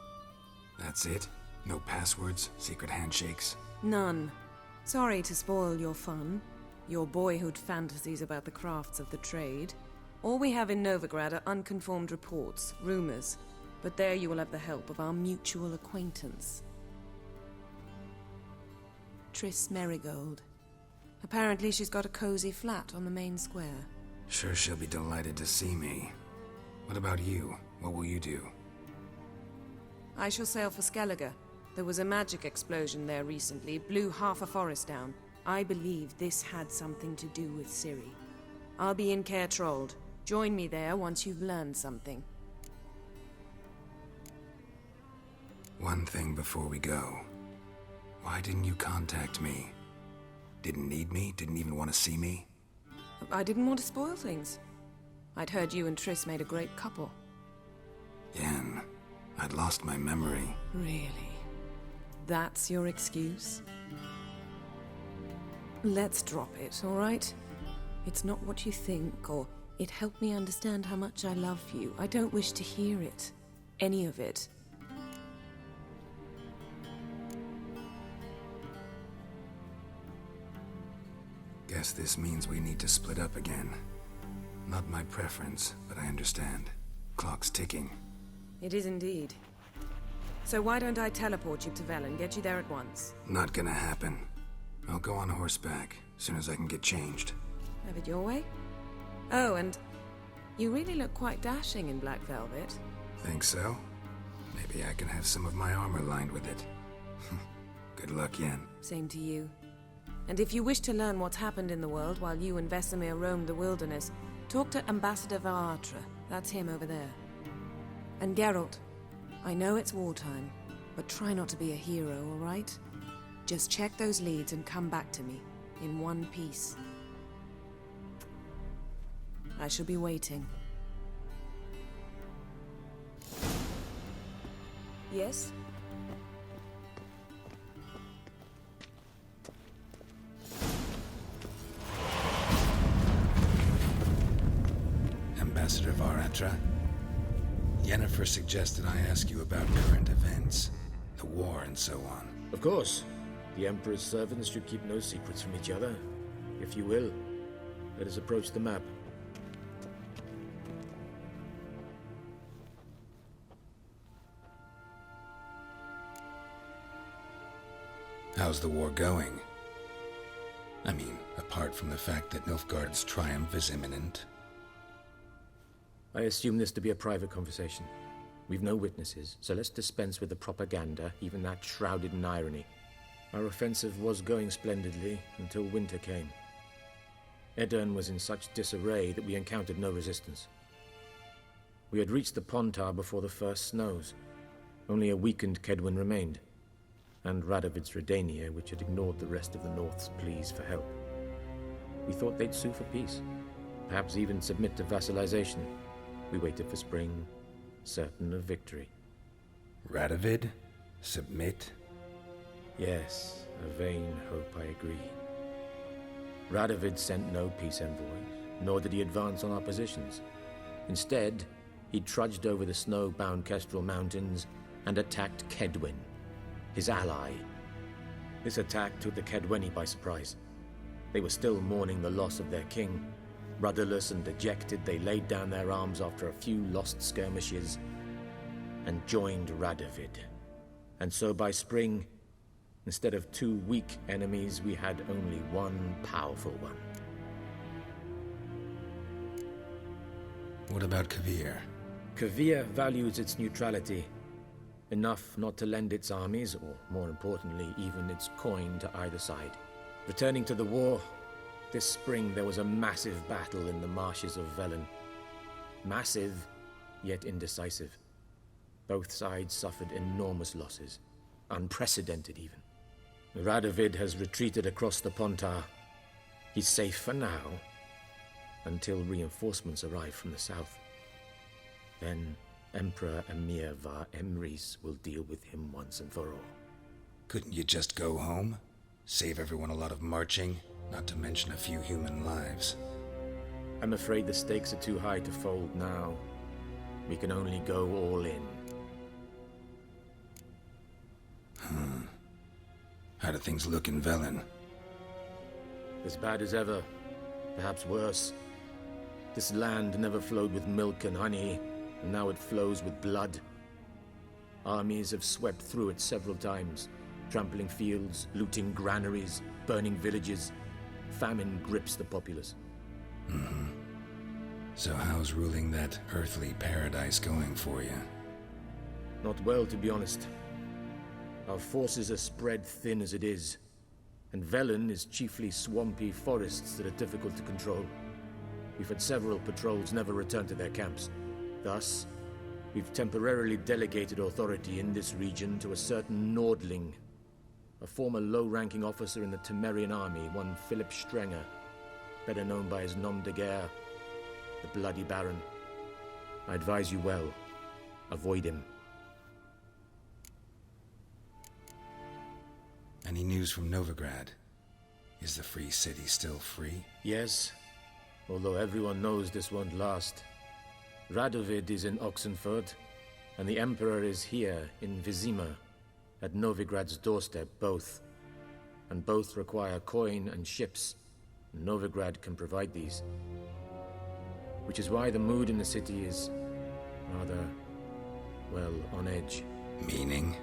That's it? No passwords? Secret handshakes? None. Sorry to spoil your fun. Your boyhood fantasies about the crafts of the trade. All we have in Novigrad are unconfirmed reports, rumors. But there you will have the help of our mutual acquaintance. Triss Merigold. Apparently she's got a cozy flat on the main square. Sure she'll be delighted to see me. What about you? What will you do? I shall sail for Skellige. There was a magic explosion there recently, blew half a forest down. I believe this had something to do with Ciri. I'll be in Caer Trold. Join me there once you've learned something. One thing before we go. Why didn't you contact me? Didn't need me? Didn't even want to see me? I didn't want to spoil things. I'd heard you and Triss made a great couple. Yen, I'd lost my memory. Really? That's your excuse? Let's drop it, all right? It's not what you think, or it helped me understand how much I love you. I don't wish to hear it. Any of it. Guess this means we need to split up again. Not my preference, but I understand. Clock's ticking. It is indeed. So why don't I teleport you to Velen, get you there at once? Not gonna happen. I'll go on horseback, as soon as I can get changed. Have it your way? Oh, and you really look quite dashing in black velvet. Think so? Maybe I can have some of my armor lined with it. Good luck, Yen. Same to you. And if you wish to learn what's happened in the world while you and Vesemir roamed the wilderness, talk to Ambassador Varatra. That's him over there. And Geralt, I know it's wartime, but try not to be a hero, all right? Just check those leads and come back to me, in one piece. I shall be waiting. Yes? Ambassador Varatra? Yennefer suggested I ask you about current events, the war and so on. Of course. The Emperor's servants should keep no secrets from each other. If you will, let us approach the map. How's the war going? I mean, apart from the fact that Nilfgaard's triumph is imminent. I assume this to be a private conversation. We've no witnesses, so let's dispense with the propaganda, even that shrouded in irony. Our offensive was going splendidly until winter came. Edirn was in such disarray that we encountered no resistance. We had reached the Pontar before the first snows. Only a weakened Kedwin remained, and Radovid's Redania, which had ignored the rest of the North's pleas for help. We thought they'd sue for peace, perhaps even submit to vassalization. We waited for spring, certain of victory. Radovid? Submit? Yes, a vain hope, I agree. Radovid sent no peace envoys, nor did he advance on our positions. Instead, he trudged over the snow-bound Kestrel Mountains and attacked Kedwin, his ally. This attack took the Kedweni by surprise. They were still mourning the loss of their king. Rudderless and dejected, they laid down their arms after a few lost skirmishes and joined Radovid. And so by spring, instead of two weak enemies, we had only one powerful one. What about Kavir? Kavir values its neutrality, enough not to lend its armies, or more importantly, even its coin to either side. Returning to the war, this spring there was a massive battle in the marshes of Velen. Massive, yet indecisive. Both sides suffered enormous losses, unprecedented even. Radovid has retreated across the Pontar. He's safe for now, until reinforcements arrive from the south. Then Emperor Emir var Emrys will deal with him once and for all. Couldn't you just go home? Save everyone a lot of marching, not to mention a few human lives. I'm afraid the stakes are too high to fold now. We can only go all in. How do things look in Velen? As bad as ever, perhaps worse. This land never flowed with milk and honey, and now it flows with blood. Armies have swept through it several times, trampling fields, looting granaries, burning villages. Famine grips the populace. So how's ruling that earthly paradise going for you? Not well, to be honest. Our forces are spread thin as it is, and Velen is chiefly swampy forests that are difficult to control. We've had several patrols never return to their camps. Thus, we've temporarily delegated authority in this region to a certain Nordling, a former low-ranking officer in the Temerian army, one Philip Strenger, better known by his nom de guerre, the Bloody Baron. I advise you well. Avoid him. Any news from Novigrad? Is the free city still free? Yes, although everyone knows this won't last. Radovid is in Oxenford, and the Emperor is here in Vizima, at Novigrad's doorstep, both. And both require coin and ships. Novigrad can provide these. Which is why the mood in the city is rather, well, on edge. Meaning?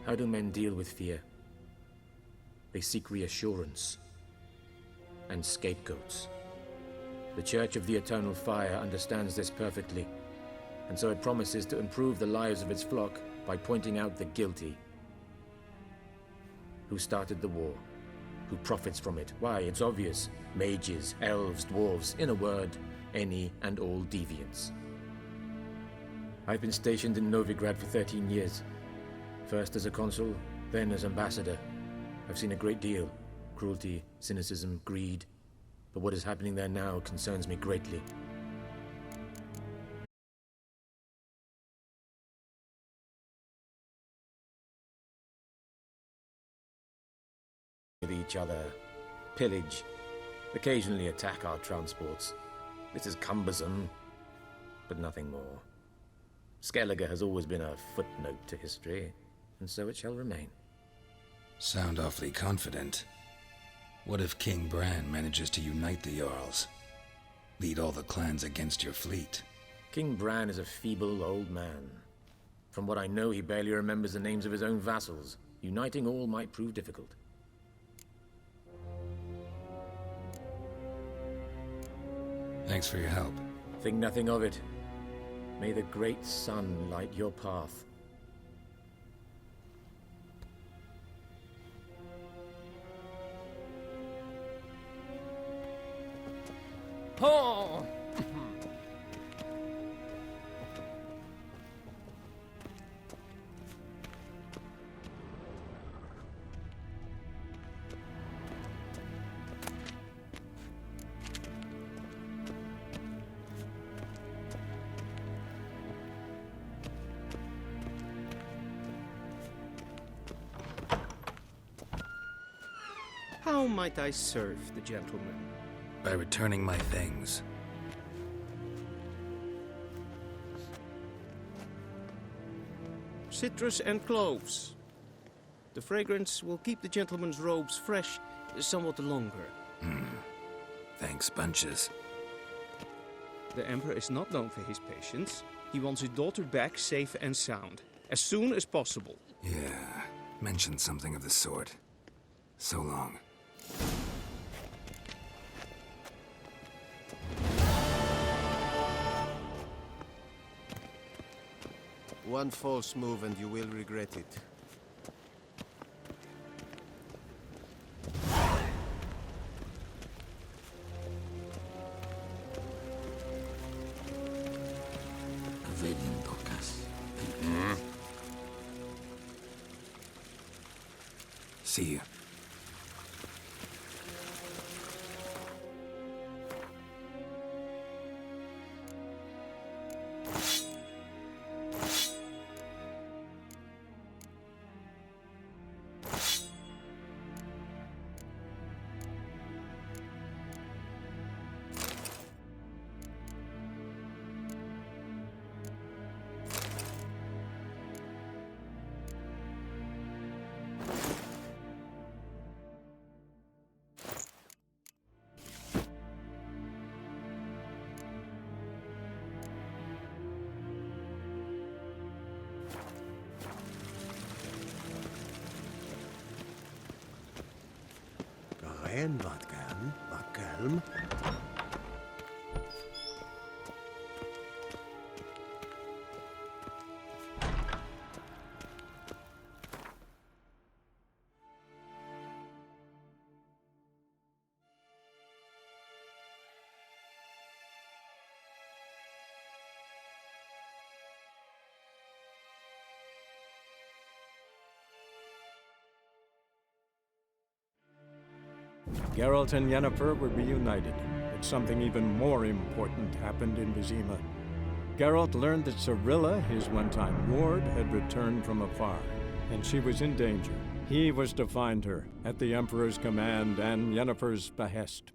How do men deal with fear? They seek reassurance and scapegoats. The Church of the Eternal Fire understands this perfectly, and so it promises to improve the lives of its flock by pointing out the guilty. Who started the war? Who profits from it? Why, it's obvious. Mages, elves, dwarves, in a word, any and all deviants. I've been stationed in Novigrad for 13 years. First as a consul, then as ambassador. I've seen a great deal. Cruelty, cynicism, greed. But what is happening there now concerns me greatly. With each other, pillage, occasionally attack our transports. This is cumbersome, but nothing more. Skellige has always been a footnote to history, and so it shall remain. Sound awfully confident. What if King Bran manages to unite the Jarls? Lead all the clans against your fleet? King Bran is a feeble old man. From what I know, he barely remembers the names of his own vassals. Uniting all might prove difficult. Thanks for your help. Think nothing of it. May the great sun light your path. Oh! How might I serve the gentleman? By returning my things. Citrus and cloves. The fragrance will keep the gentleman's robes fresh somewhat longer. Thanks, bunches. The Emperor is not known for his patience. He wants his daughter back safe and sound, as soon as possible. Yeah, mentioned something of the sort. So long. One false move and you will regret it. See you. En wat kalm. Geralt and Yennefer were reunited, but something even more important happened in Vizima. Geralt learned that Cirilla, his one-time ward, had returned from afar, and she was in danger. He was to find her, at the Emperor's command and Yennefer's behest.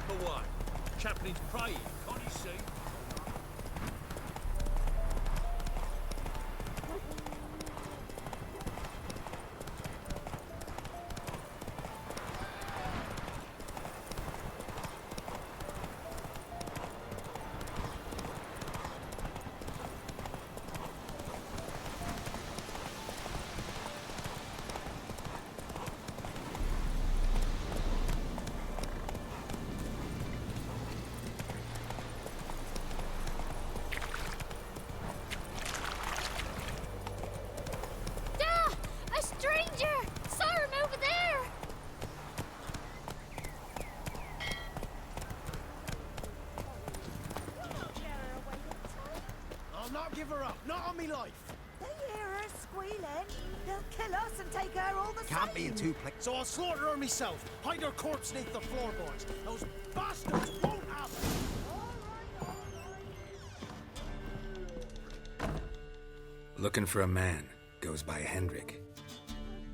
Step away. Chaplain's praying, can't you see? Give her up, not on me life. They hear her squealing. They'll kill us and take her all the Can't same. be in two places. So I'll slaughter her myself. Hide her corpse beneath the floorboards. Those bastards won't have it. Looking for a man. Goes by Hendrik.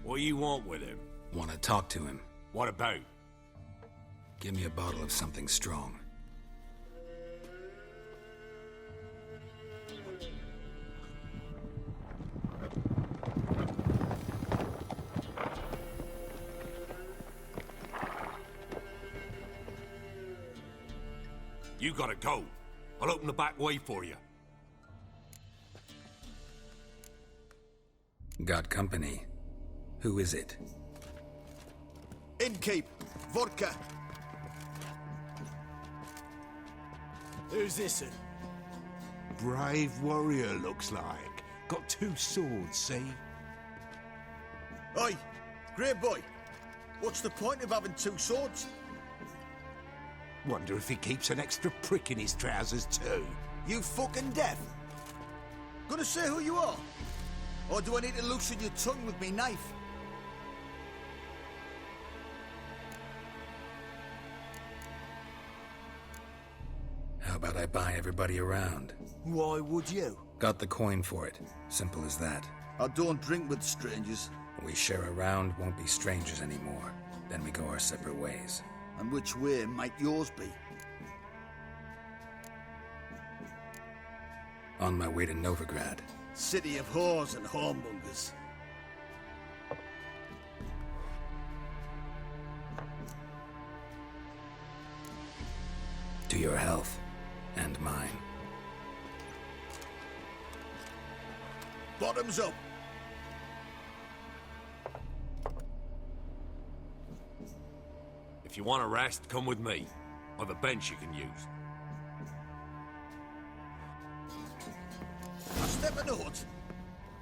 What do you want with him? Want to talk to him. What about? Give me a bottle of something strong. You gotta go. I'll open the back way for you. Got company. Who is it? Innkeep, vodka. Who's this? Brave warrior, looks like. Got 2 swords, see? Oi, great boy. What's the point of having 2 swords? Wonder if he keeps an extra prick in his trousers too. You fucking deaf? Gonna say who you are? Or do I need to loosen your tongue with me knife? How about I buy everybody around? Why would you? Got the coin for it. Simple as that. I don't drink with strangers. We share a round, won't be strangers anymore. Then we go our separate ways. And which way might yours be? On my way to Novigrad. City of whores and whoremongers. To your health. And mine. Bottoms up. If you want a rest, come with me. I've a bench you can use. I step in the hut,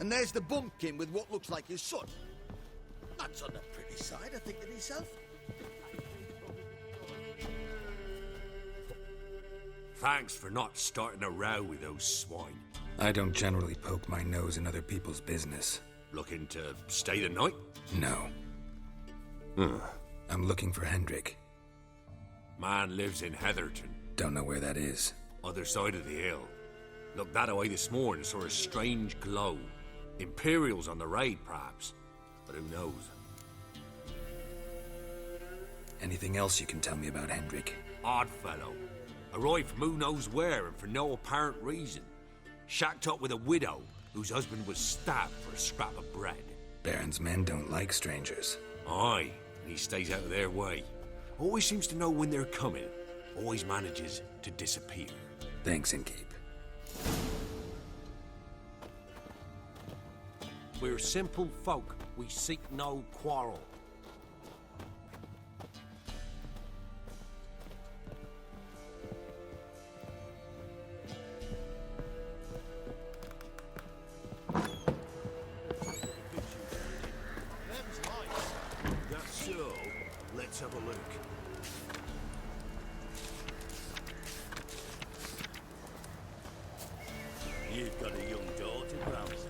and there's the bumpkin with what looks like his son. That's on the pretty side, I think to myself. Thanks for not starting a row with those swine. I don't generally poke my nose in other people's business. Looking to stay the night? No. I'm looking for Hendrik. Man lives in Heatherton. Don't know where that is. Other side of the hill. Looked that away this morning, saw a strange glow. Imperials on the raid, perhaps. But who knows? Anything else you can tell me about Hendrik? Odd fellow. Arrived from who knows where and for no apparent reason. Shacked up with a widow whose husband was stabbed for a scrap of bread. Baron's men don't like strangers. Aye, and he stays out of their way. Always seems to know when they're coming. Always manages to disappear. Thanks, Innkeep. We're simple folk. We seek no quarrel. That's so. Let's have a look. You've got a young daughter, Ramsay.